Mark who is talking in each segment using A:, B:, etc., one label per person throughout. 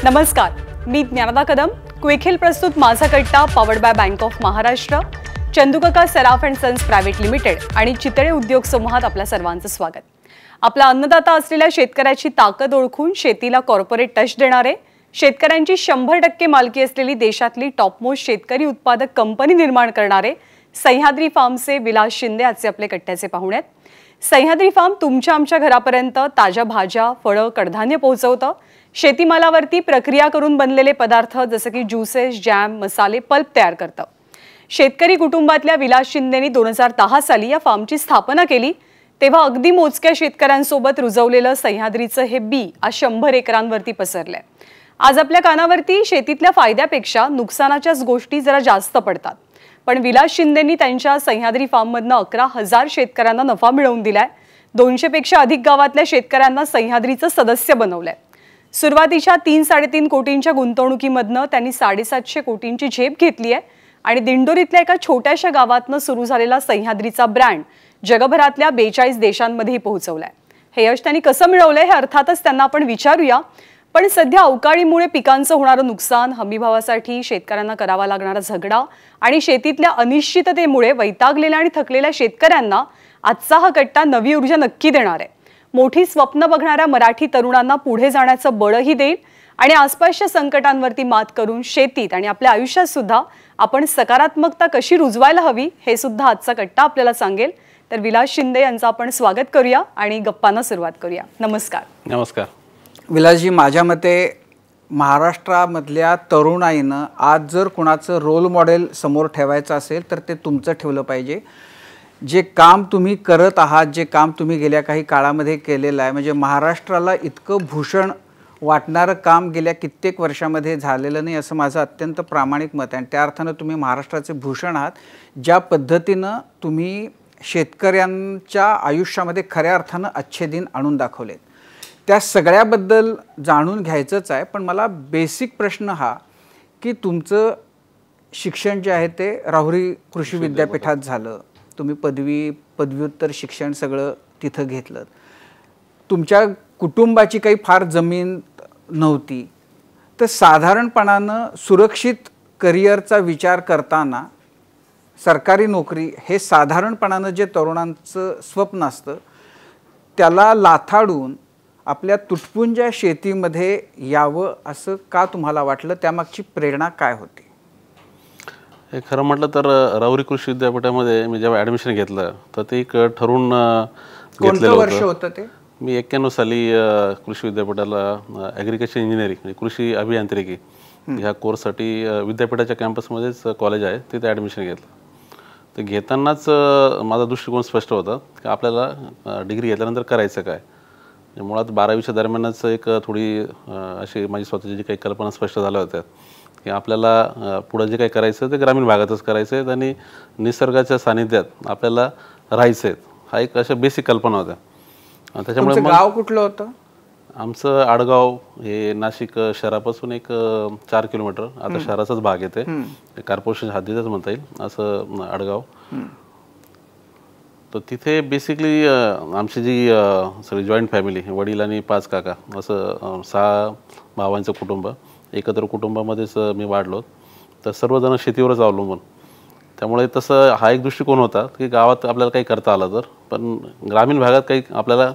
A: नमस्कार, मी Gyanada Kadam. Quick heal प्रस्तुत Majha Katta powered by bank of Maharashtra, Chandukaka Saraf and sons private limited आणि चितळे उद्योग समूहात आपल्या सर्वांचं स्वागत. आपला अन्नदाता असलेल्या शेतकऱ्याची ताकद ओळखून शेतीला कॉर्पोरेट टच देणारे, शेतकऱ्यांची 100% मालकी असलेली देशातली टॉपमोस्ट शेतकरी उत्पादक कंपनी निर्माण करणारे सह्याद्री फार्मचे विलास शिंदे आजचे आपले कट्ट्याचे पाहुणे आहेत. सह्याद्री फार्म तुमच्या आमच्या घरापर्यंत ताज्या भाज्या, फळं, कडधान्य पोहोचवतं. शेतीमालावरती प्रक्रिया करून बनलेले पदार्थ जसे की ज्यूसेस, जॅम, मसाले, पल्प तयार करतं. शेतकरी कुटुंबातल्या विलास शिंदेंनी 2010 साली या फार्मची स्थापना केली. तेव्हा अगदी मोजक्या शेतकऱ्यांसोबत रुजवलेलं सह्याद्रीचं हे बी आज 100 एकरांवरती पसरलंय. आज आपल्या कानावरती शेतीतल्या फायद्यापेक्षा नुकसानाच्याच गोष्टी जरा जास्त पडतात. पण विलास शिंदेंनी त्यांच्या सह्याद्री फार्ममधनं 11,000 शेतकऱ्यांना नफा मिळवून दिलाय. 200 पेक्षा अधिक गावातल्या शेतकऱ्यांना सह्याद्रीचं सदस्य बनवलंय. सुरुवातीच्या 3-3.5 कोटींच्या गुंतवणुकीमधनं त्यांनी 750 कोटींची झेप घेतली आहे आणि दिंडोरीतल्या एका छोट्याशा गावातनं सुरू झालेला सह्याद्रीचा ब्रँड जगभरातल्या 42 देशांमध्येही पोहोचवलाय. हे यश त्यांनी कसं मिळवलंय हे अर्थातच त्यांना आपण विचारूया. पण सध्या अवकाळीमुळे पिकांचं होणारं नुकसान, हमीभावासाठी शेतकऱ्यांना करावा लागणारा झगडा आणि शेतीतल्या अनिश्चिततेमुळे वैतागलेल्या आणि थकलेल्या शेतकऱ्यांना आजचा हा कट्टा नवी ऊर्जा नक्की देणार आहे. मोठी स्वप्न बघणाऱ्या मराठी तरुणांना पुढे जाण्याचं बळही देईल आणि आसपासच्या संकटांवरती मात करून शेतीत आणि आपल्या आयुष्यात सुद्धा आपण सकारात्मकता कशी रुजवायला हवी हे सुद्धा आजचा कट्टा आपल्याला सांगेल. तर विलास शिंदे यांचं आपण स्वागत करूया आणि गप्पांना सुरुवात करूया. नमस्कार.
B: नमस्कार.
C: विलासजी, माझ्या मते महाराष्ट्रामधल्या तरुणाईनं आज जर कुणाचं रोल मॉडेल समोर ठेवायचं असेल तर ते तुमचं ठेवलं पाहिजे. जे काम तुम्ही करत आहात, जे काम तुम्ही गेल्या काही काळामध्ये केलेलं आहे, म्हणजे महाराष्ट्राला इतकं भूषण वाटणारं काम गेल्या कित्येक वर्षामध्ये झालेलं नाही असं माझं अत्यंत प्रामाणिक मत आहे. आणि त्या अर्थानं तुम्ही महाराष्ट्राचे भूषण आहात. ज्या पद्धतीनं तुम्ही शेतकऱ्यांच्या आयुष्यामध्ये खऱ्या अर्थानं अच्छे दिन आणून दाखवलेत, त्या सगळ्याबद्दल जाणून घ्यायचंच आहे. पण मला बेसिक प्रश्न हा की तुमचं शिक्षण जे आहे ते राहुरी कृषी विद्यापीठात झालं, तुम्ही पदव्युत्तर शिक्षण सगळं तिथं घेतलं. तुमच्या कुटुंबाची काही फार जमीन नव्हती, तर साधारणपणानं सुरक्षित करिअरचा विचार करताना सरकारी नोकरी हे साधारणपणानं जे तरुणांचं स्वप्न असतं त्याला लाथाडून आपल्या तुटपुंज्या शेतीमध्ये यावं असं का तुम्हाला वाटलं? त्यामागची प्रेरणा काय होती?
B: हे खरं म्हटलं तर राहुरी कृषी विद्यापीठामध्ये मी जेव्हा ॲडमिशन घेतलं तर ते एक ठरवून
C: घेतलेलं वर्ष होतं ते.
B: मी 91 साली कृषी विद्यापीठाला ॲग्रिकल्चर इंजिनिअरिंग म्हणजे कृषी अभियांत्रिकी ह्या कोर्ससाठी विद्यापीठाच्या कॅम्पसमध्येच कॉलेज आहे तिथे ॲडमिशन घेतलं. तर घेतानाच माझा दृष्टिकोन स्पष्ट होता की आपल्याला डिग्री घेतल्यानंतर करायचं काय. मुळात 12वीच्या दरम्यानच एक थोडी अशी माझी स्वतःची जी काही कल्पना स्पष्ट झाल्या होत्या की आपल्याला पुढं जे काही करायचं ते ग्रामीण भागातच करायचं आहे आणि निसर्गाच्या सानिध्यात आपल्याला राहायचं आहे. हा एक अशा बेसिक कल्पना होत्या.
C: त्याच्यामुळे गाव कुठलं होतं? आमचं
B: आडगाव हे नाशिक शहरापासून एक 4 किलोमीटर, आता शहराचाच भाग येते, कॉर्पोरेशन हद्दीतच म्हणता येईल असं आडगाव. तर तिथे बेसिकली आमची जी सगळी जॉईंट फॅमिली, वडील आणि 5 काका असं 6 भावांचं कुटुंब, एकत्र कुटुंबामध्येच मी वाढलो. तर सर्वजण शेतीवरच अवलंबून. त्यामुळे तसं हा एक दृष्टिकोन होता की गावात आपल्याला काही करता आलं तर, पण ग्रामीण भागात काही आपल्याला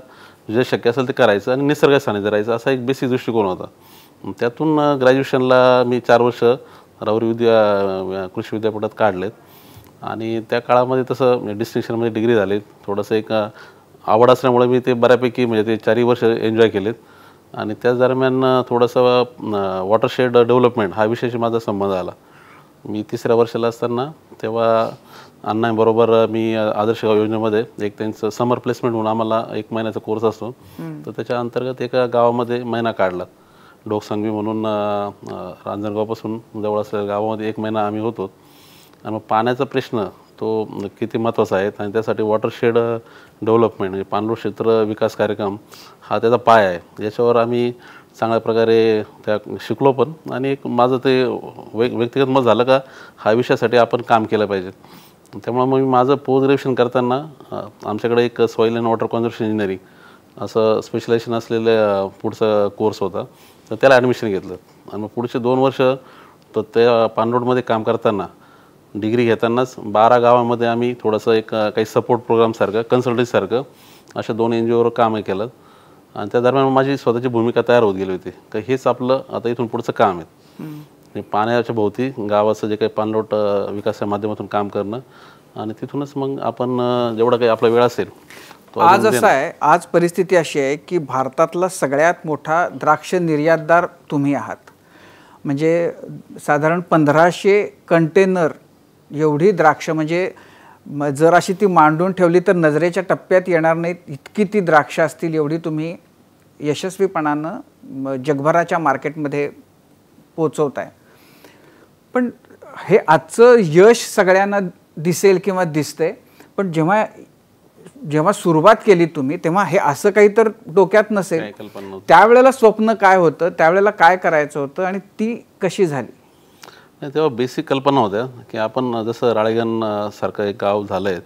B: जे शक्य असेल ते करायचं आणि निसर्गात सानिध्य राहायचं असा एक बेसिक दृष्टिकोन होता. त्यातून ग्रॅज्युएशनला मी 4 वर्ष राहुरी कृषी विद्यापीठात काढलेत आणि त्या काळामध्ये तसं डिस्टिंक्शनमध्ये डिग्री झाली. थोडंसं एक आवड असल्यामुळे मी ते बऱ्यापैकी म्हणजे ते 4 वर्ष एन्जॉय केलेत. आणि त्याच दरम्यान थोडंसं वॉटरशेड डेव्हलपमेंट हा विषयाशी माझा संबंध आला. मी 3ऱ्या वर्षाला असताना तेव्हा अण्णांबरोबर मी आदर्श गाव योजनेमध्ये एक त्यांचं समर प्लेसमेंट म्हणून आम्हाला 1 महिन्याचा कोर्स असतो, तर त्याच्या अंतर्गत एका गावामध्ये महिना काढला. डोकसंगवी म्हणून रांजणगावपासून जवळ असलेल्या गावामध्ये 1 महिना आम्ही होतो. आणि मग पाण्याचा प्रश्न तो किती महत्त्वाचा आहे आणि त्यासाठी वॉटरशेड डेव्हलपमेंट म्हणजे पाणलोट क्षेत्र विकास कार्यक्रम हा त्याचा पाय आहे. याच्यावर आम्ही चांगल्या प्रकारे त्या शिकलो पण. आणि एक माझं ते व्यक्तिगत मत झालं का हा विषयासाठी आपण काम केलं पाहिजे. त्यामुळे मग मी माझं पोस्ट ग्रॅज्युएशन करताना आमच्याकडे एक soil and water conservation engineering असं स्पेशलायझेशन असलेलं पुढचा कोर्स होता. तर त्याला ॲडमिशन घेतलं आणि मग पुढचे 2 वर्ष तर त्या पाणलोटमध्ये काम करताना डिग्री घेतानाच 12 गावामध्ये आम्ही थोडंसं एक काही सपोर्ट प्रोग्रामसारखं कन्सल्टन्सीसारखं अशा 2 NGOवर कामही केलं. आणि त्या दरम्यान माझी स्वतःची भूमिका तयार होत गेली होती की हेच आपलं आता इथून पुढचं काम आहे. पाण्याच्या भोवती गावाचं जे काही पाणलोट विकासाच्या माध्यमातून काम करणं आणि तिथूनच मग आपण जेवढा काही आपला वेळ असेल तो
C: आज असं आहे, आज परिस्थिती अशी आहे की भारतातला सगळ्यात मोठा द्राक्ष निर्यातदार तुम्ही आहात. म्हणजे साधारण 1500 कंटेनर एवढी द्राक्ष, म्हणजे जर अशी ती मांडून ठेवली तर नजरेच्या टप्प्यात येणार नाहीत इतकी ती द्राक्ष असतील, एवढी तुम्ही यशस्वीपणानं जगभराच्या मार्केटमध्ये पोचवताय. पण हे आजचं यश सगळ्यांना दिसेल किंवा दिसतंय, पण जेव्हा सुरुवात केली तुम्ही तेव्हा हे असं काही तर डोक्यात नसेल. त्यावेळेला स्वप्न काय होतं, त्यावेळेला काय करायचं होतं आणि ती कशी झाली?
B: नाही, तेव्हा बेसिक कल्पना होत्या की आपण जसं राळेगण सारखं एक गाव झालं आहे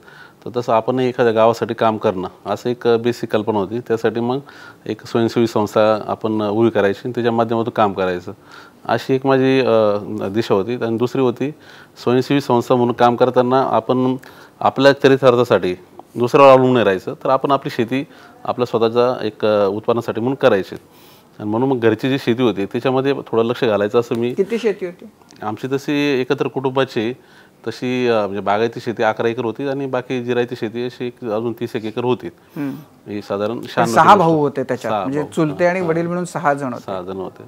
B: तर तसं आपण एखाद्या गावासाठी काम करणं असं एक बेसिक कल्पना होती. त्यासाठी मग एक स्वयंसेवी संस्था आपण उभी करायची आणि त्याच्या माध्यमातून काम करायचं अशी एक माझी दिशा होती. आणि दुसरी होती स्वयंसेवी संस्था म्हणून काम करताना आपण आपल्या चरितार्थासाठी दुसऱ्यावर अवलंबून नाही राहायचं, तर आपण आपली शेती आपल्या स्वतःच्या एक उत्पन्नासाठी म्हणून करायची. आणि म्हणून मग घरची जी शेती होती त्याच्यामध्ये थोडं लक्ष घालायचं असं मी.
C: किती शेती होती
B: आमची? तशी एकत्र कुटुंबाची तशी म्हणजे बागायती शेती 11 एकर होती आणि बाकी जिरायती शेती अशी अजून 30 एकर होती. ही साधारण
C: 6 भाऊ होते त्याच्यात, म्हणजे चुलते आणि वडील मिळून 6 जण
B: होते.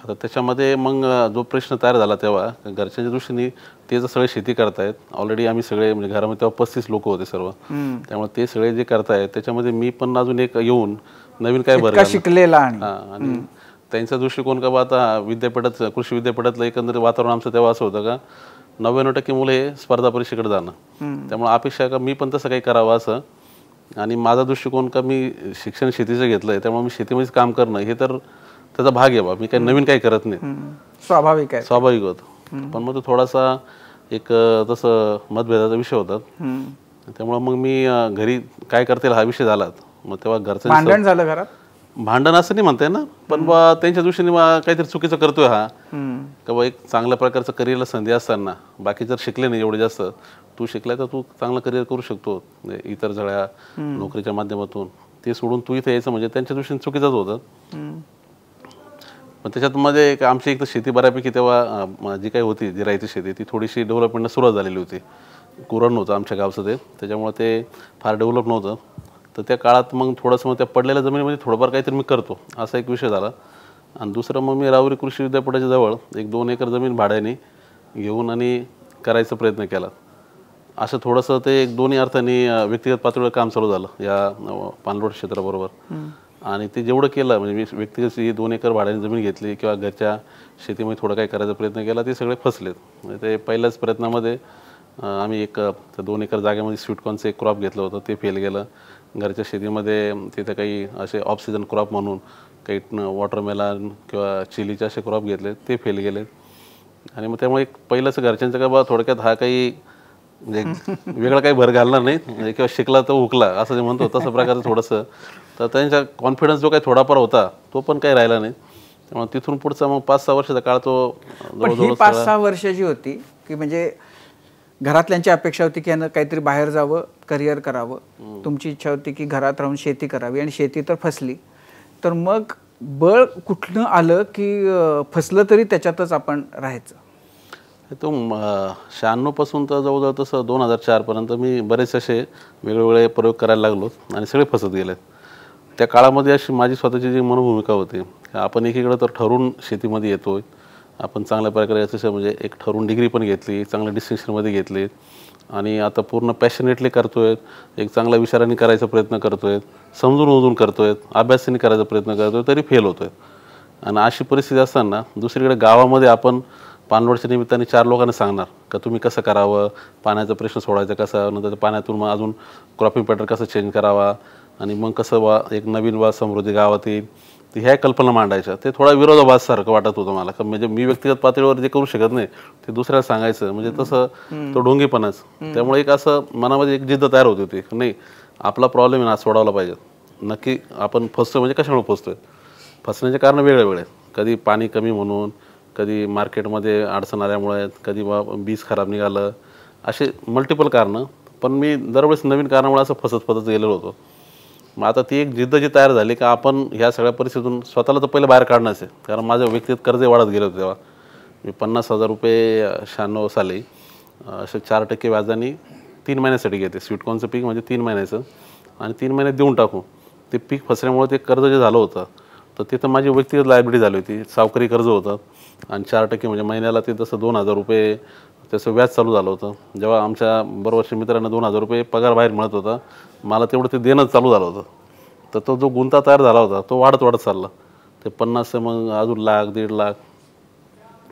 B: आता त्याच्यामध्ये मग जो प्रश्न तयार झाला तेव्हा घरच्यांच्या दृष्टीने ते जर सगळे शेती करतायत, ऑलरेडी आम्ही सगळे म्हणजे घरामध्ये तेव्हा 35 लोक होते सर्व, त्यामुळे ते सगळे जे करतायत त्याच्यामध्ये मी पण अजून एक येऊन नवीन काय बरं
C: शिकलेला
B: आणि त्यांचा दृष्टिकोन का बा आता विद्यापीठात कृषी विद्यापीठातलं एकंदरीत वातावरण आमचं तेव्हा असं होतं का 99% मुलं हे स्पर्धा परीक्षेकडे जाणं, त्यामुळे अपेक्षा का मी पण तसं काही करावं असं. आणि माझा दृष्टिकोन का मी शिक्षण शेतीचं घेतलंय त्यामुळे मी शेतीमध्येच काम करणं हे तर त्याचा भाग आहे बा, मी काही नवीन काही करत नाही,
C: स्वाभाविक
B: होतं. पण मग तो थोडासा एक तसं मतभेदाचा विषय होता. त्यामुळे मग मी घरी काय करता येईल हा विषय झाला. मग तेव्हा घरचं
C: भांडण झालं घरात?
B: भांडण असं नाही म्हणताय ना, पण बा त्यांच्या दृष्टीने काहीतरी चुकीचं करतोय हा का बा एक चांगल्या प्रकारचं करिअरला संधी असताना बाकी जर शिकले नाही एवढे जास्त, तू शिकलाय तर तू चांगलं करिअर करू शकतो इतर सगळ्या नोकरीच्या माध्यमातून, ते सोडून तू इथे यायचं म्हणजे त्यांच्या दृष्टीने चुकीचंच होतं. पण त्याच्यात मध्ये एक आमची एक तर शेती बऱ्यापैकी तेव्हा जी काही होती जिरायती शेती ती थोडीशी डेव्हलपमेंटला सुरुवात झालेली होती. कुरण नव्हतं आमच्या गावचं ते, त्याच्यामुळे ते फार डेव्हलप नव्हतं. तर त्या काळात मग थोडंसं मग त्या पडलेल्या जमिनीमध्ये थोडंफार काहीतरी मी करतो असा एक विषय झाला. आणि दुसरं मग मी राहुरी कृषी विद्यापीठाच्या जवळ 1-2 एकर जमीन भाड्याने घेऊन आणि करायचा प्रयत्न केला. असं थोडंसं ते एक दोन्ही अर्थाने व्यक्तिगत पातळीवर काम चालू झालं या पाणलोट क्षेत्राबरोबर. आणि ते जेवढं केलं म्हणजे मी व्यक्तिगत 2 एकर भाड्याने जमीन घेतली किंवा घरच्या शेतीमध्ये थोडं काही करायचा प्रयत्न केला, ते सगळे फसलेत. म्हणजे ते पहिल्याच प्रयत्नामध्ये आम्ही एक 2 एकर जागेमध्ये स्वीटकॉर्नचं एक क्रॉप घेतलं होतं, ते फेल गेलं. घरच्या शेतीमध्ये तिथे काही असे ऑफ सीझन क्रॉप म्हणून काही वॉटरमेलन किंवा चिलीचे असे क्रॉप घेतले, ते फेल गेले. आणि मग त्यामुळे एक पहिलंच घरच्यांचं का बा थोडक्यात हा काही म्हणजे वेगळा काही भर घालणार नाही म्हणजे किंवा शिकला तर हुकला असं जे म्हणतो तसं प्रकारचं थोडंसं. तर त्यांचा कॉन्फिडन्स जो काही थोडाफार होता तो पण काही राहिला नाही. त्यामुळे तिथून पुढचा मग 5-6 वर्षाचा काळ तो
C: जवळजवळ 5-6 वर्षाची होती की म्हणजे घरातल्यांची अपेक्षा होती की यानं काहीतरी बाहेर जावं, करिअर करावं. तुमची इच्छा होती की घरात राहून शेती करावी आणि शेती तर फसली. तर मग बळ कुठनं आलं की फसलं तरी त्याच्यातच आपण राहायचं?
B: तो 96 पासून तर जवळजवळ तसं 2004 पर्यंत मी बरेच असे वेगवेगळे प्रयोग करायला लागलो आणि सगळे फसत गेले. त्या काळामध्ये अशी माझी स्वतःची जी मनोभूमिका होती, आपण एकीकडे तर ठरवून शेतीमध्ये येतोय, आपण चांगल्या प्रकारे असं म्हणजे एक ठरवून डिग्री पण घेतली, चांगल्या डिस्टिंक्शनमध्ये घेतली आणि आता पूर्ण पॅशनेटली करतोय, एक चांगल्या विचारांनी करायचा प्रयत्न करतोय, समजून करतोय, अभ्यासाने करायचा प्रयत्न करतोय, तरी फेल होतोय. आणि अशी परिस्थिती असताना दुसरीकडे गावामध्ये आपण पाणलोटच्या निमित्ताने 4 लोकांना सांगणार का तुम्ही कसं करावं, पाण्याचा प्रश्न सोडायचा कसा, नंतर पाण्यातून मग अजून क्रॉपिंग पॅटर्न कसं चेंज करावा आणि मग कसं एक नवीन समृद्धी गावात येईल, ह्या कल्पना मांडायच्या. ते थोडा विरोधाभाससारखं वाटत होतं मला, का म्हणजे मी व्यक्तिगत पातळीवर जे करू शकत नाही ते दुसऱ्याला सांगायचं म्हणजे तसं तो ढोंगीपणाच. त्यामुळे एक असं मनामध्ये एक जिद्द तयार होती होती नाही आपला प्रॉब्लेम आहे ना सोडवला पाहिजे. नक्की आपण फसतो म्हणजे कशामुळे फसतोय, फसण्याचे कारण वेगळे वेगळे. कधी पाणी कमी म्हणून, कधी मार्केटमध्ये अडचण आल्यामुळे, कधी बीज खराब निघालं, असे मल्टिपल कारणं. पण मी दरवेळेस नवीन कारणामुळे असं फसत गेलेलो होतो. मग आता ती एक जिद्द जी तयार झाली की आपण ह्या सगळ्या परिस्थितीतून स्वतःला तर पहिलं बाहेर काढणंच आहे. कारण माझं व्यक्तिगत कर्ज वाढत गेलं होतं तेव्हा. मी 50,000 रुपये 96 साली असे 4% व्याजाने 3 महिन्यासाठी घेते. स्वीटकॉर्नचं पीक म्हणजे 3 महिन्याचं, आणि 3 महिन्यात देऊन टाकू. ते पीक फसल्यामुळे ते कर्ज जे झालं होतं, तर तिथं माझी व्यक्तिगत लायबिलिटी झाली होती. सावकारी कर्ज होतं, आणि 4% म्हणजे महिन्याला ते तसं 2,000 रुपये त्याचं व्याज चालू झालं होतं. जेव्हा आमच्या बरोबरच्या मित्रांना 2,000 रुपये पगार बाहेर मिळत होता, मला तेवढं ते देणं चालू झालं होतं. तर तो जो गुंता तयार झाला होता तो वाढत चालला. ते 50, मग अजून लाख, 1.5 लाख,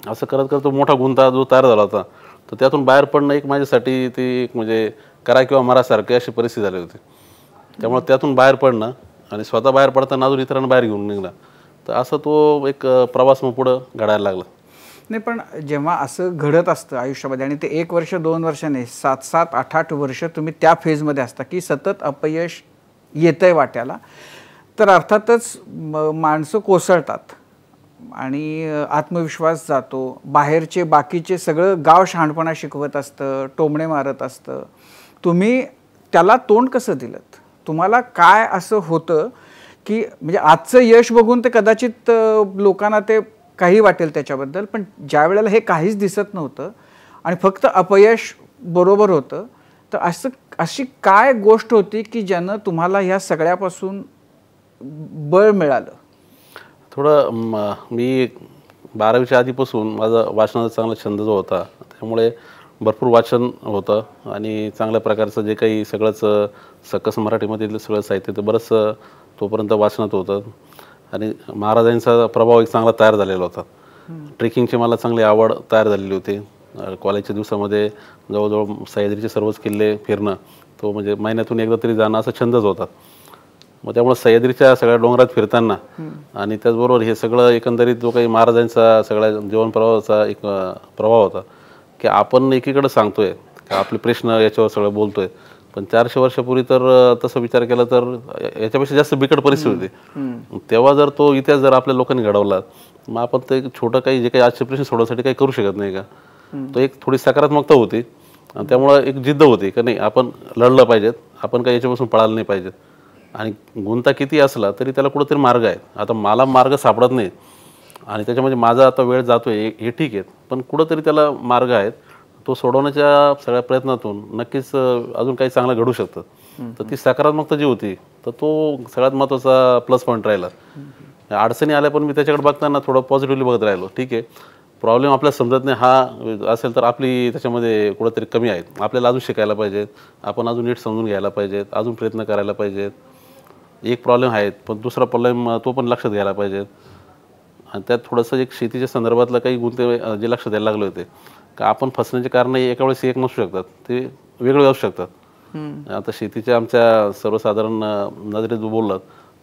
B: असं करत करत तो मोठा गुंता जो तयार झाला होता, तर त्यातून बाहेर पडणं एक माझ्यासाठी ती एक म्हणजे करा किंवा मरासारखी अशी परिस्थिती झाली होती. त्यामुळे त्यातून बाहेर पडणं आणि स्वतः बाहेर पडताना अजून इतरांना बाहेर घेऊन निघणं, तर असं तो एक प्रवास मग पुढं घडायला लागला.
C: नाही, पण जेव्हा असं घडत असतं आयुष्यामध्ये आणि ते 1 वर्ष 2 वर्ष नाही, 7-7, 8-8 वर्ष तुम्ही त्या फेजमध्ये असता की सतत अपयश येतंय वाट्याला, तर अर्थातच माणसं कोसळतात आणि आत्मविश्वास जातो. बाहेरचे बाकीचे सगळं गाव शहाणपणा शिकवत असतं, टोमणे मारत असतं. तुम्ही त्याला तोंड कसं दिलंत? तुम्हाला काय असं होतं की म्हणजे आजचं यश बघून ते कदाचित लोकांना ते काही वाटेल त्याच्याबद्दल, पण ज्या वेळेला हे काहीच दिसत नव्हतं आणि फक्त अपयश बरोबर होतं, तर अशी काय गोष्ट होती की ज्यानं तुम्हाला ह्या सगळ्यापासून बळ मिळालं?
B: थोडं मी 12वीच्या आधीपासून माझा वाचनाचा चांगला छंद जो होता, त्यामुळे भरपूर वाचन होतं आणि चांगल्या प्रकारचं जे काही सगळंच सकस मराठीमधील सगळं साहित्य तर बरंचसं तोपर्यंत वाचनात होतं. आणि महाराजांचा प्रभाव एक चांगला तयार झालेला होता. ट्रेकिंगची मला चांगली आवड तयार झालेली होती. कॉलेजच्या दिवसामध्ये जवळजवळ सह्याद्रीचे सर्वच किल्ले फिरणं, तो म्हणजे महिन्यातून एकदा तरी जाणं असा छंदच होता. मग त्यामुळे सह्याद्रीच्या सगळ्या डोंगरात फिरताना आणि त्याचबरोबर हे सगळं एकंदरीत जो काही महाराजांचा सगळ्या जीवन प्रवाहाचा एक प्रभाव होता की आपण एकीकडं सांगतोय की आपले प्रश्न याच्यावर सगळं बोलतोय, पण 400 वर्षापूर्वी तर तसं विचार केला तर याच्यापेक्षा जास्त बिकट परिस्थिती होती. तेव्हा जर तो इतिहास जर आपल्या लोकांनी घडवला, मग आपण ते छोटं काही जे काही आजचे प्रश्न सोडवण्यासाठी काही करू शकत नाही का? तो एक थोडी सकारात्मकता होती आणि त्यामुळं एक जिद्द होती की नाही, आपण लढलं पाहिजेत, आपण काही याच्यापासून पळालं नाही पाहिजेत. आणि गुंता किती असला तरी त्याला कुठंतरी मार्ग आहे. आता मला मार्ग सापडत नाही आणि त्याच्यामध्ये माझा आता वेळ जातोय हे ठीक आहे, पण कुठंतरी त्याला मार्ग आहेत. तो सोडवण्याच्या सगळ्या प्रयत्नातून नक्कीच अजून काही चांगलं घडू शकतं. तर ती सकारात्मकता जी होती, तर तो सगळ्यात महत्त्वाचा प्लस पॉईंट राहिला. अडचणी आल्या पण मी त्याच्याकडे बघताना थोडं पॉझिटिव्हली बघत राहिलो. ठीक आहे, प्रॉब्लेम आपल्याला समजत नाही हा असेल तर आपली त्याच्यामध्ये कुठंतरी कमी आहेत, आपल्याला अजून शिकायला पाहिजेत, आपण अजून नीट समजून घ्यायला पाहिजेत, अजून प्रयत्न करायला पाहिजेत. एक प्रॉब्लेम आहेत पण दुसरा प्रॉब्लेम तो पण लक्षात घ्यायला पाहिजेत. आणि त्यात थोडंसं एक शेतीच्या संदर्भातलं काही गुंते जे लक्षात द्यायला लागले होते का आपण फसण्याचे कारण एका वेळेस एक नसू शकतात, ते वेगळे असू शकतात. आता शेतीच्या आमच्या सर्वसाधारण नजरेत जो बोललात,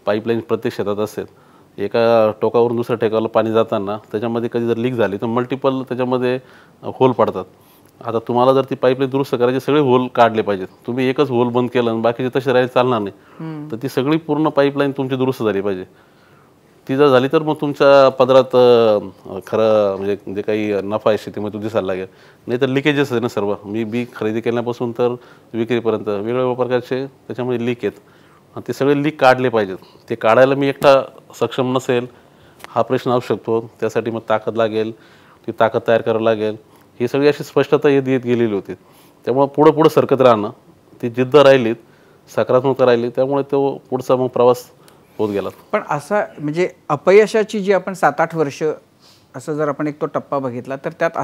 B: पाईपलाईन प्रत्येक शेतात असेल, एका टोकावरून दुसऱ्या टोकाला पाणी जाताना त्याच्यामध्ये कधी जर लीक झाली तर मल्टिपल त्याच्यामध्ये होल पडतात. आता तुम्हाला जर ती पाईपलाईन दुरुस्त करायची, सगळे होल काढले पाहिजेत. तुम्ही एकच होल बंद केलं आणि बाकीचे तसे राहिले चालणार नाही. तर ती सगळी पूर्ण पाईपलाईन तुमची दुरुस्त झाली पाहिजे. ती जर झाली तर मग तुमच्या पदरात खरं म्हणजे जे काही नफा आहे शेतीमध्ये तो दिसायला लागेल. नाही तर लिकेजेस आहे ना सर्व. मी बी खरेदी केल्यापासून तर विक्रीपर्यंत वेगवेगळ्या प्रकारचे त्याच्यामध्ये लीक आहेत आणि ते सगळे लीक काढले पाहिजेत. ते काढायला मी एकटा सक्षम नसेल हा प्रश्न असू शकतो. त्यासाठी मग ताकद लागेल, ती ताकद तयार करावी लागेल. ही सगळी अशी स्पष्टता येत गेलेली होती. त्यामुळे पुढं सरकत राहणं, ती जिद्द राहिलीत, सकारात्मकता राहिली, त्यामुळे तो पुढचा मग प्रवास होत गेला.
C: पण असा म्हणजे अपयशाची जी आपण 7-8 वर्ष असं जर आपण एक तो टप्पा बघितला, तर त्यात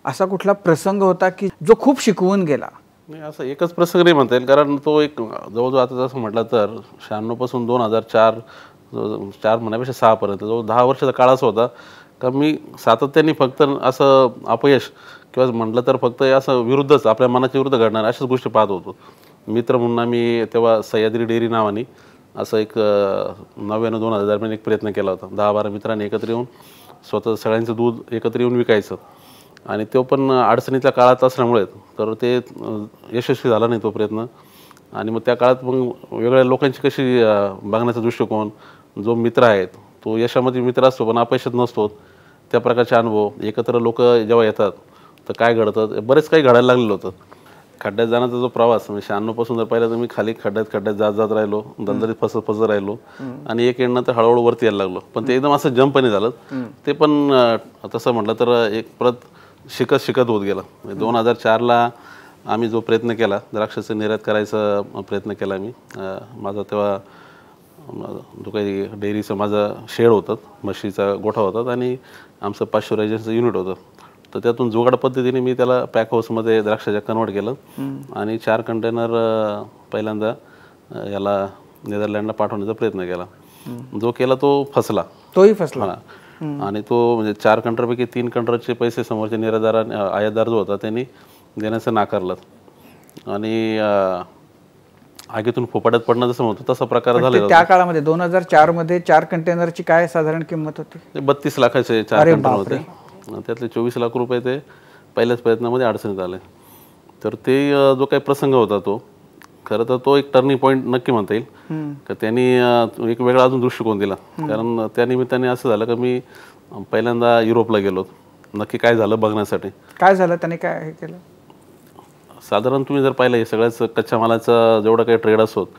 C: असा कुठला प्रसंग होता की जो खूप शिकवून गेला?
B: नाही, असं एकच प्रसंग नाही म्हणता येईल, कारण तो एक जवळजवळ आता जसं म्हटलं तर 96 पासून 2004 म्हणण्यापेक्षा 6 पर्यंत जवळ 10 वर्षाचा काळ असा होता का मी सातत्याने फक्त असं अपयश किंवा म्हटलं तर फक्त असं विरुद्धच आपल्या मनाच्या विरुद्ध घडणार अशाच गोष्टी पाहत होतो. मित्र म्हणून आम्ही तेव्हा सह्याद्री डेअरी नावाने असं एक 99-2000 दरम्यान एक प्रयत्न केला होता. 10-12 मित्रांनी एकत्र येऊन स्वतः सगळ्यांचं दूध एकत्र येऊन विकायचं आणि तो पण अडचणीच्या काळात असल्यामुळे तर ते यशस्वी झाला नाही तो प्रयत्न. आणि मग त्या काळात मग वेगळ्या लोकांची कशी बघण्याचा दृष्टिकोन, जो मित्र आहेत तो यशामध्ये मित्र असतो पण अपयशात नसतो, त्या प्रकारचे अनुभव, एकत्र लोक जेव्हा येतात तर काय घडतं, बरेच काही घडायला लागलेलं होतं. खड्ड्यात जाण्याचा जो प्रवास म्हणजे 96 पासून जर पाहिलं तर मी खाली खड्ड्यात जात राहिलो, दलदलीत फसत राहिलो आणि एक एंडनंतर हळूहळू वरती यायला लागलो. पण ते एकदम असं जंपने झालं. ते पण तसं म्हटलं तर एक परत शिकत होत गेलं. 2004ला आम्ही जो प्रयत्न केला, द्राक्षाचं निर्यात करायचा प्रयत्न केला मी. माझा तेव्हा जो काही डेअरीचं माझं शेड होतं, म्हशीचा गोठा होता आणि आमचं पाश्चरायझेशनचं युनिट होतं. तर त्यातून जुगाड पद्धतीने मी त्याला पॅक हाऊसमध्ये द्राक्षाच्या कन्वर्ट केलं आणि 4 कंटेनर पहिल्यांदा याला नेदरलँडला पाठवण्याचा प्रयत्न केला. जो केला तो फसला,
C: तोही फसला.
B: आणि तो म्हणजे 4 कंटेनरपैकी 3 कंटेनरचे पैसे समोरच्या आयातदार जो होता त्यांनी देण्याचं नाकारलं आणि आगीतून फोपाट्यात पडणं जसं म्हणतो तसा प्रकार झालेला.
C: त्या काळामध्ये 2004 मध्ये 4 कंटेनरची काय साधारण किंमत होती?
B: ते 32 लाखाचे 4 कंटेनर होते. त्यातले 24 लाख रुपये ते पहिल्याच प्रयत्नामध्ये अडचणीत आले. तर ते जो काही प्रसंग होता तो खरं तर तो एक टर्निंग पॉईंट नक्की म्हणता येईल. तर त्यांनी एक वेगळा अजून दृष्टिकोन दिला. कारण त्या निमित्ताने असं झालं की मी पहिल्यांदा युरोपला गेलो नक्की काय झालं बघण्यासाठी.
C: काय झालं त्याने, काय हे केलं?
B: साधारण तुम्ही जर पाहिलं हे सगळ्याच कच्च्या मालाचा जेवढा काही ट्रेड असतो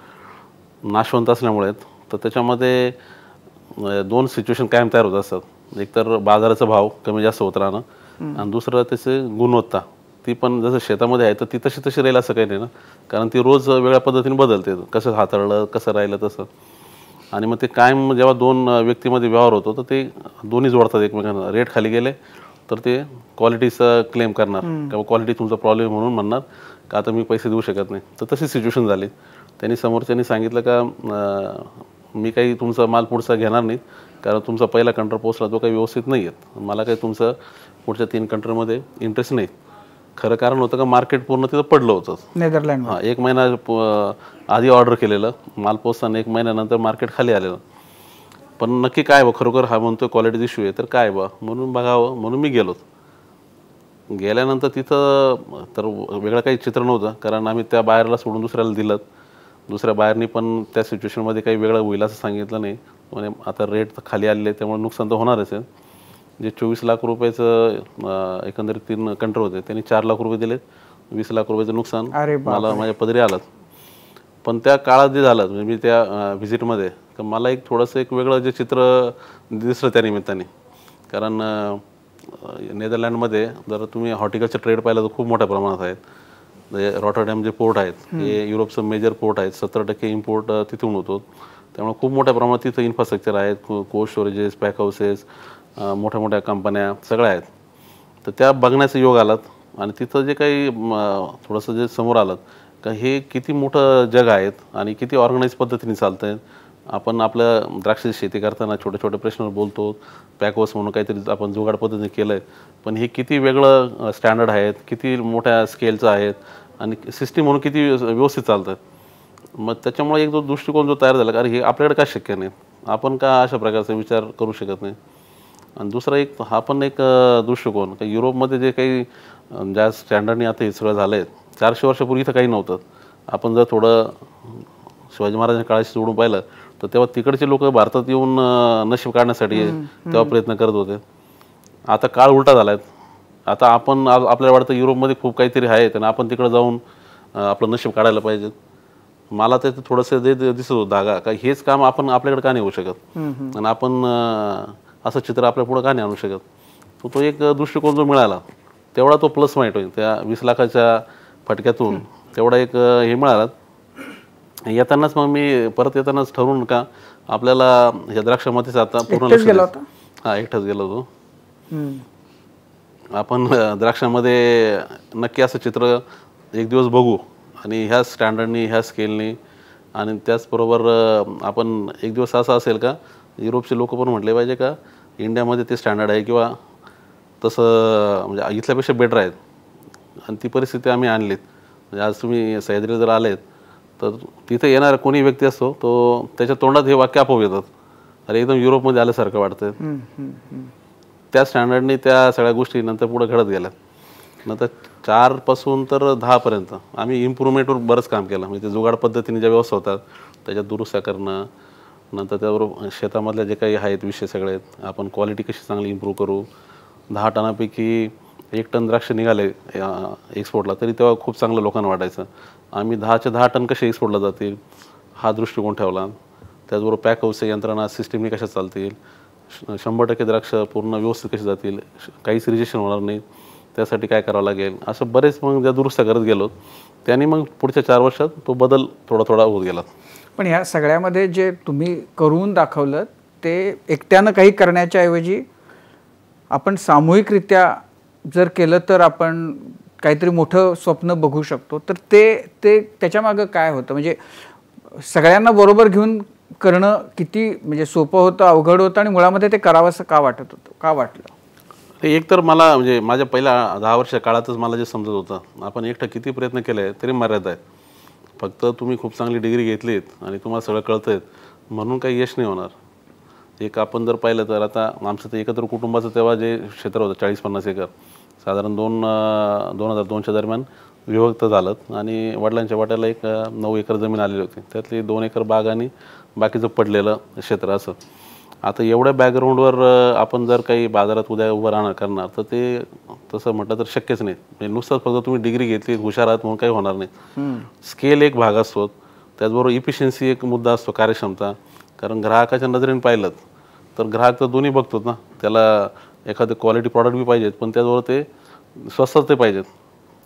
B: नाशवंत असल्यामुळे, तर त्याच्यामध्ये 2 सिच्युएशन कायम तयार होत असतात. एक तर बाजाराचा भाव कमी जास्त होत राहणं आणि दुसरं त्याचे गुणवत्ता, ती पण जसं शेतामध्ये आहे तर ती तशी राहील असं काही नाही ना, कारण ती रोज वेगळ्या पद्धतीने बदलते, कसं हाताळलं कसं राहिलं तसं. आणि मग ते कायम जेव्हा 2 व्यक्तीमध्ये व्यवहार होतो तर ते दोन्ही जोडतात एकमेकांना. रेट खाली गेले तर ते क्वालिटीचं क्लेम करणार किंवा क्वालिटी तुमचा प्रॉब्लेम म्हणून म्हणणार का आता मी पैसे देऊ शकत नाही. तर तशी सिच्युएशन झाली. त्यांनी समोरच्यांनी सांगितलं का मी काही तुमचा माल पुढचा घेणार नाही कारण तुमचा पहिला कंट्रोल पोचला तो काही व्यवस्थित नाही आहेत, मला काही तुमचं पुढच्या 3 कंट्रीमध्ये इंटरेस्ट नाही. खरं कारण होतं का मार्केट पूर्ण तिथं पडलं होतं
C: नेदरलँड.
B: 1 महिना आधी ऑर्डर केलेलं माल पोचताना 1 महिन्यानंतर मार्केट खाली आलेलं. पण नक्की काय बा, खरोखर हा म्हणतोय क्वालिटी इश्यू आहे तर काय बा म्हणून बघावं म्हणून मी गेलो. गेल्यानंतर तिथं तर वेगळं काही चित्र नव्हतं कारण आम्ही त्या बायरला सोडून दुसऱ्याला दिलं. दुसऱ्या बायरनी पण त्या सिच्युएशनमध्ये काही वेगळं होईल असं सांगितलं नाही. म्हणजे आता रेट खाली आलेले त्यामुळे नुकसान तर होणारच आहे. जे 24 लाख रुपयाचं एकंदरीत 3 कंट्रोल होते त्यांनी 4 लाख रुपये दिले. 20 लाख रुपयाचं नुकसान मला माझ्या पदरी आलं. पण त्या काळात जे झालं म्हणजे मी त्या व्हिजिटमध्ये तर मला एक थोडंसं एक वेगळं जे चित्र दिसलं त्या निमित्ताने. कारण नेदरलँडमध्ये जर तुम्ही हॉर्टिकल्चर ट्रेड पाहिलं तर खूप मोठ्या प्रमाणात आहेत. रॉटरडॅम जे पोर्ट आहेत हे युरोपचं मेजर पोर्ट आहेत. 70% इम्पोर्ट तिथून होतो. त्यामुळे खूप मोठ्या प्रमाणात तिथं इन्फ्रास्ट्रक्चर आहेत, कोल्ड स्टोरेजेस, पॅक हाऊसेस, मोठ्या मोठ्या कंपन्या सगळ्या आहेत. तर त्या बघण्याचा योग आलात आणि तिथं जे काही थोडंसं जे समोर आलं का हे किती मोठं जग आहेत आणि किती ऑर्गनाईज पद्धतीने चालतं आहे. आपण आपल्या द्राक्षाची शेती करताना छोट्या छोट्या प्रश्नावर बोलतो, पॅक हाऊस म्हणून काहीतरी आपण जुगाड पद्धतीने केलं आहे, पण हे किती वेगळं स्टँडर्ड आहेत, किती मोठ्या स्केलचं आहेत आणि सिस्टीम म्हणून किती व्यवस्थित चालतं. मग त्याच्यामुळे एक जो दृष्टिकोन जो तयार झाला कारण हे आपल्याकडे का शक्य नाही, आपण का अशा प्रकारचा विचार करू शकत नाही. आणि दुसरा एक हा पण एक दृष्टिकोन का युरोपमध्ये जे काही ज्या स्टँडर्डने आता हे सगळं झालं आहे 400 वर्षापूर्वी इथं काही नव्हतं. आपण जर थोडं शिवाजी महाराजांच्या काळाशी जोडून पाहिलं तर तेव्हा तिकडचे लोक भारतात येऊन नशीब काढण्यासाठी तेव्हा प्रयत्न करत होते. आता काळ उलटा झाला आहे. आता आपण आपल्याला वाटतं युरोपमध्ये खूप काहीतरी आहे आणि आपण तिकडं जाऊन आपलं नशीब काढायला पाहिजे. मला ते थोडंसं दिसत होतं धागा का हेच काम आपण आपल्याकडे का नाही होऊ शकत आणि आपण असं चित्र आपल्या पुढं का नाही आणू शकत. तो एक दृष्टिकोन जो मिळाला तेवढा तो प्लस पॉईंट होईल. त्या 20 लाखाच्या फटक्यातून तेवढा एक हे मिळाला. येतानाच मग मी परत येतानाच ठरवून का आपल्याला ह्या द्राक्षामध्येच आता पूर्ण एकटाच गेलो होतो. आपण द्राक्षामध्ये नक्की असं चित्र एक दिवस बघू आणि ह्या स्टँडर्डनी ह्या स्केलनी आणि त्याचबरोबर आपण एक दिवस असं असेल का युरोपचे लोक पण म्हटले पाहिजे का इंडियामध्ये ते स्टँडर्ड आहे किंवा तसं म्हणजे इथल्यापेक्षा बेटर आहेत. आणि ती परिस्थिती आम्ही आणलीत. म्हणजे आज तुम्ही सह्याद्रीला जर आलेत तर तिथे येणारा कोणी व्यक्ती असतो तो त्याच्या तोंडात हे वाक्य आपोआप येतात, अरे एकदम युरोपमध्ये आल्यासारखं वाटतं. त्या स्टँडर्डने त्या सगळ्या गोष्टी नंतर पुढे घडत गेल्या. नंतर 4 तर 10पर्यंत आम्ही इम्प्रूव्हमेंटवर बरंच काम केलं. म्हणजे ते जुगाड पद्धतीने ज्या व्यवस्था होतात त्याच्यात दुरुस्त्या करणं, नंतर त्याबरोबर शेतामधल्या जे काही आहेत विषय सगळे आहेत, आपण क्वालिटी कशी चांगली इम्प्रूव्ह करू. 10 टनापैकी 1 टन द्राक्ष निघाले एक्सपोर्टला, तरी तेव्हा खूप चांगलं लोकांना वाटायचं. आम्ही 10चे 10 टन कसे एक्सपोर्टला जातील हा दृष्टिकोन ठेवला. त्याचबरोबर पॅक हाऊस यंत्रणा सिस्टीमनी कशा चालतील, 100% द्राक्ष पूर्ण व्यवस्थित कशी जातील, काहीच रिजेक्शन होणार नाही, त्यासाठी काय करावं लागेल, असं बरेच मग ज्या दुरुस्त्या करत गेलो. त्याने मग पुढच्या 4 वर्षात तो बदल थोडा थोडा होत गेला.
C: पण ह्या सगळ्यामध्ये जे तुम्ही करून दाखवलं ते एकट्यानं काही करण्याच्या ऐवजी आपण सामूहिकरित्या जर केलं तर आपण काहीतरी मोठं स्वप्न बघू शकतो. तर ते त्याच्यामागं काय होतं, म्हणजे सगळ्यांना बरोबर घेऊन करणं किती म्हणजे सोपं होतं, अवघड होतं, आणि मुळामध्ये ते करावंसं का वाटत होतं, का वाटलं?
B: ते एक तर मला म्हणजे माझ्या पहिल्या 10 वर्षाच्या काळातच मला जे समजत होतं, आपण एकटं किती प्रयत्न केले तरी मर्यादा आहेत. फक्त तुम्ही खूप चांगली डिग्री घेतलीत आणि तुम्हाला सगळं कळतंय म्हणून काही यश नाही होणार. एक आपण जर पाहिलं तर आता आमचं ते एकत्र कुटुंबाचं तेव्हा जे क्षेत्र होतं 40-50 एकर, साधारण 2002च्या दरम्यान विभक्त झालं आणि वडिलांच्या वाट्याला एक 9 एकर जमीन आलेली होती. त्यातली 2 एकर बाग आणि बाकीचं पडलेलं क्षेत्र असं. आता एवढ्या बॅकग्राऊंडवर आपण जर काही बाजारात उद्या उभं करणार तर ते तसं म्हटलं तर शक्यच नाही. म्हणजे नुसतंच फक्त तुम्ही डिग्री घेतली हुशार आहात म्हणून काही होणार नाही. स्केल एक भाग असतो, त्याचबरोबर इफिशियन्सी एक मुद्दा असतो, कार्यक्षमता. कारण ग्राहकाच्या नजरेने पाहिलं तर ग्राहक तर दोन्ही बघतोच ना, त्याला एखादं क्वालिटी प्रॉडक्ट बी पाहिजेत पण त्याचबरोबर ते स्वस्त ते पाहिजेत.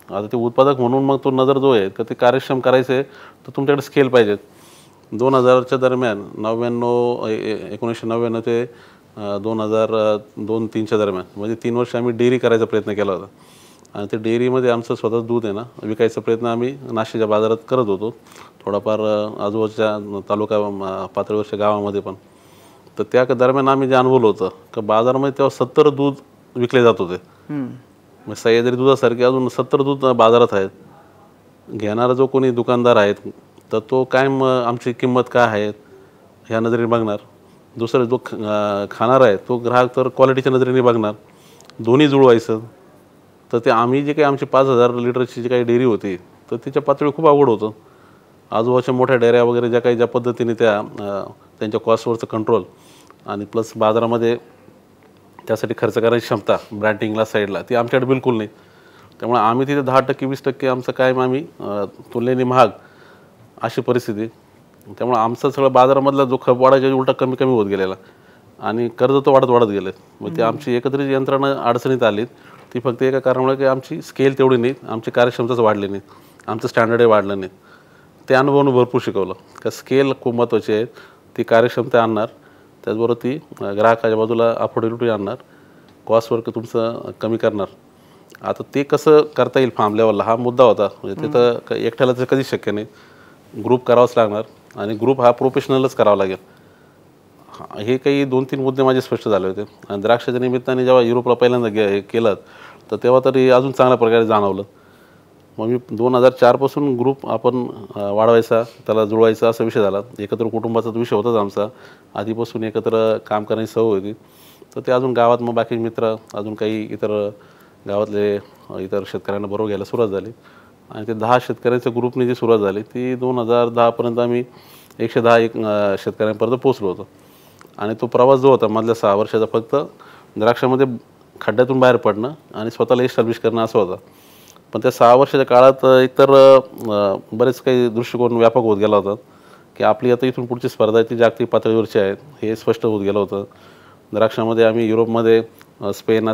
B: आता ते उत्पादक म्हणून मग तो नजर जो आहे तर ते कार्यक्षम करायचं आहे तर तुमच्याकडे स्केल पाहिजेत. 2000च्या दरम्यान 1999 ते 2002-03च्या दरम्यान म्हणजे 3 वर्ष आम्ही डेअरी करायचा प्रयत्न केला होता. आणि ते डेअरीमध्ये आमचं स्वतःच दूध आहे ना विकायचा प्रयत्न आम्ही नाशिकच्या बाजारात करत होतो, थोडाफार आजूबाजूच्या तालुका पातळीवरच्या गावामध्ये पण. तर त्या दरम्यान आम्ही जे अनुभवलं होतं की बाजारामध्ये तेव्हा 70 दूध विकले जात होते. मग सह्याद्री दुधासारखे अजून 70 दूध बाजारात आहेत. घेणारा जो कोणी दुकानदार आहेत तर तो काय आमची किंमत काय आहे ह्या नजरेने बघणार. दुसरा जो खाणार आहे तो ग्राहक तर क्वालिटीच्या नजरेने बघणार. दोन्ही जुळवायचं तर ते आम्ही जे काही आमची 5000 लिटरची जी काही डेअरी होती तर तिच्या पातळी खूप अवघड होतं. आजूबाजूच्या मोठ्या डेअऱ्या वगैरे ज्या पद्धतीने त्यांच्या कॉस्टवरचं कंट्रोल आणि प्लस बाजारामध्ये त्यासाठी खर्च करायची क्षमता ब्रँडिंगला साईडला ती आमच्याकडे बिलकुल नाही. त्यामुळे आम्ही तिथे 10% 20% आमचं कायम आम्ही तुलनेने महाग अशी परिस्थिती. त्यामुळे आमचं सगळं बाजारामधला जो खप वाढायचा उलटा कमी कमी होत गेलेला आणि कर्ज तो वाढत गेले. मग ते आमची एकत्रित यंत्रणा अडचणीत आलीत. ती फक्त एका कारणामुळे की आमची स्केल तेवढी नाही, आमची कार्यक्षमताच वाढली नाही, आमचं स्टँडर्डही वाढलं नाही. ते अनुभवानं भरपूर शिकवलं का स्केल खूप महत्त्वाची आहे. ती कार्यक्षमता आणणार, त्याचबरोबर ती ग्राहकाच्या बाजूला अफोर्डेबिलिटी आणणार, कॉस्ट वर्क तुमचं कमी करणार. आता ते कसं करता येईल फार्म लेवलला हा मुद्दा होता. म्हणजे तिथं एकट्याला तर कधीच शक्य नाही, ग्रुप करावाच लागणार आणि ग्रुप हा प्रोफेशनलच करावा लागेल. हे काही 2-3 मुद्दे माझे स्पष्ट झाले होते. आणि द्राक्षाच्या निमित्ताने जेव्हा युरोपला पहिल्यांदा केलं तर तेव्हा तरी अजून चांगल्या प्रकारे जाणवलं. मग मी 2004 पासून ग्रुप आपण वाढवायचा, त्याला जुळवायचा असा विषय झाला. एकत्र कुटुंबाचाच विषय होताच आमचा, आधीपासून एकत्र काम करण्याची सवय होती. तर ते अजून गावात मग बाकी मित्र अजून काही इतर गावातले इतर शेतकऱ्यांना बरोबर घ्यायला सुरुवात झाली. आणि ते 10 शेतकऱ्यांच्या ग्रुपने जी सुरुवात झाली ती 2010पर्यंत आम्ही 110 शेतकऱ्यांपर्यंत पोहोचलो होतो. आणि तो प्रवास जो होता मधल्या 6 वर्षाचा फक्त द्राक्षामध्ये खड्ड्यातून बाहेर पडणं आणि स्वतःला एस्टॅब्लिश करणं असं होता. पण त्या 6 वर्षाच्या काळात एकतर बरेच काही दृष्टिकोन व्यापक होत गेला होता की आपली आता इथून पुढची स्पर्धा आहे ती जागतिक पातळीवरची आहे हे स्पष्ट होत गेलं होतं. द्राक्षामध्ये आम्ही युरोपमध्ये स्पेन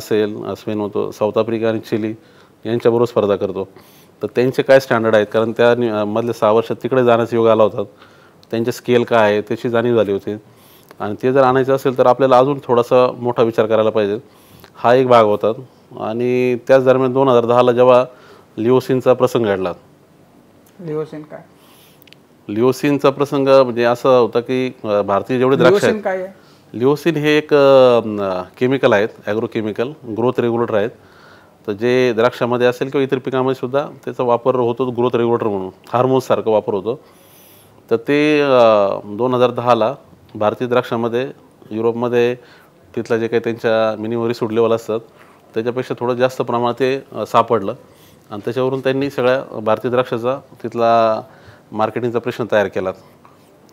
B: होतो, साऊथ आफ्रिका आणि चिली यांच्याबरोबर स्पर्धा करतो. तर त्यांचे काय स्टँडर्ड आहेत, कारण त्या मधल्या 6 वर्षात तिकडे जाण्याचा योग आला होता. त्यांचे स्केल काय आहे त्याची जाणीव झाली होती. आणि ते जर आणायचं असेल तर आपल्याला अजून थोडासा मोठा विचार करायला पाहिजे, हा एक भाग होता. आणि त्याच दरम्यान 2010ला जेव्हा लिओसिनचा प्रसंग घडला.
C: लिओसिन काय?
B: लिओसिनचा प्रसंग म्हणजे असा होता की भारतीय जेवढे द्राक्ष आहेत,
C: काय आहे?
B: लिओसिन हे एक केमिकल आहेत, ॲग्रो केमिकल, ग्रोथ रेग्युलेटर आहेत. तर जे द्राक्षामध्ये असेल किंवा इतर पिकांमध्ये सुद्धा त्याचा वापर होतो ग्रोथ रेग्युलेटर म्हणून, हार्मोन्ससारखं वापर होतो. तर ते 2010ला भारतीय द्राक्षामध्ये युरोपमध्ये तिथलं जे काही त्यांच्या मिनिमम रिसोड लेवल असतात त्याच्यापेक्षा थोडं जास्त प्रमाणात ते सापडलं. आणि त्याच्यावरून त्यांनी सगळ्या भारतीय द्राक्षाचा तिथला मार्केटिंगचा प्रश्न तयार केला.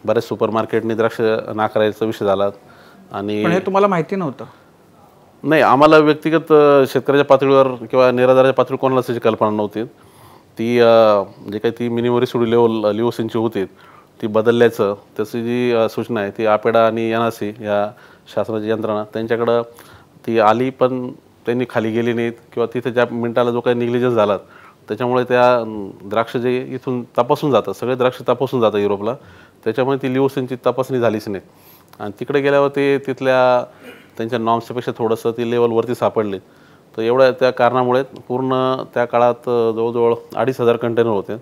B: बऱ्याच सुपर मार्केटने द्राक्ष नाकारायचा विषय झाला. आणि
C: पण हे तुम्हाला माहिती नव्हतं?
B: नाही, आम्हाला व्यक्तिगत शेतकऱ्याच्या पातळीवर किंवा निराधाराच्या पातळीवर कोणालाच त्याची कल्पना नव्हती. ती जे काही ती मिनिमम रेसिड्यू लेवल लिओसिनची होती ती बदलल्याचं त्याची जी सूचना आहे ती आपेडा आणि NRC या शासनाची यंत्रणा त्यांच्याकडं ती आली, पण त्यांनी खाली गेली नाहीत किंवा तिथे ज्या मिनिटाला जो काही निग्लिजन्स झाला त्याच्यामुळे त्या द्राक्ष जे इथून तपासून जातात, सगळे द्राक्ष तपासून जातात युरोपला, त्याच्यामुळे ती लिओसिनची तपासणी झालीच नाही. आणि तिकडे गेल्यावर ते तिथल्या त्यांच्या नॉर्म्सपेक्षा थोडंसं ती लेवलवरती सापडले. तर एवढ्या त्या कारणामुळे पूर्ण त्या काळात जवळजवळ 2,500 कंटेनर होते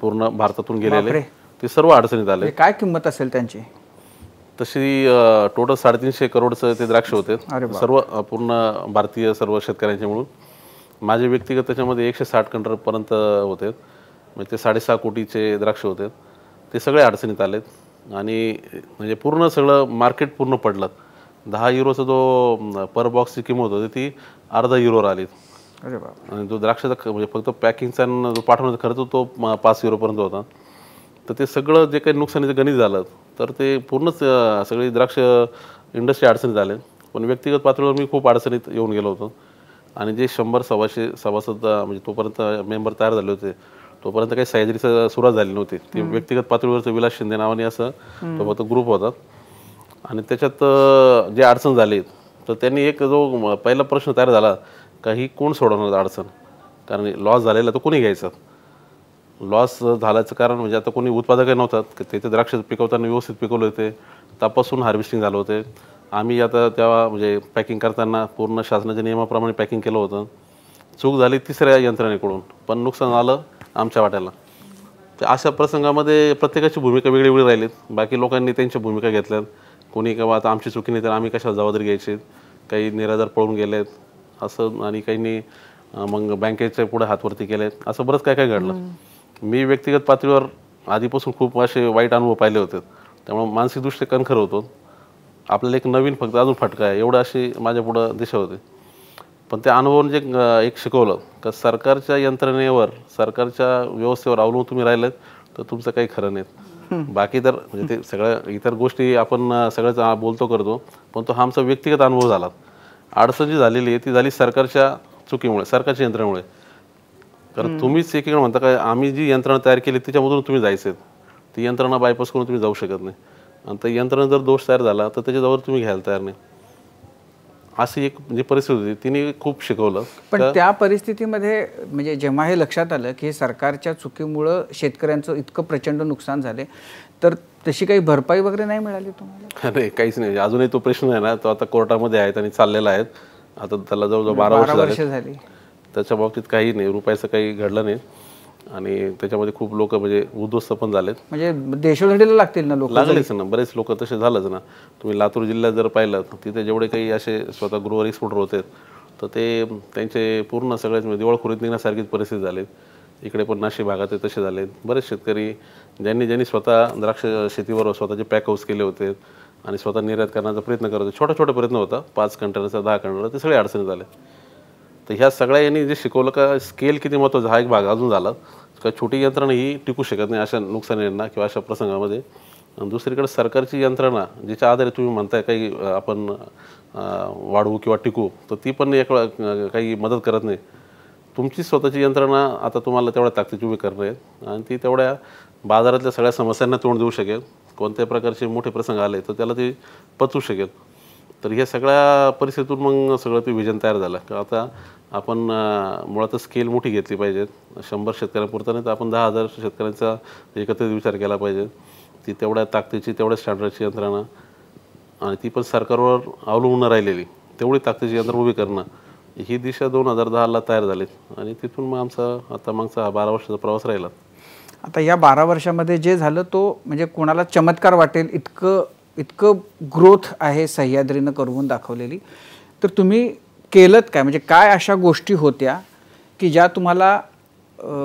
B: पूर्ण भारतातून गेलेले. ते सर्व अडचणीत आले.
C: काय किंमत असेल त्यांची?
B: तशी टोटल 350 करोडचं ते द्राक्ष होते सर्व पूर्ण भारतीय सर्व शेतकऱ्यांचे मिळून. माझे व्यक्तिगत त्याच्यामध्ये 160 कंटेनरपर्यंत होते, म्हणजे ते 6.5 कोटीचे द्राक्ष होते. ते सगळे अडचणीत आलेत आणि म्हणजे पूर्ण सगळं मार्केट पूर्ण पडलं. 10 युरोचा जो पर बॉक्सची किंमत होती ती अर्धा युरोवर आली. आणि जो द्राक्षाचा म्हणजे फक्त पॅकिंगचा जो पाठवण्याचा खर्च तो 5 युरोपर्यंत होता. तर ते सगळं जे काही नुकसानीचं गणित झालं तर ते पूर्णच सगळी द्राक्ष इंडस्ट्री अडचणीत आले. पण व्यक्तिगत पातळीवर मी खूप अडचणीत येऊन गेलो होतो. आणि जे 100 सभासद म्हणजे तोपर्यंत मेंबर तयार झाले होते तोपर्यंत काही सह्याद्रीचं सुरुवात झाली नव्हती. ती व्यक्तिगत पातळीवरचं विलास शिंदे नावाने असं तो फक्त ग्रुप होता. आणि त्याच्यात जे अडचण झाली तर त्यांनी एक जो पहिला प्रश्न तयार झाला का ही कोण सोडवणार अडचण, कारण लॉस झालेला तर कोणी घ्यायचा. लॉस झाल्याचं कारण म्हणजे आता कोणी उत्पादकही नव्हतात की तिथे द्राक्ष पिकवताना व्यवस्थित पिकवले होते, तपासून हार्वेस्टिंग झालं होते. आम्ही आता तेव्हा म्हणजे पॅकिंग करताना पूर्ण शासनाच्या नियमाप्रमाणे पॅकिंग केलं होतं. चूक झाली तिसऱ्या यंत्रणेकडून, पण नुकसान आलं आमच्या वाट्याला. तर अशा प्रसंगामध्ये प्रत्येकाची भूमिका वेगळी वेगळी राहिलीत. बाकी लोकांनी त्यांच्या भूमिका घेतल्यात. कोणी किंवा आता आमची चुकी नाही तर आम्ही कशाला जबाबदारी घ्यायची, काही निराधार पळून गेलेत असं, आणि काहींनी मग बँकेच्या पुढे हातवरती केलेत, असं बरंच काय काय घडलं. मी व्यक्तिगत पातळीवर आधीपासून खूप असे वाईट अनुभव पाहिले होते, त्यामुळे मानसिकदृष्ट्या कणखर होतो. आपल्याला एक नवीन फक्त अजून फटका आहे एवढं अशी माझ्या पुढं दिशा होती. पण त्या अनुभवाने जे एक शिकवलं का सरकारच्या यंत्रणेवर सरकारच्या व्यवस्थेवर अवलंबून तुम्ही राहिलेत तर तुमचं काही खरं नाही. बाकी तर म्हणजे ते सगळ्या इतर गोष्टी आपण सगळ्याच बोलतो करतो, पण तो हा आमचा व्यक्तिगत अनुभव झाला. अडचण जी झालेली आहे ती झाली सरकारच्या चुकीमुळे, सरकारच्या यंत्रणेमुळे. कारण तुम्हीच एकीकडे म्हणता काय आम्ही जी यंत्रणा तयार केली त्याच्यामधून तुम्ही जायचे, ती यंत्रणा बायपास करून तुम्ही जाऊ शकत नाही. आणि त्या यंत्रणा जर दोष तयार झाला तर त्याच्याजवळ तुम्ही घ्यायला तयार नाही. अशी एक म्हणजे परिस्थिती होती, तिने खूप शिकवलं.
C: पण त्या परिस्थितीमध्ये म्हणजे जेव्हा हे लक्षात आलं की सरकारच्या चुकीमुळं शेतकऱ्यांचं इतकं प्रचंड नुकसान झाले, तर तशी काही भरपाई वगैरे नाही मिळाली तुम्हाला?
B: नाही, काहीच नाही. अजूनही तो प्रश्न आहे ना, तो आता कोर्टामध्ये आहेत आणि चाललेला आहे. आता त्याला जवळजवळ 12 वर्ष झाली. त्याच्या बाबतीत काही नाही, रुपयाचं काही घडलं नाही. आणि त्याच्यामध्ये खूप लोक म्हणजे उद्ध्वस्त पण झालेत.
C: म्हणजे देशोधडीला लागतील ना लोक?
B: लागलेच ना, बरेच लोक तसे झालंच ना. तुम्ही लातूर जिल्ह्यात जर पाहिलं तिथे जेवढे काही असे स्वतः गृह एक्सपोर्टर होते तर ते त्यांचे पूर्ण सगळेच दिवाळखोरीत निघण्यासारखीच परिस्थिती झाली. इकडे पण नाशिक भागात तसे झाले. बरेच शेतकरी ज्यांनी स्वतः द्राक्ष शेतीवर स्वतःचे पॅक हाऊस केले होते आणि स्वतः निर्यात करण्याचा प्रयत्न करत होते, छोटा प्रयत्न होता, 5 कंटेनरचा 10 कंटेनर, ते सगळे अडचणी झाले. तर ह्या सगळ्या यांनी जे शिकवलं का स्केल किती महत्त्वाचा हा एक भाग अजून झाला का छोटी यंत्रणा ही टिकू शकत नाही अशा नुकसानींना किंवा अशा प्रसंगामध्ये. दुसरीकडे सरकारची यंत्रणा जिच्या आधारे तुम्ही म्हणताय काही आपण वाढवू किंवा टिकू, तर ती पण एक काही मदत करत नाही. तुमची स्वतःची यंत्रणा आता तुम्हाला तेवढ्या ताकदीची उभी करणं आहे आणि ती तेवढ्या बाजारातल्या सगळ्या समस्यांना तोंड देऊ शकेल. कोणत्याही प्रकारचे मोठे प्रसंग आले तर त्याला ती पचवू शकेल. तर ह्या सगळ्या परिस्थितीतून मग सगळं ते विजन तयार झालं का आता आपण मुळातच स्केल मोठी घेतली पाहिजे. 100 शेतकऱ्यांपुरता नाही तर आपण 10,000 शेतकऱ्यांचा एकत्रित विचार केला पाहिजे. ती तेवढ्या ताकदीची तेवढ्या स्टँडर्डची यंत्रणा आणि ती पण सरकारवर अवलंबून राहिलेली तेवढी ताकदीची यंत्रणा उभी करणं, ही दिशा 2010ला तयार झाली. आणि तिथून मग आमचा आता मागचा 12 वर्षाचा प्रवास राहिला.
C: आता या 12 वर्षामध्ये जे झालं तो म्हणजे कोणाला चमत्कार वाटेल इतकं ग्रोथ आहे सह्याद्रीनं करून दाखवलेली. तर तुम्ही केलंत काय, म्हणजे काय अशा गोष्टी होत्या की ज्या तुम्हाला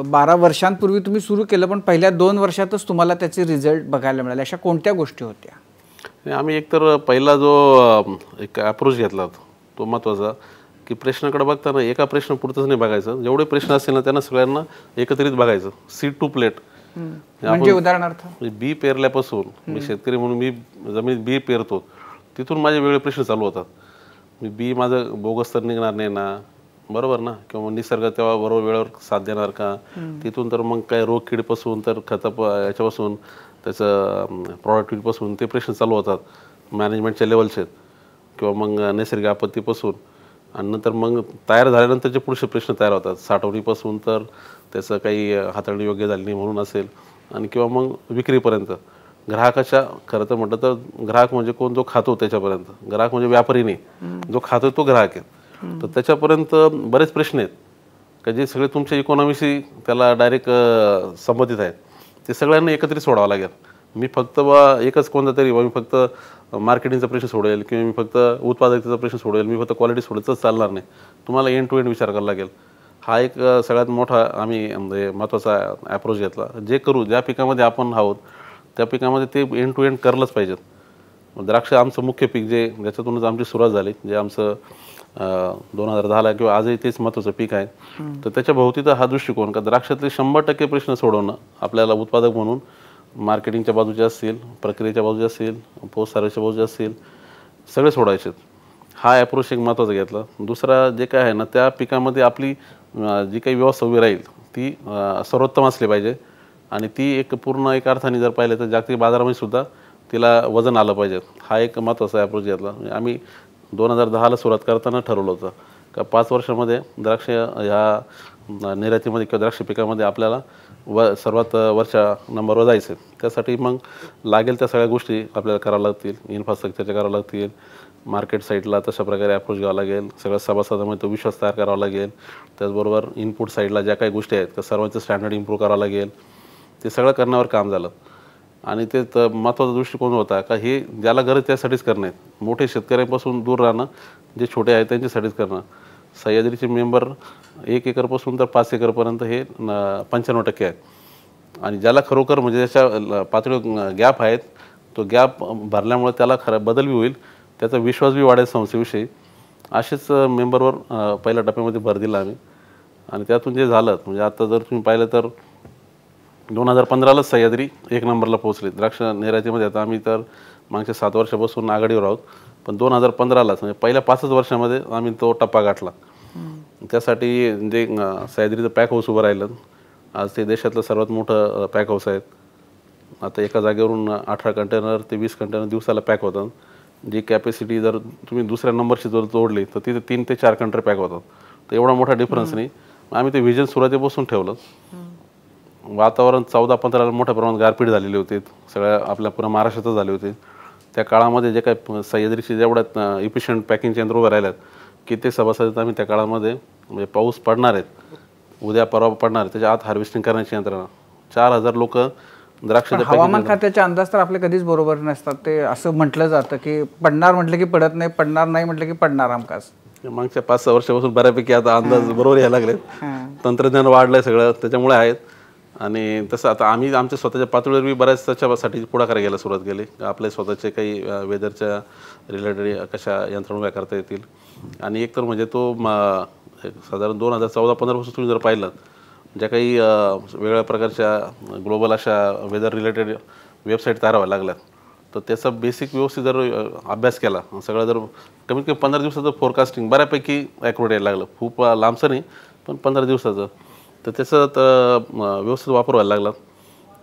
C: 12 वर्षांपूर्वी तुम्ही सुरू केलं पण पहिल्या 2 वर्षातच तुम्हाला त्याचे रिझल्ट बघायला मिळाले? अशा कोणत्या गोष्टी होत्या?
B: आम्ही एकतर पहिला जो एक अप्रोच घेतला तो महत्त्वाचा की प्रश्नाकडे बघताना एका प्रश्न पुरतच नाही बघायचं, जेवढे प्रश्न असतील ना त्यांना सगळ्यांना एकत्रित बघायचं. सीड टू प्लेट
C: म्हणजे उदाहरणार्थ
B: बी पेरल्यापासून, मी शेतकरी म्हणून मी जमिनीत बी पेरतो, तिथून माझे वेगळे प्रश्न चालू होतात. मी बी माझं बोगस तर निघणार नाही ना, बरोबर ना, किंवा निसर्ग तेव्हा बरोबर वेळेवर साथ देणार का, तिथून तर मग काय रोग किडीपासून तर याच्यापासून त्याचं प्रॉडक्टिव्हिटीपासून ते प्रश्न चालू होतात, मॅनेजमेंटच्या लेवलचे, किंवा मग नैसर्गिक आपत्तीपासून. आणि नंतर मग तयार झाल्यानंतरचे पुढचे प्रश्न तयार होतात, साठवणीपासून तर त्याचं काही हाताळणी योग्य झाली नाही म्हणून असेल, आणि किंवा मग विक्रीपर्यंत ग्राहकाच्या. खरं तर म्हटलं तर ग्राहक म्हणजे कोण, जो खातो त्याच्यापर्यंत. ग्राहक म्हणजे व्यापारी नाही, जो खातो तो ग्राहक आहे. तर त्याच्यापर्यंत बरेच प्रश्न आहेत का जे सगळे तुमच्या इकॉनॉमीशी त्याला डायरेक्ट संबंधित आहेत. ते सगळ्यांना एकत्रित सोडावं लागेल. मी फक्त एकच कोणता तरी मी फक्त मार्केटिंगचा प्रश्न सोडेल, किंवा मी फक्त उत्पादकतेचा प्रश्न सोडेल, मी फक्त क्वालिटी सोडेल चालणार नाही. तुम्हाला एंड टू एंड विचार करावा लागेल. हा एक सगळ्यात मोठा आम्ही म्हणजे महत्त्वाचा ॲप्रोच घेतला. जे करू, ज्या पिकामध्ये आपण आहोत त्या पिकामध्ये ते एंड टू एंड करलंच पाहिजेत. द्राक्ष आमचं मुख्य पीक, जे ज्याच्यातूनच आमची सुरुवात झाली, जे आमचं 2010ला किंवा आजही तेच महत्त्वाचं पीक आहे. तर त्याच्या भोवतीचा हा दृष्टिकोन का द्राक्षातले 100% प्रश्न सोडवणं आपल्याला उत्पादक म्हणून, मार्केटिंगच्या बाजूचे असतील, प्रक्रियेच्या बाजूचे असतील, पोस्ट सर्व्हिसच्या बाजूचे असतील, सगळे सोडायचे. हा ॲप्रोच एक महत्त्वाचा घेतला. दुसरा जे काय आहे ना, त्या पिकामध्ये आपली जी काही व्यवस्था उभी राहील ती सर्वोत्तम असली पाहिजे, आणि ती एक पूर्ण एक अर्थाने जर पाहिलं तर जागतिक बाजारामध्ये सुद्धा तिला वजन आलं पाहिजे. हा एक महत्त्वाचा ॲप्रोच घेतला. आम्ही 2010ला सुरुवात करताना ठरवलं होतं का 5 वर्षामध्ये द्राक्ष ह्या निर्यातीमध्ये किंवा द्राक्ष पिकामध्ये आपल्याला सर्वात वरच्या नंबरवर जायचं. त्यासाठी मग लागेल त्या सगळ्या गोष्टी आपल्याला कराव्या लागतील, इन्फ्रास्ट्रक्चरच्या करावं लागतील, मार्केट साईडला तशा प्रकारे अप्रोच घ्यावा लागेल, सगळ्या सभासदांमध्ये तो विश्वास तयार करावा लागेल. त्याचबरोबर इनपुट साईडला ज्या काही गोष्टी आहेत त्या सर्वांचं स्टँडर्ड इम्प्रूव्ह करावं लागेल. ते सगळं करण्यावर काम झालं. आणि ते महत्त्वाचा दृष्टिकोन होता का हे ज्याला गरज त्यासाठीच करणं आहे. मोठे शेतकऱ्यांपासून दूर राहणं, जे छोटे आहेत त्यांच्यासाठीच करणं. सह्याद्रीचे मेंबर 1 एकरपासून तर 5 एकरपर्यंत हे 95% आहेत. आणि ज्याला खरोखर म्हणजे त्याच्या पातळी गॅप आहेत, तो गॅप भरल्यामुळे त्याला खरं बदल बी होईल, त्याचा विश्वास बी वाढेल संस्थेविषयी. असेच मेंबरवर पहिल्या टप्प्यामध्ये भर दिला आम्ही. आणि त्यातून जे झालं म्हणजे आता जर तुम्ही पाहिलं तर 2015लाच सह्याद्री 1 नंबरला पोहोचले द्राक्ष निर्यातीमध्ये. आता आम्ही तर मागच्या 7 वर्षापासून आघाडीवर आहोत, पण 2015लाच म्हणजे पहिल्या 5च वर्षामध्ये आम्ही तो टप्पा गाठला. त्यासाठी जे सह्याद्रीचं पॅक हाऊस उभं राहिलं. आज ते देशातलं सर्वात मोठं पॅक हाऊस आहे. आता एका जागेवरून 18 कंटेनर ते 20 कंटेनर दिवसाला पॅक होतात. जी कॅपॅसिटी जर तुम्ही दुसऱ्या नंबरची जर तोडली तर तिथे 3 ते 4 कंटेनर पॅक होतात. तर एवढा मोठा डिफरन्स नाही. आम्ही ते व्हिजन सुरुवातीपासून ठेवलं. वातावरण 14-15ला मोठ्या प्रमाणात गारपीट झालेली होती, सगळ्या आपल्या पुऱ्या महाराष्ट्रातच झाले होते. त्या काळामध्ये जे काय सह्याद्रीचे जेवढ्या इफिशियंट पॅकिंगचे यंत्र उभे राहिल्यात की ते सभासद आम्ही त्या काळामध्ये म्हणजे पाऊस पडणार आहेत, उद्या परवा पडणार, त्याच्या आत हार्वेस्टिंग करण्याची यंत्रणा 4000 लोक द्राक्षाच्या.
C: हवामान खात्याचे अंदाज तर आपले कधीच बरोबर नसतात. ते असं म्हटलं जातं की पडणार म्हटलं की पडत नाही, पडणार नाही म्हटलं की पडणार हमखास.
B: मागच्या 5-6 वर्षापासून बऱ्यापैकी आता अंदाज बरोबर यायला लागले. तंत्रज्ञान वाढलंय सगळं त्याच्यामुळे आहेत. आणि तसं आता आम्ही आमच्या स्वतःच्या पातळीवर बी बऱ्याच त्याच्यासाठी पुढाकार घ्यायला सुरुवात केली. आपले स्वतःचे काही वेदरच्या रिलेटेड कशा यंत्रणा उभ्या करता येतील. आणि एकतर म्हणजे तो साधारण 2014-15 पासून तुम्ही जर पाहिलं ज्या काही वेगळ्या प्रकारच्या ग्लोबल अशा वेदर रिलेटेड वेबसाईट तयार व्हायला लागल्यात, तर त्याचा बेसिक व्यवस्थित जर अभ्यास केला, सगळं जर कमीत कमी 15 दिवसाचं फोरकास्टिंग बऱ्यापैकी ॲक्युरेट यायला लागलं. खूप लांबचं नाही पण 15 दिवसाचं. तर त्याचं व्यवस्थित वापर व्हायला लागला.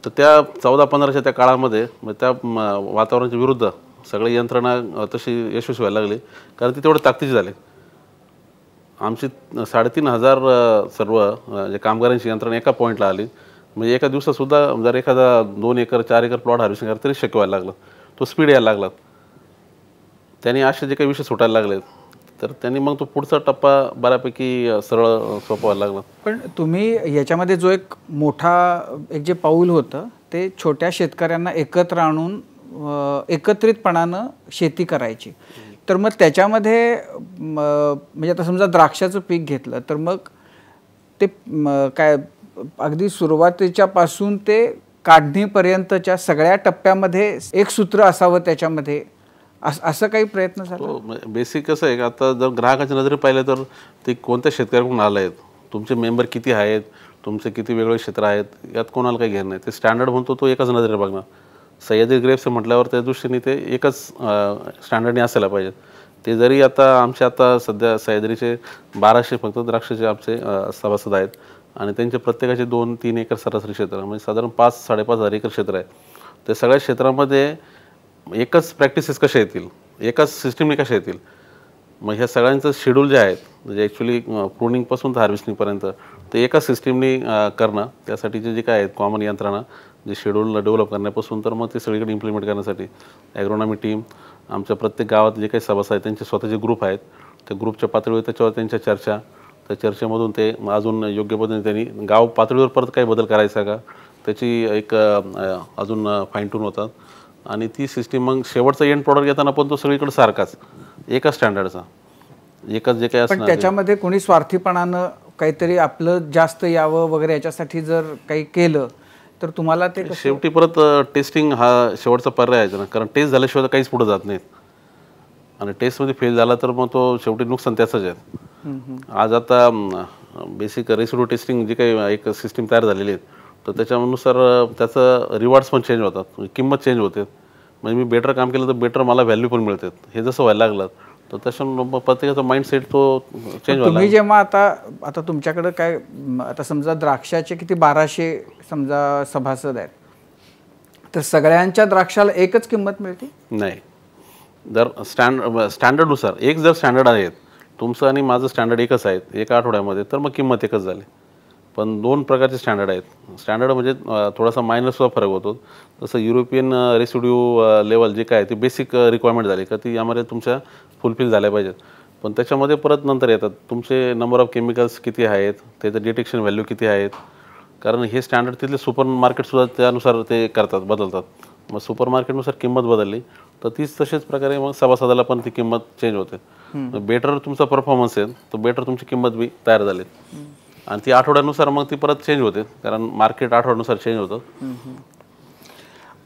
B: तर त्या 14-15च्या त्या काळामध्ये त्या वातावरणाच्या विरुद्ध सगळी यंत्रणा तशी यशस्वी व्हायला लागली, कारण ती तेवढे ताकदीची झाली. आमची 3500 सर्व जे कामगारांची यंत्रणा एका पॉईंटला आली. म्हणजे एका दिवसातसुद्धा जर एखादा 2 एकर 4 एकर प्लॉट हार्वेस्टिंग करायला तरी शक्य व्हायला लागलं. तो स्पीड यायला लागला. त्यांनी असे जे काही विषय सुटायला लागले तर त्यांनी मग तो पुढचा टप्पा बऱ्यापैकी सरळ सोपा व्हायला लागला.
C: पण तुम्ही याच्यामध्ये जो एक मोठा एक जे पाऊल होतं ते छोट्या शेतकऱ्यांना एकत्र आणून एकत्रितपणानं शेती करायची. तर मग त्याच्यामध्ये म्हणजे आता समजा द्राक्षाचं पीक घेतलं तर मग ते काय अगदी सुरुवातीच्यापासून ते काढणीपर्यंतच्या सगळ्या टप्प्यामध्ये एक सूत्र असावं त्याच्यामध्ये, असं काही प्रयत्न झाला?
B: तो बेसिक कसं आहे का, आता जर ग्राहकाच्या नजरे पाहिलं तर ते कोणत्या शेतकऱ्याकडून आलं आहेत, तुमचे मेंबर किती आहेत, तुमचे किती वेगवेगळे क्षेत्र आहेत, यात कोणाला काही घेणं नाही. ते स्टँडर्ड म्हणतो तो एकाच नजरेने बघणार. सह्याद्री ग्रेप्स म्हटल्यावर त्या दृष्टीने ते एकच स्टँडर्डने असायला पाहिजेत. ते जरी आता सध्या सह्याद्रीचे 1200 फक्त द्राक्षाचे आमचे सभासद आहेत आणि त्यांचे प्रत्येकाचे 2-3 एकर सरासरी क्षेत्र, म्हणजे साधारण 5-5.5 एकर क्षेत्र आहे. त्या सगळ्या क्षेत्रामध्ये एकच प्रॅक्टिसेस कशा येतील, एकाच सिस्टीमने कशा येतील. मग ह्या सगळ्यांचं शेड्यूल जे आहेत, म्हणजे ॲक्च्युली प्रूनिंगपासून तर हार्वेस्टिंगपर्यंत ते एकाच सिस्टीमने करणं, त्यासाठीचे जे काय आहेत कॉमन यंत्रणा, जे शेड्यूल डेव्हलप करण्यापासून तर मग ते सगळीकडे इम्प्लिमेंट करण्यासाठी ॲग्रोनॉमी टीम, आमच्या प्रत्येक गावात जे काही सभासद आहेत त्यांचे स्वतःचे ग्रुप आहेत. त्या ग्रुपच्या पातळीवर त्याच्यावर त्यांच्या चर्चा, त्या चर्चेमधून ते अजून योग्य पद्धतीने त्यांनी गाव पातळीवर परत काही बदल करायचा का त्याची एक अजून फाईन ट्यून होतात. आणि ती सिस्टीम मग शेवटचा एंड प्रॉडक्ट येताना पण तो सगळीकडे सारखाच एका स्टँडर्डचा, एकच जे काही
C: पण
B: असणार.
C: त्याच्यामध्ये कोणी स्वार्थीपणानं काहीतरी आपलं जास्त यावं वगैरे याच्यासाठी जर काही केलं तर तुम्हाला ते
B: शेवटी परत टेस्टिंग हा शेवटचा पर्याय आहे ना, कारण टेस्ट झाल्याशिवाय काहीच पुढे जात नाहीत. आणि टेस्टमध्ये फेल झाला तर मग तो शेवटी नुकसान त्याचंच आहे. आज आता बेसिक रेसिड्यू टेस्टिंग जी काही एक सिस्टीम तयार झालेली आहे, तर त्याच्यानुसार त्याचं रिवॉर्ड्स पण चेंज होतात, किंमत चेंज होते. म्हणजे मी बेटर काम केलं तर बेटर मला व्हॅल्यू पण मिळते. हे जसं व्हायला लागलं तर तसं प्रत्येकाचा माइंडसेट तो चेंज व्हायला.
C: तुम्ही जेव्हा आता तुमच्याकडे काय, आता समजा द्राक्षाचे किती 1200 समजा सभासद आहेत, तर सगळ्यांच्या द्राक्षाला एकच किंमत मिळते?
B: नाही, जर स्टँडर्डनुसार एक जर स्टँडर्ड आहेत, तुमचं आणि माझं स्टँडर्ड एकच आहेत एका आठवड्यामध्ये, तर मग किंमत एकच झाली. पण 2 प्रकारचे स्टँडर्ड आहेत. स्टँडर्ड म्हणजे थोडासा मायनससुद्धा फरक होतो. जसं युरोपियन रेसिड्यू लेवल जे काय ते बेसिक रिक्वायरमेंट झाली का ती आम्हाला तुमच्या फुलफिल झाल्या पाहिजेत. पण त्याच्यामध्ये परत नंतर येतात तुमचे नंबर ऑफ केमिकल्स किती आहेत, त्याचं डिटेक्शन व्हॅल्यू किती आहेत. कारण हे स्टँडर्ड तिथले सुपर मार्केटसुद्धा त्यानुसार ते करतात, बदलतात. मग सुपर मार्केटनुसार किंमत बदलली तर तीच तशाच प्रकारे मग सभासदाला पण ती किंमत चेंज होते. बेटर तुमचा परफॉर्मन्स आहे तर बेटर तुमची किंमत बी तयार झाली. आणि ती आठवड्यानुसार मग ती परत चेंज होते, कारण मार्केट आठवड्यानुसार चेंज होतं.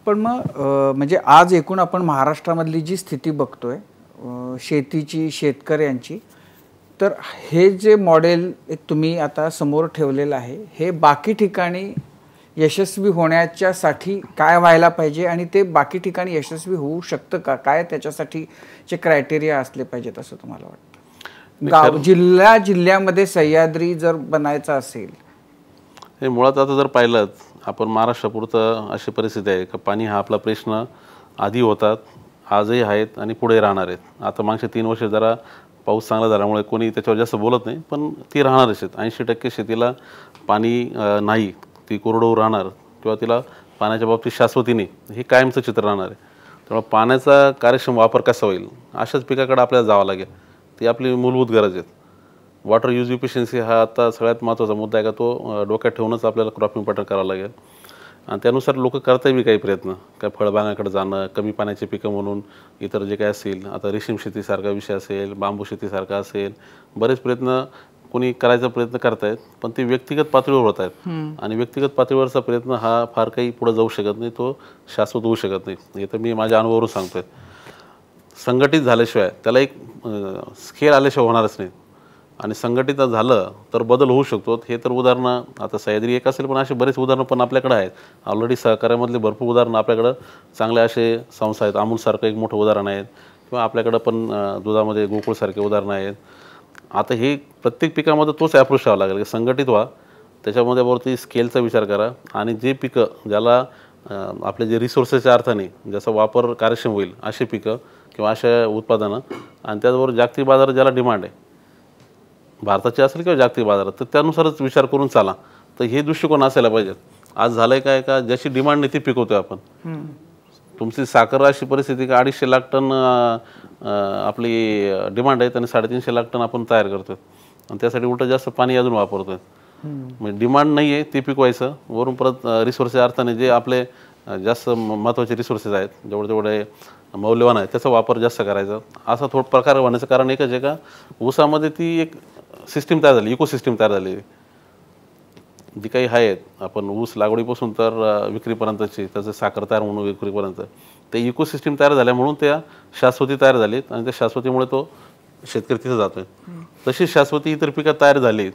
C: पण मग म्हणजे आज एकूण आपण महाराष्ट्रामधली जी स्थिती बघतोय शेतीची, शेतकऱ्यांची, तर हे जे मॉडेल एक तुम्ही आता समोर ठेवलेलं आहे, हे बाकी ठिकाणी यशस्वी होण्याच्यासाठी काय व्हायला पाहिजे आणि ते बाकी ठिकाणी यशस्वी होऊ शकतं का? काय त्याच्यासाठीचे क्रायटेरिया असले पाहिजेत असं तुम्हाला वाटतं? गाव जिल्ह्यामध्ये सह्याद्री जर बनायचं असेल,
B: हे मुळात आता जर पाहिलं आपण महाराष्ट्रापुरतं अशी परिस्थिती आहे का पाणी हा आपला प्रश्न आधी होतात, आजही आहेत आणि पुढे राहणार आहेत. आता मागचे 3 वर्ष जरा पाऊस चांगला झाल्यामुळे कोणी त्याच्यावर जास्त बोलत नाही, पण ती राहणारच आहेत. 80% शेतीला पाणी नाही, ती कोरडवाहू राहणार किंवा तिला पाण्याच्या बाबतीत शाश्वती नाही, हे कायमचं चित्र राहणार आहे. त्यामुळे पाण्याचा कार्यक्षम वापर कसा होईल अशाच पिकाकडे आपल्याला जावं लागेल. ती आपली मूलभूत गरज आहेत. वॉटर यूज इफिशियन्सी हा आता सगळ्यात महत्त्वाचा मुद्दा आहे का, तो डोक्यात ठेवूनच आपल्याला क्रॉपिंग पॅटर्न करावं लागेल. आणि त्यानुसार लोक करताय बी काही प्रयत्न, काय फळबागांकडे जाणं, कमी पाण्याची पिकं म्हणून इतर जे काही असेल, आता रेशीम शेतीसारखा विषय असेल, बांबू शेतीसारखा असेल, बरेच प्रयत्न कोणी करायचा प्रयत्न करतायत. पण ते व्यक्तिगत पातळीवर होत आहेत. आणि व्यक्तिगत पातळीवरचा प्रयत्न हा फार काही पुढे जाऊ शकत नाही, तो शाश्वत होऊ शकत नाही. हे तर मी माझ्या अनुभवावरून सांगतोय. संघटित झाल्याशिवाय त्याला एक स्केल आल्याशिवाय होणारच नाही. आणि संघटित झालं तर बदल होऊ शकतो. हे तर उदाहरणं आता सह्याद्री एक असेल, पण असे बरेच उदाहरणं पण आपल्याकडे आहेत. ऑलरेडी सहकार्यामधले भरपूर उदाहरणं आपल्याकडं चांगले असे संस्था आहेत. अमूलसारखं एक मोठं उदाहरण आहे, किंवा आपल्याकडं पण दुधामध्ये गोकुळसारखे उदाहरणं आहेत. आता हे प्रत्येक पिकामध्ये तोच ॲप्रोच ठेवावा लागेल की संघटित व्हा, त्याच्यामध्ये वरती स्केलचा विचार करा. आणि जे पिकं ज्याला आपले जे रिसोर्सेसच्या अर्थाने ज्याचा वापर कार्यक्षम होईल असे पिकं किंवा अशा उत्पादनं, आणि त्याचबरोबर जागतिक बाजारात ज्याला डिमांड आहे, भारताची असेल किंवा जागतिक बाजारात, तर त्यानुसारच विचार करून चाला. तर हे दृष्टिकोन असायला पाहिजेत. आज झालंय काय का ज्याची डिमांड नाही ती पिकवतोय आपण. तुमची साखर अशी परिस्थिती का 250 लाख टन आपली डिमांड आहे आणि 350 लाख टन आपण तयार करतोय, आणि त्यासाठी उलट जास्त पाणी अजून वापरतोय. म्हणजे डिमांड नाही आहे ते पिकवायचं, वरून परत रिसोर्सच्या अर्थाने जे आपले जास्त महत्त्वाचे रिसोर्सेस आहेत, जेवढे मौल्यवान आहे त्याचा वापर जास्त करायचा. असा थोडा प्रकार होण्याचं कारण एकच आहे का ऊसामध्ये ती एक सिस्टीम तयार झाली, इकोसिस्टीम तयार झाली. जी काही आहेत आपण ऊस लागवडीपासून तर विक्रीपर्यंतची, त्याचं साखर तयार म्हणून विक्रीपर्यंत, ते इकोसिस्टीम तयार झाल्या म्हणून त्या शाश्वती तयार झालीत आणि त्या शाश्वतीमुळे तो शेतकरी तिथं जातोय. तशी शाश्वती इतर पिकं तयार झाली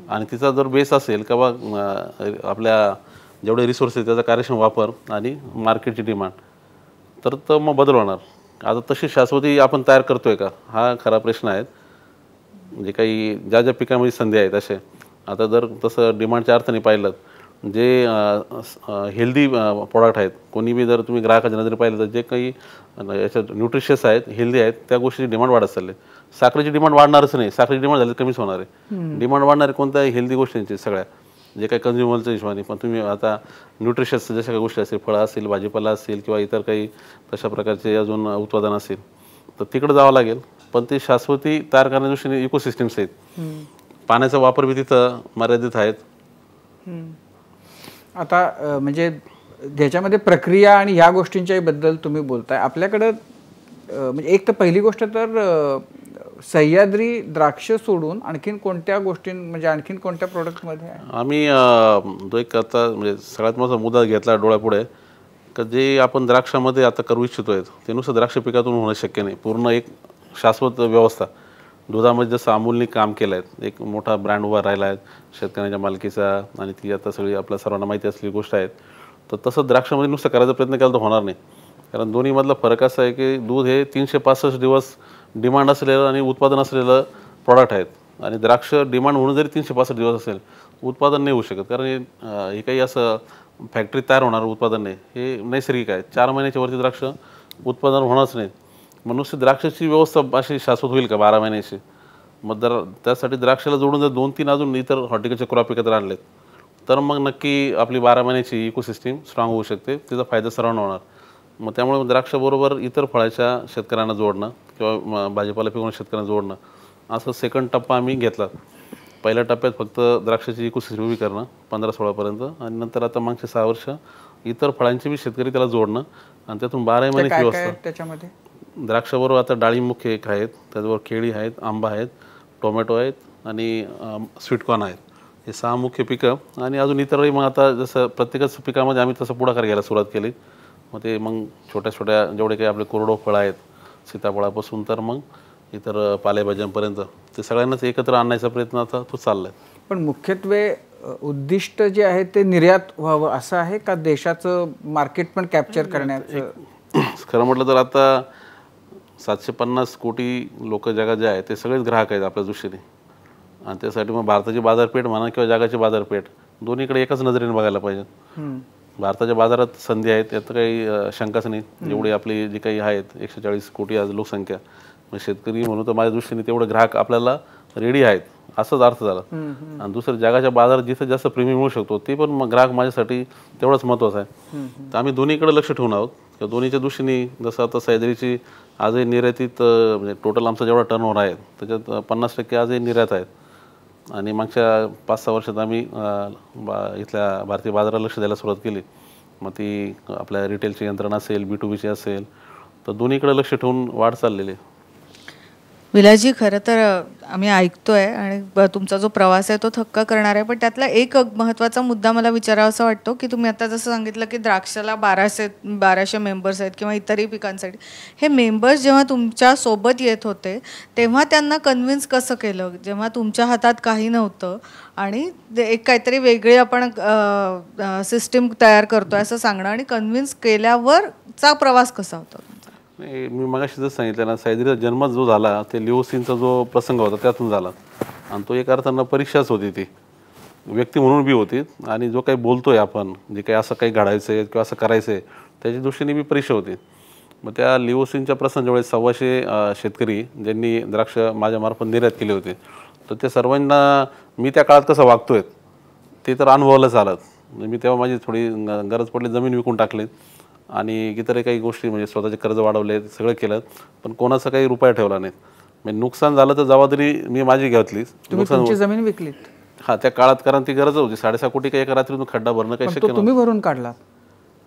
B: आणि तिचा जर बेस असेल किंवा आपल्या जेवढे रिसोर्सेस त्याचा कार्यक्षम वापर आणि मार्केटची डिमांड तर मग बदल होणार. आता तशी शाश्वती आपण तयार करतोय का हा खरा प्रश्न आहे. म्हणजे काही ज्या ज्या पिकामध्ये संधी आहेत असे आता जर तसं डिमांडच्या अर्थाने पाहिलं जे हेल्दी प्रॉडक्ट आहेत कोणी बी जर तुम्ही ग्राहकाच्या नजरे पाहिलं तर जे काही याच्यात न्यूट्रिशियस आहेत हेल्दी आहेत त्या गोष्टीची डिमांड वाढत चालली. साखरेची डिमांड वाढणारच नाही, साखरेची डिमांड झाली कमीच होणार आहे. डिमांड वाढणार आहे कोणत्याही हेल्दी गोष्टींची सगळ्या जे काही कन्झ्युमरच्या हिशोबाने. पण तुम्ही आता न्यूट्रिशियस जशा काही गोष्टी असतील फळं असतील भाजीपाला असतील किंवा इतर काही तशा प्रकारचे अजून उत्पादन असेल तर तिकडे जावं लागेल. पण ते शाश्वती तयार करण्याच्या दृष्टीने इकोसिस्टम्स आहेत. पाण्याचा वापर बी तिथं मर्यादित आहेत.
C: आता म्हणजे ज्याच्यामध्ये प्रक्रिया आणि ह्या गोष्टींच्याही बद्दल तुम्ही बोलताय. आपल्याकडं म्हणजे एक तर पहिली गोष्ट तर सह्याद्री द्राक्ष सोडून आणखीन कोणत्या गोष्टी म्हणजे आणखीन कोणत्या प्रोडक्टमध्ये आहे?
B: आम्ही जो एक आता म्हणजे सगळ्यात मोठा मुद्दा घेतला डोळ्यापुढे का जे आपण द्राक्षामध्ये आता करू इच्छितोय ते नुसतं द्राक्ष पिकातून होणं शक्य नाही. पूर्ण एक शाश्वत व्यवस्था दुधामध्ये जसं अमूलने काम केलं आहे एक मोठा ब्रँड उभा राहिला आहे शेतकऱ्यांच्या मालकीचा आणि ती आता सगळी आपल्या सर्वांना माहिती असलेली गोष्ट आहेत. तर तसं द्राक्षामध्ये नुसतं करायचा प्रयत्न केला तर होणार नाही. कारण दोन्हीमधला फरक असा आहे की दूध हे 365 दिवस डिमांड असलेलं आणि उत्पादन असलेलं प्रॉडक्ट आहेत आणि द्राक्ष डिमांड म्हणून जरी 365 दिवस असेल उत्पादन नाही होऊ शकत. कारण हे काही असं फॅक्टरी तयार होणारं उत्पादन नाही, हे नैसर्गिक आहे. 4 महिन्याच्या वरती द्राक्ष उत्पादन होणारच नाही. मग नुसती द्राक्षाची व्यवस्था अशी शाश्वत होईल का 12 महिन्याची? मग जर त्यासाठी द्राक्षाला जोडून जर 2-3 अजून इतर हॉर्टिकल्चर क्रॉप एकत्र आणलेत तर मग नक्की आपली 12 महिन्याची इकोसिस्टीम स्ट्रॉंग होऊ शकते, त्याचा फायदा सर्वांना होणार. मग त्यामुळे द्राक्षाबरोबर इतर फळाच्या शेतकऱ्यांना जोडणं किंवा भाजीपाला पिकवून शेतकऱ्यांना जोडणं असं सेकंड टप्पा आम्ही घेतला. पहिल्या टप्प्यात फक्त द्राक्षाची इकोसिस्टीम उभी करणं 15-16पर्यंत आणि नंतर आता मागचे 6 वर्ष इतर फळांचे बी शेतकरी त्याला जोडणं आणि त्यातून 12 महिन्याची व्यवस्था.
C: त्याच्यामध्ये
B: द्राक्षाबरोबर आता डाळिंब मुख्य एक आहेत, त्याचबरोबर केळी आहेत, आंबा आहेत, टोमॅटो आहेत आणि स्वीटकॉर्न आहेत. हे 6 मुख्य पिकं आणि अजून इतरही मग आता जसं प्रत्येकच पिकामध्ये आम्ही तसं पुढाकार घ्यायला सुरुवात केली. मग ते मग छोट्या छोट्या जेवढे काही आपले कोरडो फळं आहेत सीताफळापासून तर मग इतर पालेभाज्यांपर्यंत ते सगळ्यांनाच एकत्र आणण्याचा प्रयत्न आता तो चालला आहे.
C: पण मुख्यत्वे उद्दिष्ट जे आहे ते निर्यात व्हावं असं आहे का देशाचं मार्केट पण कॅप्चर करण्याचं?
B: खरं म्हटलं तर आता 750 कोटी लोक जगात जे आहेत ते सगळेच ग्राहक आहेत आपल्या दृष्टीने आणि त्यासाठी मग भारताची बाजारपेठ म्हणा किंवा जगाची बाजारपेठ दोन्हीकडे एकाच नजरेने बघायला पाहिजे. भारताच्या बाजारात संधी आहेत यात काही शंकाच नाही. जेवढी आपली जी काही आहेत 140 कोटी आज लोकसंख्या मग शेतकरी म्हणून तर माझ्या दृष्टीने तेवढे ग्राहक आपल्याला रेडी आहेत असंच अर्थ झाला. आणि दुसरं जगाच्या बाजारात जिथं जास्त प्रीमियम मिळू शकतो ते पण मग ग्राहक माझ्यासाठी तेवढंच महत्त्वाचं आहे. तर आम्ही दोन्हीकडे लक्ष ठेवून आहोत किंवा दोन्हीच्या दृष्टीने जसं आता सह्याद्रीची आजही निर्यातीत म्हणजे टोटल आमचा जेवढा टर्नओव्हर आहे त्याच्यात 50% आजही निर्यात आहेत आणि मागच्या 5-6 वर्षात आम्ही इथल्या भारतीय बाजाराला लक्ष द्यायला सुरुवात केली. मग ती आपल्या रिटेलची यंत्रणा असेल B2Bची असेल तर दोन्हीकडे लक्ष ठेवून वाढ चाललेली आहे.
D: विलासजी खरं तर आम्ही ऐकतोय आणि तुमचा जो प्रवास आहे तो थक्का करणार आहे, पण त्यातला एक महत्त्वाचा मुद्दा मला विचारावासा वाटतो की तुम्ही आता जसं सांगितलं की द्राक्षाला 1200 मेंबर्स आहेत किंवा इतरही पिकांसाठी. हे मेंबर्स जेव्हा तुमच्या सोबत येत होते तेव्हा त्यांना कन्व्हिन्स कसं केलं जेव्हा तुमच्या हातात काही नव्हतं आणि एक काहीतरी वेगळी आपण सिस्टीम तयार करतोय असं सांगणं आणि कन्व्हिन्स केल्यावरचा प्रवास कसा होता?
B: मी मगाशी जसं सांगितलं ना सह्याद्रीचा जन्म जो झाला ते लिओसिनचा जो प्रसंग होता त्यातून झाला आणि तो एक अर्थानं परीक्षाच होती. ती व्यक्ती म्हणून बी होती आणि जो काही बोलतोय आपण जे काही असं काही घडायचं आहे किंवा असं करायचं आहे त्याच्या दृष्टीने बी परीक्षा होती. मग त्या लिओसिनच्या प्रसंगामुळे 125 शेतकरी ज्यांनी द्राक्ष माझ्यामार्फत निर्यात केले होते तर त्या सर्वांना मी त्या काळात कसं वागतोय ते तर अनुभवायलाच आलं. मी तेव्हा माझी थोडी गरज पडली जमीन विकून टाकली आणि इतर काही गोष्टी म्हणजे स्वतःचे कर्ज वाढवले सगळं केलं पण कोणाचं काही रुपया ठेवला नाही. म्हणजे नुकसान झालं तर जबाबदारी मी माझी घेतली.
C: तुमची जमीन विकलीत?
B: हा त्या काळात कारण ती गरज होती. 6.5 कोटी काही एका रात्रीतून खड्डा भरणं काही शक्य नव्हतं.
C: तुम्ही भरून काढला?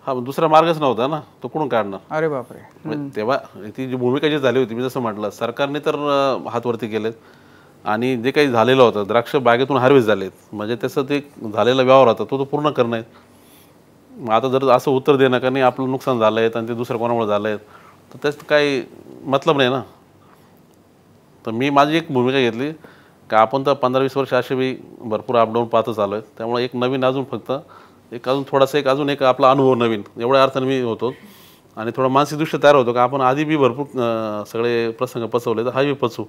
B: हा दुसरा मार्गच नव्हता ना तो कुठून काढणार.
C: अरे बापरे.
B: तेव्हा ती जी भूमिका जी झाली होती मी जसं म्हटलं सरकारने तर हातवरती केलेत आणि जे काही झालेलं होतं द्राक्ष बागेतून हार्वेस्ट झालेत म्हणजे त्याचं ते झालेला व्यवहार होता तो पूर्ण करणं आहे. मग आता जर असं उत्तर देणं का नाही आपलं नुकसान झालं आहे आणि ते दुसऱ्या कोणामुळे झालं आहे तर त्याचं काही मतलब नाही ना. तर मी माझी एक भूमिका घेतली का आपण तर 15-20 वर्ष असे बी भरपूर अपडाऊन पाहतच आलो आहे. त्यामुळे एक नवीन अजून फक्त एक अजून थोडासा एक अजून एक आपला अनुभव नवीन एवढ्या अर्थाने मी होतो आणि थोडा मानसिकदृष्ट्या तयार होतो का आपण आधी बी भरपूर सगळे प्रसंग पचवले तर हा बी पचवू.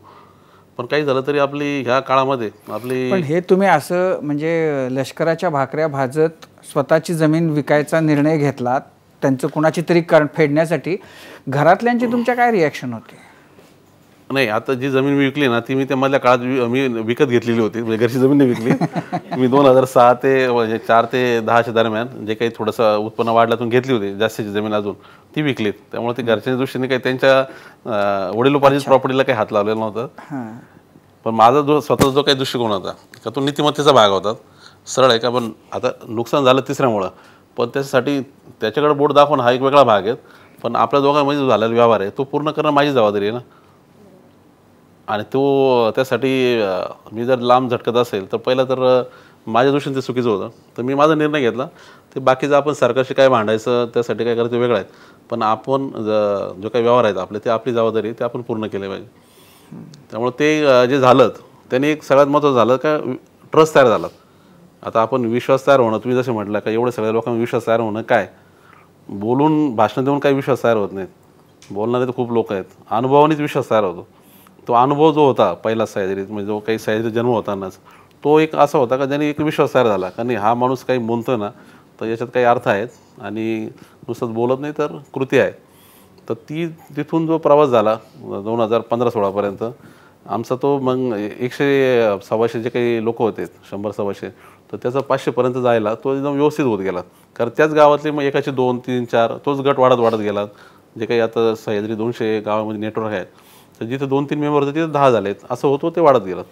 B: पण काही झालं तरी आपली ह्या काळामध्ये आपली
C: पण हे तुम्ही असं म्हणजे लष्कराच्या भाकऱ्या भाजत स्वतःची जमीन विकायचा निर्णय घेतलात त्यांचं कुणाची तरी फेडण्यासाठी. घरातल्यांची तुमच्या काय रिॲक्शन होती?
B: नाही आता जी जमीन मी विकली ना ती मी त्या मधल्या काळात मी विकत घेतलेली होती. म्हणजे घरची जमीन नाही विकली मी 2006 ते म्हणजे 4 ते 10च्या दरम्यान जे काही थोडंसं उत्पन्न वाढल्यातून घेतली होती जास्तीची जमीन अजून ती विकलीत. त्यामुळे ते घरच्या दृष्टीने काही त्यांच्या वडिलोपार्जित प्रॉपर्टीला काही हात लावलेला नव्हता. पण माझा जो स्वतःचा जो काही दृष्टिकोन होता का तो नीतिमत्तेचा भाग होता. सरळ आहे का पण आता नुकसान झालं तिसऱ्यामुळं पण त्याच्यासाठी त्याच्याकडे बोट दाखवणं हा एक वेगळा भाग आहे. पण आपल्या दोघांमध्ये जो झालेला व्यवहार आहे तो पूर्ण करणं माझी जबाबदारी आहे ना. आणि तो त्यासाठी मी जर लांब झटकत असेल तर पहिलं तर माझ्या दृष्टीने ते चुकीचं होतं. तर मी माझा निर्णय घेतला ते बाकीचं आपण सरकारशी काय भांडायचं त्यासाठी काय करायचं वेगळं आहे. पण आपण जो काही व्यवहार आहेत आपले ते आपली जबाबदारी ते आपण पूर्ण केले पाहिजे. त्यामुळे ते जे झालं त्याने एक सगळ्यात महत्त्वाचं झालं का ट्रस्ट तयार झाला. आता आपण विश्वास तयार होणं तुम्ही जसं म्हटलं का एवढ्या सगळ्या लोकांना विश्वास तयार होणं काय बोलून भाषण देऊन काही विश्वास तयार होत नाहीत. बोलणारे तर खूप लोक आहेत. अनुभवानेच विश्वास तयार होतो. तो अनुभव जो होता पहिला सह्याद्रीत म्हणजे जो काही सह्याद्रीत जन्म होतानाच तो एक असा होता का ज्याने एक विश्वास तयार झाला का नाही हा माणूस काही बोलतो ना तर याच्यात काही अर्थ आहेत आणि नुसतंच बोलत नाही तर कृती आहे. तर तिथून जो प्रवास झाला 2015-16 आमचा तो मग 100-125 जे काही लोक होते 100-125 तर त्याचा 500 जायला तो एकदम व्यवस्थित होत गेला. कारण त्याच गावातले मग एकाचे 2, 3, 4 तोच गट वाढत गेला. जे काही आता सह्याद्री 200 गावामध्ये नेटवर्क आहे तर जिथे 2-3 मेंबर होते तिथे 10 झालेत असं होतं ते वाढत गेलं.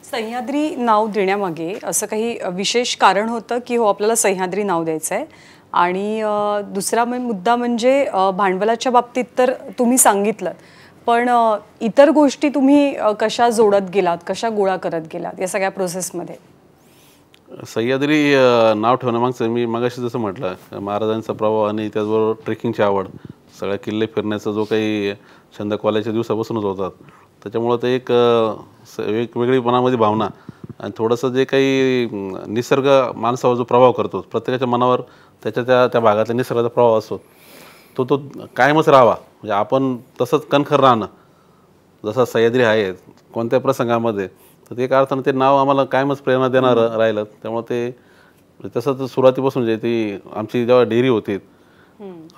A: सह्याद्री नाव देण्यामागे असं काही विशेष कारण होतं की हो आपल्याला सह्याद्री नाव द्यायचं आहे? आणि दुसरा मुद्दा म्हणजे भांडवलाच्या बाबतीत तर तुम्ही सांगितलं पण इतर गोष्टी तुम्ही कशा जोडत गेलात कशा गोळा करत गेलात या सगळ्या प्रोसेसमध्ये?
B: सह्याद्री नाव ठेवण्यामागचं मी मगाशी जसं म्हटलं महाराजांचा प्रभाव आणि त्याचबरोबर ट्रेकिंगची आवड सगळ्या किल्ले फिरण्याचा जो काही छंद कॉलेजच्या दिवसापासूनच होतात त्याच्यामुळं ते एक वेगवेगळीपणामध्ये भावना आणि थोडंसं जे काही निसर्ग माणसावर जो प्रभाव करतो प्रत्येकाच्या मनावर त्या भागातल्या निसर्गाचा प्रभाव असतो तो कायमच राहावा. म्हणजे आपण तसंच कणखर राहणं जसं सह्याद्री आहे कोणत्या प्रसंगामध्ये तर ते एक अर्थानं ते नाव आम्हाला कायमच प्रेरणा देणारं राहिलं. त्यामुळे ते तसंच सुरुवातीपासून जे ती आमची जेव्हा डेअरी होती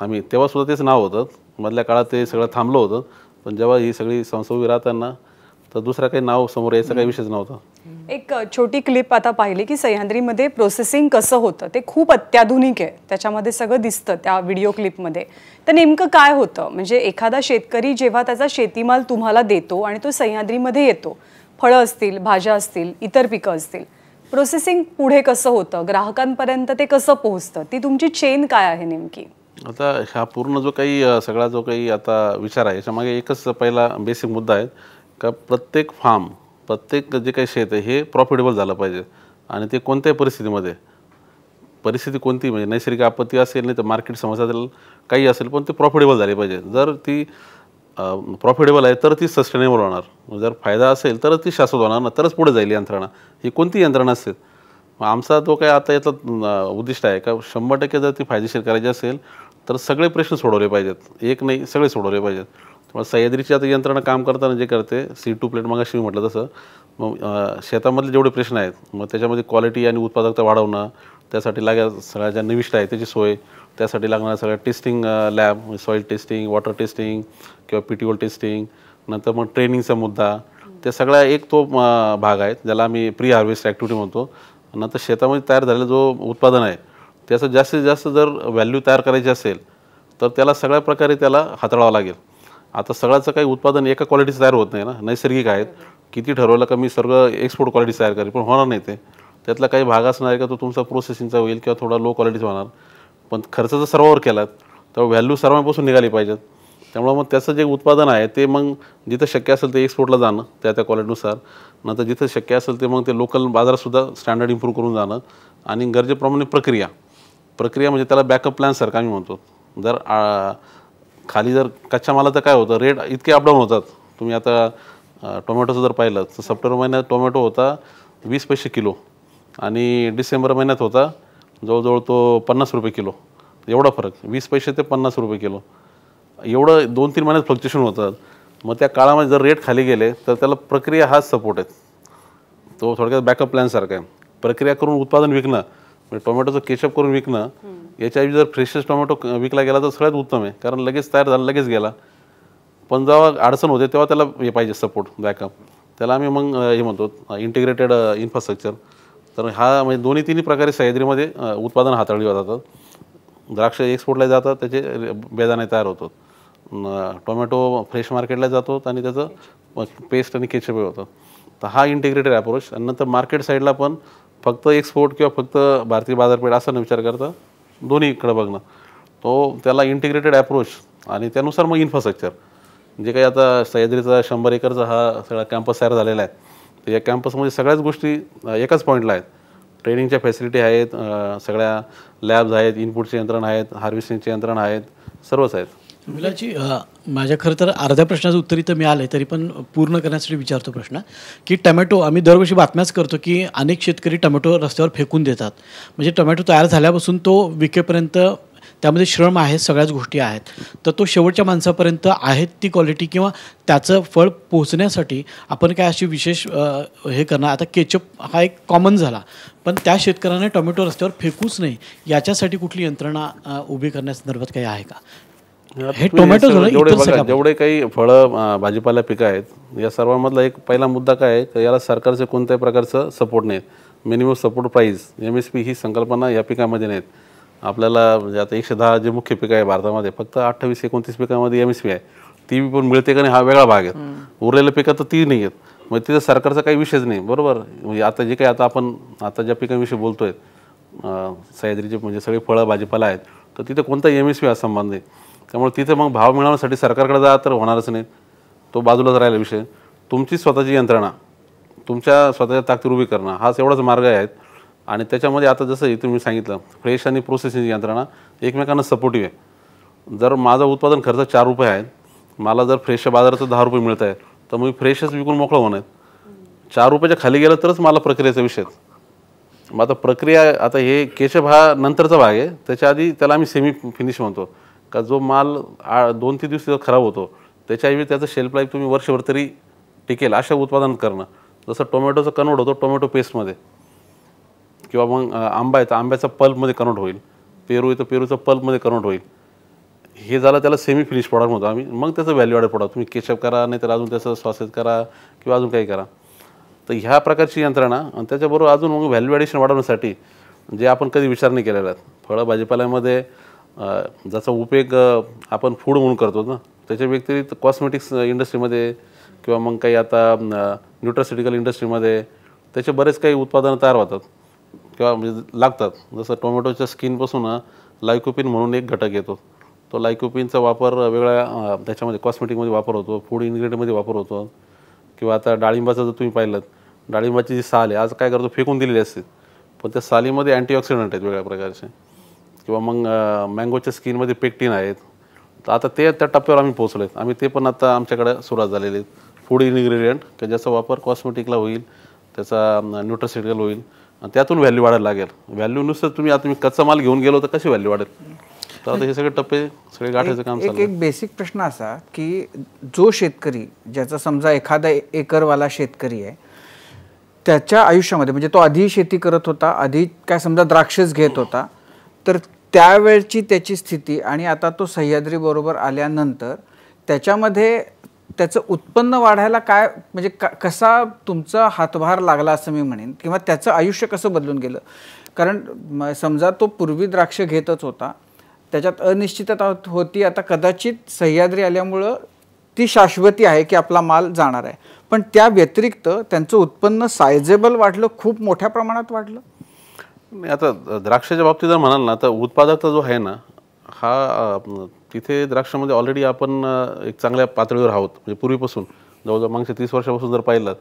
B: आम्ही तेव्हासुद्धा तेच नाव होतं. मधल्या काळात ते सगळं थांबलं होतं पण जेव्हा ही सगळी संस्था उभी राहताना तर दुसरं काही नाव समोर यायचा काही विषयच नव्हता.
A: एक छोटी क्लिप आता पाहिली की सह्याद्रीमध्ये प्रोसेसिंग कसं होतं ते खूप अत्याधुनिक आहे. त्याच्यामध्ये सगळं दिसतं त्या व्हिडिओ क्लिपमध्ये. तर नेमकं काय होतं म्हणजे एखादा शेतकरी जेव्हा त्याचा शेतीमाल तुम्हाला देतो आणि तो सह्याद्रीमध्ये येतो फळं असतील भाज्या असतील इतर पिकं असतील प्रोसेसिंग पुढे कसं होतं ग्राहकांपर्यंत ते कसं पोहोचतं ती तुमची चेन काय आहे नेमकी?
B: आता ह्या पूर्ण जो काही सगळा जो काही आता विचार आहे याच्यामागे एकच पहिला बेसिक मुद्दा आहे का प्रत्येक फार्म प्रत्येक जे काही शेत आहे हे प्रॉफिटेबल झालं पाहिजे. आणि ते कोणत्याही परिस्थिती कोणती म्हणजे नैसर्गिक आपत्ती असेल नाही तर मार्केट समस्या असेल काही असेल पण ते प्रॉफिटेबल झाले पाहिजे. जर ती प्रॉफिटेबल आहे तर ती सस्टेनेबल होणार. जर फायदा असेल तरच ती शाश्वत होणार ना तरच पुढे जाईल यंत्रणा. ही कोणती यंत्रणा असेल आमचा तो काय आता याचा उद्दिष्ट आहे का 100% जर ती फायदेशीर करायची असेल तर सगळे प्रश्न सोडवले पाहिजेत. एक नाही सगळे सोडवले पाहिजेत. त्यामुळे सह्याद्रीची आता यंत्रणा काम करताना जे करते C2 प्लेट मगाशी मी म्हटलं तसं मग शेतामधले जेवढे प्रश्न आहेत मग त्याच्यामध्ये क्वालिटी आणि उत्पादकता वाढवणं त्यासाठी लागेल सगळ्या ज्या निविष्ट आहे त्याची सोय त्यासाठी लागणाऱ्या सगळ्या testing lab soil testing water testing किंवा PTOL टेस्टिंग नंतर मग ट्रेनिंगचा मुद्दा त्या सगळ्या एक तो भाग आहे ज्याला आम्ही प्री हार्वेस्ट ॲक्टिव्हिटी म्हणतो. नंतर शेतामध्ये तयार झालेलं जो उत्पादन आहे त्याचं जास्तीत जास्त जर व्हॅल्यू तयार करायची असेल तर त्याला सगळ्या प्रकारे त्याला हाताळावं लागेल. आता सगळ्याचं काही उत्पादन एका क्वालिटीचं तयार होत नाही ना. नैसर्गिक आहेत किती ठरवलं का मी सगळं एक्सपोर्ट क्वालिटी तयार करेल पण होणार नाही. ते त्यातला काही भाग असणार आहे का तो तुमचा प्रोसेसिंगचा होईल किंवा थोडा लो क्वालिटीचा होणार. पण खर्च जर सर्वांवर केलात तर व्हॅल्यू सर्वांपासून निघाली पाहिजेत. त्यामुळं मग त्याचं जे उत्पादन आहे ते मग जिथं शक्य असेल ते एक्सपोर्टला जाणं त्या क्वालिटीनुसार नंतर जिथं शक्य असेल ते मग ते लोकल बाजारातसुद्धा स्टँडर्ड इम्प्रूव्ह करून जाणं आणि गरजेप्रमाणे प्रक्रिया प्रक्रिया म्हणजे त्याला बॅकअप प्लॅनसारखं आम्ही म्हणतो. जर खाली जर कच्च्या मालाचं काय होतं, रेट इतके अपडाऊन होतात. तुम्ही आता टोमॅटोचं जर पाहिलं तर सप्टेंबर महिन्यात टोमॅटो होता 20 पैसे किलो आणि डिसेंबर महिन्यात होता जवळजवळ तो 50 रुपये किलो. एवढा फरक, 20 पैसे ते 50 रुपये किलो, एवढं 2-3 महिन्यात फ्लक्च्युएशन होतात. मग त्या काळामध्ये जर रेट खाली गेले तर त्याला प्रक्रिया हाच सपोर्ट आहे. तो थोडक्यात बॅकअप प्लॅनसारखा आहे. प्रक्रिया करून उत्पादन विकणं म्हणजे टोमॅटोचं केचप करून विकणं, याच्याऐवजी जर फ्रेशच टोमॅटो विकला गेला तर सगळ्यात उत्तम आहे, कारण लगेच तयार झाला लगेच गेला. पण जेव्हा अडचण होते तेव्हा त्याला हे पाहिजे सपोर्ट, बॅकअप. त्याला आम्ही मग हे म्हणतो इंटिग्रेटेड इन्फ्रास्ट्रक्चर. तर हा म्हणजे दोन्ही तिन्ही प्रकारे सह्याद्रीमध्ये उत्पादन हाताळली जातात. द्राक्ष एक्सपोर्टला जातात, त्याचे बेदाणे तयार होतात. टोमॅटो फ्रेश मार्केटला जातो आणि त्याचं पेस्ट आणि केचप होतं. तर हा इंटिग्रेटेड अप्रोच. आणि नंतर मार्केट साईडला पण फक्त एक्सपोर्ट किंवा फक्त भारतीय बाजारपेठ असा न विचार करता दोन्हीकडे बघणं, तो त्याला इंटिग्रेटेड अप्रोच. आणि त्यानुसार मग इन्फ्रास्ट्रक्चर जे काही आता सह्याद्रीचा 100 एकरचा हा सगळा कॅम्पस तयार झालेला आहे. तर या कॅम्पसमध्ये सगळ्याच गोष्टी एकाच पॉईंटला आहेत. ट्रेनिंगच्या फॅसिलिटी आहेत, सगळ्या लॅब्स आहेत, इनपुटचे यंत्रणा आहेत, हार्वेस्टिंगचे यंत्रणा आहेत, सर्वच आहेत.
E: विलाजी, माझ्या खरं तर अर्ध्या प्रश्नाचं उत्तर इथं मिळालं आहे, तरी पण पूर्ण करण्यासाठी विचारतो प्रश्न की टमॅटो आम्ही दरवर्षी बातम्याच करतो की अनेक शेतकरी टमॅटो रस्त्यावर फेकून देतात. म्हणजे टमॅटो तयार झाल्यापासून तो विकेपर्यंत त्यामध्ये श्रम आहेत, सगळ्याच गोष्टी आहेत. तर तो शेवटच्या माणसापर्यंत आहेत ती क्वालिटी किंवा त्याचं फळ पोहोचण्यासाठी आपण काय अशी विशेष हे करणार. आता केचप हा एक कॉमन झाला, पण त्या शेतकऱ्याने टोमॅटो रस्त्यावर फेकूच नाही याच्यासाठी कुठली यंत्रणा उभी करण्यासंदर्भात काही आहे का? हे टोमॅटो
B: जेवढे काही फळं भाजीपाला पिकं आहेत या सर्वांमधला एक पहिला मुद्दा काय आहे तर याला सरकारचे कोणत्याही प्रकारचं सपोर्ट नाही. मिनिमम सपोर्ट प्राईस MSP ही संकल्पना या पिकामध्ये नाहीत. आपल्याला म्हणजे आता 110 जे मुख्य पिकं आहे भारतामध्ये, फक्त 28-29 पिकामध्ये MSP आहे. ती पण मिळते का नाही हा वेगळा भाग आहे. उरलेल्या पिकात तर ती नाही आहेत. मग तिथं सरकारचा काही विषयच नाही, बरोबर. म्हणजे आता जे काही आपण ज्या पिकांविषयी बोलतोय सह्याद्रीचे म्हणजे सगळे फळं भाजीपाला आहेत, तर तिथे कोणता MSP हा संबंध आहे. त्यामुळे तिथे मग भाव मिळवण्यासाठी सरकारकडे जा तर होणारच नाही, तो बाजूलाच राहिला विषय. तुमची स्वतःची यंत्रणा, तुमच्या स्वतःच्या ताकदीवर उभी करणं हाच एवढाच मार्ग आहेत. आणि त्याच्यामध्ये आता जसं तुम्ही सांगितलं फ्रेश आणि प्रोसेसिंग यंत्रणा एकमेकांना सपोर्टिव्ह आहे. जर माझा उत्पादन खर्च 4 रुपये आहे, मला जर फ्रेशच्या बाजाराचं 10 रुपये मिळत आहे, तर मग फ्रेशच विकून मोकळं होणार. 4 रुपयाच्या खाली गेलं तरच मला प्रक्रियेचा विषय. मग आता प्रक्रिया, आता हे केचप हा नंतरचा भाग आहे. त्याच्या आधी त्याला आम्ही सेमी फिनिश म्हणतो का जो माल 2-3 दिवस खराब होतो त्याच्याऐवजी त्याचं शेल्फ लाईफ तुम्ही वर्षभर तरी टिकेल अशा उत्पादन करणं. जसं टोमॅटोचं कन्वर्ट होतो टोमॅटो पेस्टमध्ये, किंवा मग आंबा आहे तर आंब्याचा पल्पमध्ये कन्वर्ट होईल, पेरू आहे तर पेरूचा पल्पमध्ये कन्वर्ट होईल. हे झालं त्याला सेमी फिनिश प्रॉडक्ट म्हणतो आम्ही. मग त्याचं व्हॅल्यू ॲडेड प्रॉडक्ट तुम्ही केचप करा, नाही तर अजून त्याचं सॉसेस करा किंवा अजून काही करा. तर ह्या प्रकारची यंत्रणा आणि त्याच्याबरोबर अजून मग व्हॅल्यू ॲडिशन वाढवण्यासाठी जे आपण कधी विचार नाही केलेला आहे. फळं भाजीपाल्यामध्ये ज्याचा उपयोग आपण फूड म्हणून करतो ना, त्याच्या व्यतिरिक्त कॉस्मेटिक्स इंडस्ट्रीमध्ये किंवा मग काही आता न्यूट्रास्युटिकल इंडस्ट्रीमध्ये त्याचे बरेच काही उत्पादनं तयार होतात किंवा म्हणजे लागतात. जसं टोमॅटोच्या स्किनपासून लायकोपिन म्हणून एक घटक येतो. तो लायकोपिनचा वापर वेगळ्या त्याच्यामध्ये कॉस्मेटिकमध्ये वापर होतो, फूड इन्ग्रेडियंटमध्ये वापर होतो. किंवा आता डाळिंबाचं जर तुम्ही पाहिलं, डाळिंबाची जी साल आहे आज काय करतो फेकून दिलेली असते, पण त्या सालीमध्ये अँटीऑक्सिडंट आहेत वेगळ्या प्रकारचे. किंवा मग मँगोच्या स्किनमध्ये पेक्टिन आहेत. तर आता ते त्या टप्प्यावर आम्ही पोहोचलो आहेत. आम्ही ते पण आता आमच्याकडे सुरुवात झालेली आहे. फूड इन्ग्रेडियंट की ज्याचा वापर कॉस्मेटिकला होईल, त्याचा न्यूट्रास्युटिकल होईल आणि त्यातून व्हॅल्यू वाढायला लागेल. व्हॅल्यू नुसतं तुम्ही कच्चा माल घेऊन गेलो तर कशी व्हॅल्यू वाढेल. तर आता हे सगळे टप्पे सगळे गाठायचं काम चालू आहे.
C: एक बेसिक प्रश्न असा की जो शेतकरी ज्याचा समजा एखादा एकरवाला शेतकरी आहे, त्याच्या आयुष्यामध्ये म्हणजे तो आधी शेती करत होता, आधी काय समजा द्राक्षच घेत होता, तर त्यावेळची त्याची स्थिती आणि आता तो सह्याद्री बरोबर आल्यानंतर त्याच्यामध्ये त्याचं उत्पन्न वाढायला काय म्हणजे कसा तुमचा हातभार लागला असं मी म्हणेन, किंवा त्याचं आयुष्य कसं बदलून गेलं. कारण समजा तो पूर्वी द्राक्ष घेतच होता, त्याच्यात अनिश्चितता होती. आता कदाचित सह्याद्री आल्यामुळं ती शाश्वती आहे की आपला माल जाणार आहे, पण त्या व्यतिरिक्त त्यांचं उत्पन्न सायझेबल वाढलं, खूप मोठ्या प्रमाणात वाढलं.
B: आता द्राक्षाच्या बाबतीत जर म्हणाल ना तर उत्पादकता जो आहे ना हा तिथे द्राक्षामध्ये ऑलरेडी आपण एक चांगल्या पातळीवर आहोत. म्हणजे पूर्वीपासून जवळजवळ मागच्या 30 वर्षापासून जर पाहिलं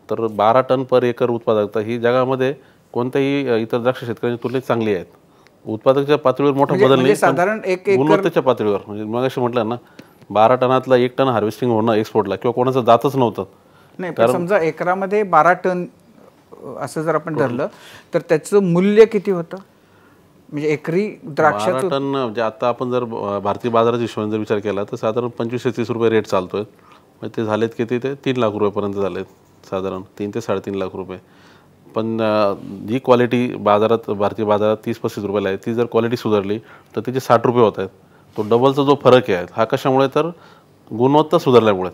B: तर 12 टन पर एकर उत्पादकता ही जगामध्ये कोणत्याही इतर द्राक्ष शेतकऱ्यांच्या तुलनेत चांगली आहेत. उत्पादकाच्या पातळीवर मोठा बदल
C: म्हणजे
B: नाही,
C: साधारण एक एकर
B: गुणवत्तेच्या पातळीवर म्हणजे मग अशी म्हटलं ना 12 टनातला 1 टन हार्वेस्टिंग होणं एक्सपोर्टला किंवा कोणाचं जातच नव्हतं.
C: नाही, पण समजा एकरामध्ये 12 टन असं जर आपण धरलं तर त्याचं मूल्य किती होतं? म्हणजे एकरी
B: 12
C: द्राक्षाचं
B: टन म्हणजे आता आपण जर भारतीय बाजाराच्या हिशोबाने जर विचार केला तर साधारण 25 ते 30 रुपये रेट चालतोय. म्हणजे ते झालेत किती, ते 3 लाख रुपयेपर्यंत झालेत, साधारण 3 ते 3.5 लाख रुपये. पण जी क्वालिटी बाजारात भारतीय बाजारात 30-35 रुपयाला आहे, ती जर क्वालिटी सुधारली तर तिचे 60 रुपये होत आहेत. तो डबलचा जो फरक आहे हा कशामुळे, तर गुणवत्ता सुधारल्यामुळे.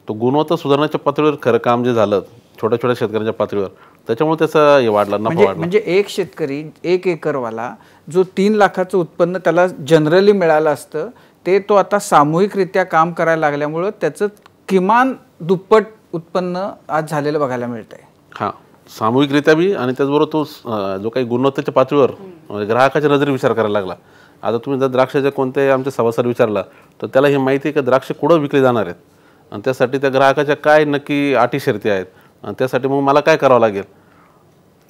B: तो गुणवत्ता सुधारण्याच्या पातळीवर खरं काम जे झालं छोट्या छोट्या शेतकऱ्यांच्या पातळीवर, त्याच्यामुळे त्याचा हे वाढला, नफा वाढला.
C: म्हणजे एक शेतकरी 1 एकरवाला जो 3 लाखाचं उत्पन्न त्याला जनरली मिळालं असतं, ते तो आता सामूहिकरित्या काम करायला लागल्यामुळं त्याचं किमान दुप्पट उत्पन्न आज झालेलं बघायला मिळतंय.
B: हां, सामूहिकरित्या बी, आणि त्याचबरोबर तो जो काही गुणवत्तेच्या पातळीवर ग्राहकाच्या नजरेने विचार करायला लागला. आता तुम्ही जर द्राक्षाच्या कोणत्याही आमच्या सभासद विचारला तर त्याला हे माहिती आहे की द्राक्ष कुठं विकले जाणार आहेत आणि त्यासाठी त्या ग्राहकाच्या काय नक्की अटी शर्ती आहेत आणि त्यासाठी मग मला काय करावं लागेल,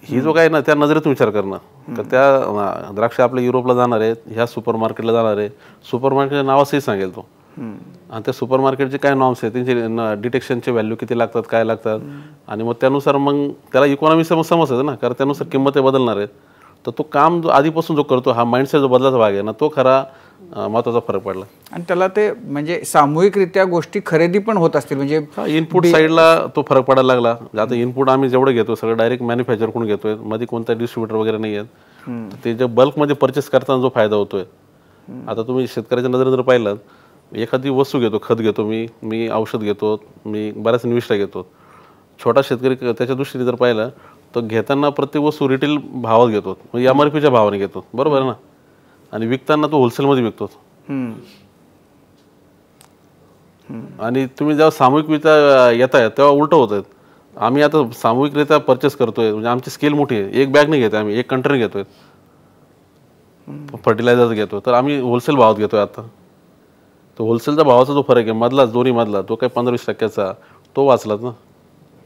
B: ही जो काय ना त्या नजरेतून विचार करणं. तर त्या द्राक्ष आपल्या युरोपला जाणार आहेत, ह्या सुपर मार्केटला जाणार आहे, सुपर मार्केटच्या नावासही सांगेल तो. आणि त्या सुपर मार्केटचे काय नॉर्म्स आहेत, त्यांचे डिटेक्शनचे व्हॅल्यू किती लागतात, काय लागतात, आणि मग त्यानुसार मग त्याला इकॉनॉमी समजतं ना, कारण त्यानुसार किंमत बदलणार आहेत. तर तो काम जो आधीपासून जो करतो, हा माइंडसेट जो बदलाचा भाग आहे ना, तो खरा महत्त्वाचा फरक पडला.
C: आणि त्याला ते म्हणजे सामूहिकरित्या गोष्टी खरेदी पण होत असतील, म्हणजे
B: इनपुट साईडला तो फरक पडायला लागला. आता इनपुट आम्ही जेवढं घेतो सगळं डायरेक्ट मॅन्युफॅक्चरकडून घेतोय, मध्ये कोणता डिस्ट्रीब्युटर वगैरे नाही आहेत. ते जे बल्कमध्ये परचेस करताना जो फायदा होतोय, आता तुम्ही शेतकऱ्याच्या नजरेने जर पाहिलं, एखादी वस्तू घेतो, खत घेतो, मी औषध घेतो, मी बऱ्याच निविष्ठा घेतो. छोटा शेतकरी त्याच्या दृष्टीने जर पाहिलं तर घेताना प्रत्येक वस्तू रिटेल भावात घेतो, म्हणजे MRPच्या भावाने घेतो, बरोबर आहे ना, आणि विकताना तो होलसेलमध्ये विकतो. आणि तुम्ही जेव्हा सामूहिकरित्या येताय तेव्हा उलटं होत आहेत. आम्ही आता सामूहिकरित्या परचेस करतोय, म्हणजे आमची स्केल मोठी आहे, एक बॅग नाही घेतोय आम्ही, एक कंटेनर घेतोय, फर्टिलायझर घेतो, तर आम्ही होलसेल भावात घेतोय. आता तो होलसेलचा भावाचा जो फरक आहे मधला, दोन्ही मधला, तो काही 15-20% तो वाचलात ना.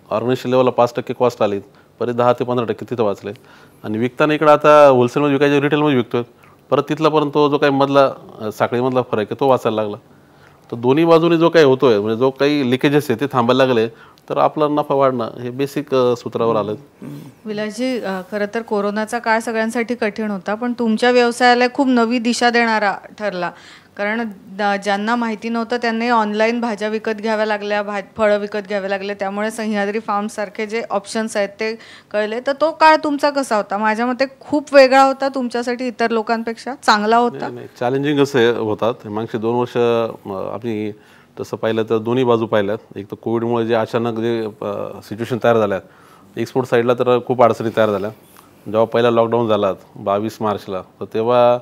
B: ऑर्गनायझेशन लेवलला 5% कॉस्ट आली, परत 10 ते 15% तिथं वाचले. आणि विकताना इकडं आता होलसेलमध्ये विकायचे, रिटेलमध्ये विकतोय, परत तिथलापर्यंत तो जो काही मधला साखळीमधला फरक आहे तो वाचायला लागला. तर दोन्ही बाजूने जो काही होतोय, म्हणजे जो काही लिकेजेस आहे ते थांबायला लागले, तर आपला नफा वाढणं हे बेसिक सूत्रावर आलं.
D: विलासजी, खरं तर कोरोनाचा काळ सगळ्यांसाठी कठीण होता, पण तुमच्या व्यवसायाला खूप नवी दिशा देणारा ठरला. कारण ज्यांना माहिती नव्हतं त्यांनी ऑनलाईन भाज्या विकत घ्याव्या लागल्या, फळं विकत घ्यावे लागले, त्यामुळे सह्याद्री फार्मसारखे जे ऑप्शन्स आहेत ते कळले. तर तो काळ तुमचा कसा होता? माझ्या मते खूप वेगळा होता तुमच्यासाठी, इतर लोकांपेक्षा चांगला होता.
B: चॅलेंजिंग असे होतात. मागचे 2 वर्ष आम्ही तसं पाहिलं तर दोन्ही बाजू पाहिल्यात. एक तर कोविडमुळे जे अचानक जे सिच्युएशन तयार झाल्यात, एक्सपोर्ट साईडला तर खूप अडचणी तयार झाल्या. जेव्हा पहिला लॉकडाऊन झाला 22 मार्चला, तर तेव्हा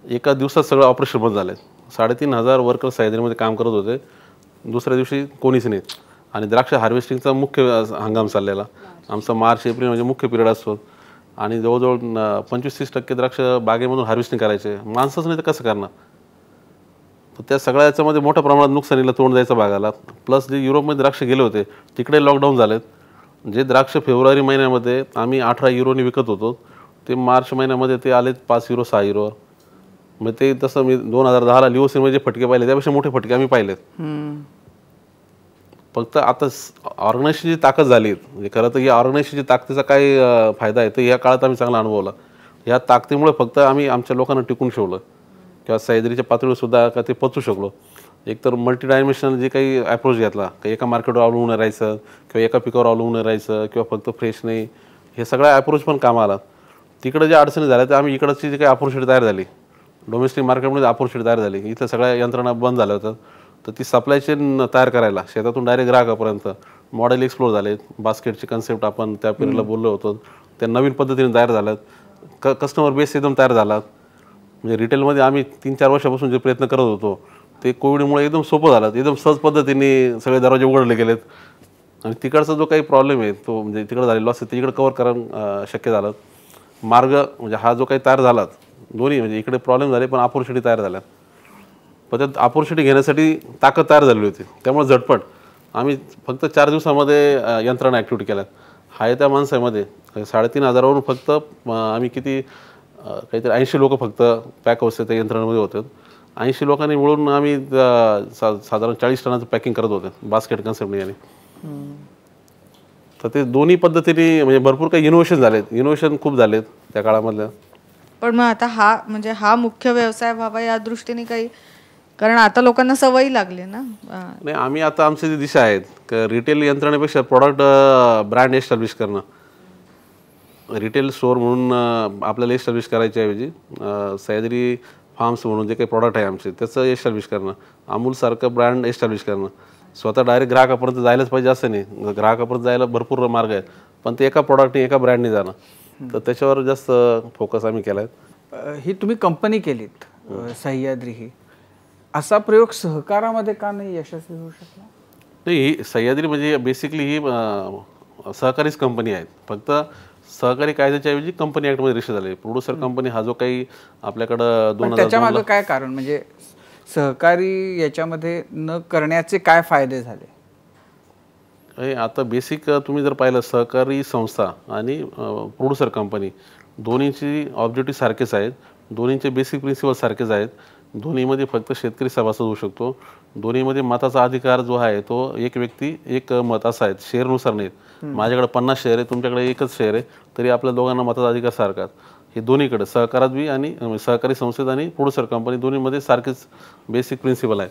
B: एका दिवसात सगळं ऑपरेशन बंद झाले. 3,500 वर्कर्स सह्याद्रीमध्ये काम करत होते, दुसऱ्या दिवशी कोणीच नाही. आणि द्राक्ष हार्वेस्टिंगचा मुख्य हंगाम चाललेला आमचा मार्च-एप्रिल म्हणजे मुख्य पिरियड असतो, आणि जवळजवळ 25-30% द्राक्ष बागेमधून हार्वेस्टिंग करायचे. माणसंच नाही तर कसं करणार. तर त्या सगळ्या याच्यामध्ये मोठ्या प्रमाणात नुकसानीला तोंड द्यायचा भाग आला. प्लस जे युरोपमध्ये द्राक्ष गेले होते तिकडे लॉकडाऊन झालेत. जे द्राक्ष फेब्रुवारी महिन्यामध्ये आम्ही 18 युरोनी विकत होतो, ते मार्च महिन्यामध्ये ते आलेत 5 युरो 6 युरो. मग ते तसं मी 2010ला लिओसिनमध्ये जे फटके पाहिले त्यापेक्षा मोठे फटके आम्ही पाहिलेत. फक्त आता ऑर्गनायझेशनची ताकद झाली, म्हणजे खरं तर या ऑर्गनायझेशनची ताकदीचा काय फायदा आहे तर या काळात आम्ही चांगला अनुभवला. या ताकदीमुळे फक्त आम्ही आमच्या लोकांना टिकून ठेवलं किंवा सह्याद्रीच्या पातळीवर सुद्धा का ते पचू शकलो. एकतर मल्टी डायमेन्शनल जे काही अप्रोच घेतला, की एका मार्केटवर अवलंबून राहायचं किंवा एका पिकावर अवलंबून राहायचं किंवा फक्त फ्रेश नाही, हे सगळा अप्रोच पण कामा आला. तिकडे ज्या अडचणी झाल्या त्या आम्ही इकडची जी काही ऑपॉर्च्युनिटी तयार झाली, डोमेस्टिक मार्केटमध्ये ऑपॉर्च्युनिटी तयार झाली, इथं सगळ्या यंत्रणा बंद झाल्या होत्या, तर ती सप्लाय चेन तयार करायला शेतातून डायरेक्ट ग्राहकापर्यंत मॉडेल एक्सप्लोर झाले. बास्केटची कन्सेप्ट आपण त्या पिरियडला बोललो होतो, त्या नवीन पद्धतीने तयार झाल्यात. कस्टमर बेस एकदम तयार झाला. म्हणजे रिटेलमध्ये आम्ही 3-4 वर्षापासून जे प्रयत्न करत होतो ते कोविडमुळे एकदम सोपं झालं, एकदम सहज पद्धतीने सगळे दरवाजे उघडले गेलेत. आणि तिकडचा जो काही प्रॉब्लेम आहे तो म्हणजे तिकडे झालेला लॉस आहे ते इकडे कव्हर करणं शक्य झालं. मार्ग म्हणजे हा जो काही तयार झाला दोन्ही, म्हणजे इकडे प्रॉब्लेम झाले पण ऑपॉर्च्युनिटी तयार झाल्या. पण त्या ऑपॉर्च्युनिटी घेण्यासाठी ताकद तयार झाली होती, त्यामुळे झटपट आम्ही फक्त 4 दिवसामध्ये यंत्रणा ॲक्टिव्हिटी केल्यात. आहे त्या माणसामध्ये 3,500वरून फक्त आम्ही किती काहीतरी 80 लोक फक्त पॅक अवस्थेत त्या यंत्रणेमध्ये होते. 80 लोकांनी मिळून आम्ही साधारण 40 टनाचं पॅकिंग करत होते बास्केट कन्सेप्टने. आणि तर ते दोन्ही पद्धतीने म्हणजे भरपूर काही इनोव्हेशन खूप झालेत त्या काळामधल्या.
D: पण मग आता हा मुख्य व्यवसाय व्हावा या दृष्टीने काही, कारण आता लोकांना सवयी लागली ना.
B: नाही, आम्ही आता आमची जी दिशा आहेत रिटेल यंत्रणेपेक्षा प्रॉडक्ट ब्रँड एस्टॅब्लिश करणं. रिटेल स्टोअर म्हणून आपल्याला एस्टॅब्लिश करायच्याऐवजी सह्याद्री फार्म्स म्हणून जे काही प्रॉडक्ट आहे आमचे त्याचं एस्टॅब्लिश करणं, अमूलसारखं ब्रँड एस्टॅब्लिश करणं. स्वतः डायरेक्ट ग्राहकापर्यंत जायलाच पाहिजे असं नाही, ग्राहकापर्यंत जायला भरपूर मार्ग आहेत, पण ते एका प्रॉडक्टने एका ब्रँडने जाणं, तर त्याच्यावर जास्त फोकस आम्ही केला आहे.
C: ही तुम्ही कंपनी केलीत सह्याद्री, ही असा प्रयोग सहकारामध्ये का नाही यशस्वी होऊ शकला?
B: नाही, ही सह्याद्री म्हणजे बेसिकली ही सहकारीच कंपनी आहे. फक्त सहकारी कायद्याच्या ऐवजी कंपनी ॲक्टमध्ये रजिस्टर झाले. प्रोड्युसर कंपनी हा जो काही आपल्याकडं 2002
C: त्याच्यामागे काय कारण, म्हणजे सहकारी याच्यामध्ये न करण्याचे काय फायदे झाले?
B: आता बेसिक तुम्ही जर पाहिलं सहकारी संस्था आणि प्रोड्युसर कंपनी दोन्हीची ऑब्जेक्टिव्ह सारखेच आहेत, दोन्हीचे बेसिक प्रिन्सिपल सारखेच आहेत. दोन्हीमध्ये फक्त शेतकरी सभासद होऊ शकतो. दोन्हीमध्ये मताचा अधिकार जो आहे तो एक व्यक्ती एक मत असा आहे, शेअरनुसार नाहीत. माझ्याकडे 50 शेअर आहे, तुमच्याकडे एकच शेअर आहे, तरी आपल्या दोघांना मताचा अधिकार सारखाच. हे दोन्हीकडे सहकारात बी आणि सहकारी संस्थेत आणि प्रोड्युसर कंपनी दोन्हीमध्ये सारखेच बेसिक प्रिन्सिपल आहे.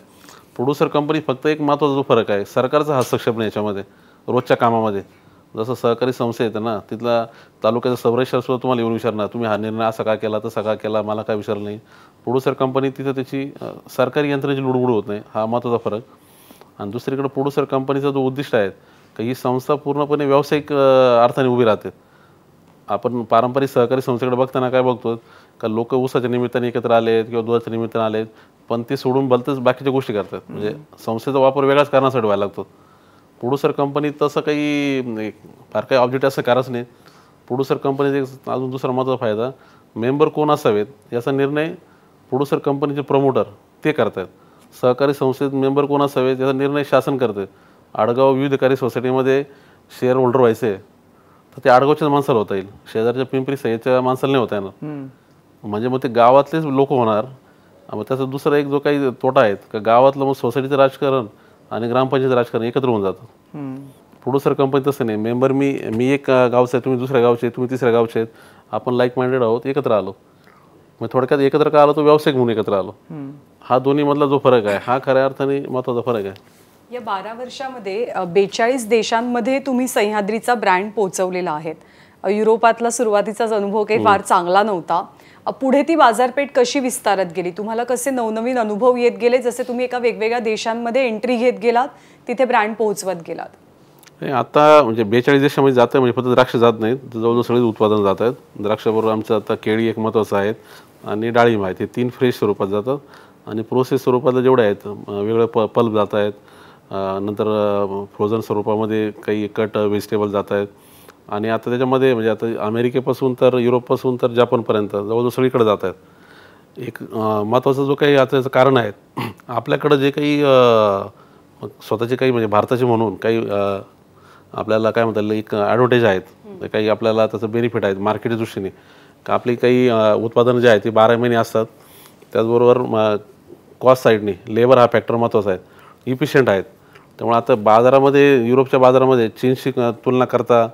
B: प्रोड्युसर कंपनी फक्त एक महत्त्वाचा जो फरक आहे, सरकारचा हस्तक्षेप नाही याच्यामध्ये रोजच्या कामामध्ये. जसं सहकारी संस्था येतं ना, तिथला तालुक्याचा सबरेशर सुद्धा तुम्हाला येऊन विचारणार, तुम्ही हा निर्णय असा का केला, तसा का केला, मला काय विचारलं नाही. प्रोड्युसर कंपनी तिथं त्याची सरकारी यंत्रणेची लुडबुड होत नाही, हा महत्त्वाचा फरक. आणि दुसरीकडे प्रोड्युसर कंपनीचा जो उद्दिष्ट आहे की ही संस्था पूर्णपणे व्यावसायिक अर्थाने उभी राहते. आपण पारंपरिक सहकारी संस्थेकडे बघताना काय बघतो का लोक ऊसाच्या निमित्ताने एकत्र आलेत किंवा दुधाच्या निमित्ताने आलेत, पण ते सोडून भलतंच बाकीच्या गोष्टी करतात. म्हणजे संस्थेचा वापर वेगळ्याच कारणासाठी व्हायला लागतो. प्रोड्युसर कंपनीत तसं काही फार काही ऑब्जेक्ट असं करायचं नाही. प्रोड्युसर कंपनीचा अजून दुसरा महत्त्वाचा फायदा, मेंबर कोण असावेत याचा निर्णय प्रोड्युसर कंपनीचे प्रमोटर ते करतात. सहकारी संस्थेत मेंबर कोण असावेत याचा निर्णय शासन करते. आडगाव विविधकारी सोसायटीमध्ये शेअर होल्डर व्हायचे तर ते आडगावच्याच माणसाला होता येईल, शेजारच्या पिंपरी सह्याच्या माणसाला नाही होता येणार. म्हणजे मग ते गावातलेच लोक होणार. मग त्याचा दुसरा एक जो काही तोटा आहेत का गावातलं मग सोसायटीचं राजकारण आणि ग्रामपंचायतीचं राजकारण एकत्र होऊन जातं. प्रोड्युसर कंपनी तसं नाही, मेंबर मी एक गावचा आहे, तुम्ही दुसऱ्या गावचे, तुम्ही तिसऱ्या गावचे आहेत, आपण लाईक माइंडेड आहोत, एकत्र आलो. मग थोडक्यात एकत्र का आलो, तो व्यावसायिक म्हणून एकत्र आलो. हा दोन्हीमधला जो फरक आहे हा खऱ्या अर्थाने महत्त्वाचा फरक आहे.
A: या 12 वर्षामध्ये 42 देशांमध्ये तुम्ही सह्याद्रीचा ब्रँड पोहोचवलेला आहे. युरोपातला सुरुवातीचाच अनुभव काही फार चांगला नव्हता. पुढे ती बाजारपेठ कशी विस्तारत गेली, तुम्हाला कसे नवनवीन अनुभव येत गेले, जसे तुम्ही एका वेगवेगळ्या देशांमध्ये एंट्री घेत गेलात, तिथे ब्रँड पोहोचवत गेलात?
B: आता म्हणजे 42 देशामध्ये जात आहे, म्हणजे फक्त द्राक्ष जात नाहीत, जवळजवळ सगळेच उत्पादन जात आहेत. द्राक्षाबरोबर आमचं आता केळी एक महत्त्वाचं आहेत आणि डाळिंब आहेत, हे 3 फ्रेश स्वरूपात जातात. आणि प्रोसेस स्वरूपातले जेवढे आहेत वेगळे पल्प जात आहेत, नंतर फ्रोझन स्वरूपामध्ये काही कट व्हेजिटेबल जात आहेत. आणि आता त्याच्यामध्ये म्हणजे आता अमेरिकेपासून तर युरोपपासून तर जापानपर्यंत जवळजवळ सगळीकडे जात आहेत. एक महत्त्वाचं जो काही आता याचं कारण आहे, आपल्याकडं जे काही स्वतःचे काही म्हणजे भारताचे म्हणून काही आपल्याला काय म्हणतात एक ॲडव्हान्टेज आहेत, काही आपल्याला त्याचं बेनिफिट आहेत मार्केटच्या दृष्टीने. का आपली काही उत्पादनं जे आहेत ते 12 महिने असतात. त्याचबरोबर कॉस्ट साईडने लेबर हा फॅक्टर महत्त्वाचा आहे, इफिशियंट आहेत. त्यामुळे आता बाजारामध्ये युरोपच्या बाजारामध्ये चीनशी तुलना करता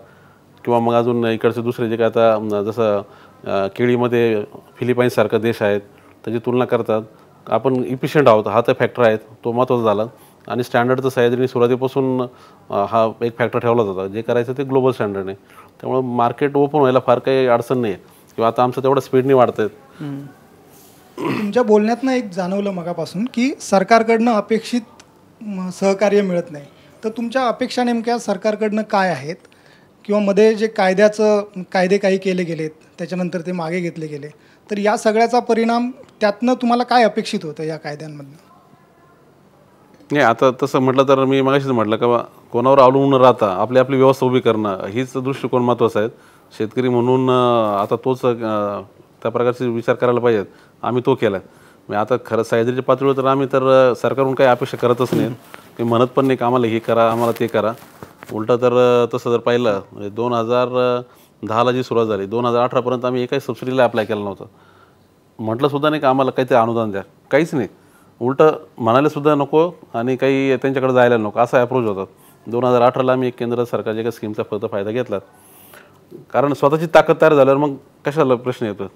B: किंवा मग अजून इकडचे दुसरे जे काय आता जसं केळीमध्ये फिलिपाईन्ससारखा देश आहेत त्याची तुलना करतात, आपण इफिशियंट आहोत हा तर फॅक्टर आहे, तो महत्त्वाचा झाला. आणि स्टँडर्डचं सह्याद्रीने सुरुवातीपासून हा एक फॅक्टर ठेवला जाता, जे करायचं ते ग्लोबल स्टँडर्डने. त्यामुळे मार्केट ओपन व्हायला फार काही अडचण नाही आहे किंवा आता आमचं तेवढं स्पीडने वाढतं आहेत.
F: तुमच्या बोलण्यातनं एक जाणवलं मगापासून की सरकारकडनं अपेक्षित सहकार्य मिळत नाही, तर तुमच्या अपेक्षा नेमक्या सरकारकडनं काय आहेत? किंवा मध्ये जे कायदे काही केले गेलेत त्याच्यानंतर ते मागे घेतले गेले, तर या सगळ्याचा परिणाम त्यातनं तुम्हाला काय अपेक्षित होतं या कायद्यांमधनं?
B: नाही, आता तसं म्हटलं तर मी मगाशीच म्हटलं का कोणावर अवलंबून राहता आपली आपली व्यवस्था उभी करणं हीच दृष्टिकोन महत्त्वाचा आहे. शेतकरी म्हणून आता तोच त्या प्रकारचे विचार करायला पाहिजेत. आम्ही तो केला. म्हणजे आता खरं सह्याद्रीच्या पातळीवर तर आम्ही तर सरकारकडून काही अपेक्षा करतच नाही, मी म्हणत पण नाही की आम्हाला हे करा आम्हाला ते करा. उलटं तर तसं जर पाहिलं म्हणजे 10ला जी सुरुवात झाली 2018पर्यंत आम्ही एकाही सबसिडीला अप्लाय केला नव्हता. म्हटलं सुद्धा नाही की आम्हाला काहीतरी अनुदान द्या, काहीच नाही. उलटं म्हणायला सुद्धा नको आणि काही त्यांच्याकडे जायला नको असा अप्रोच होता. 2018ला आम्ही एक केंद्र सरकारच्या एका स्कीमचा फक्त फायदा घेतला, कारण स्वतःची ताकद तयार झाल्यावर मग कशाला प्रश्न येतो.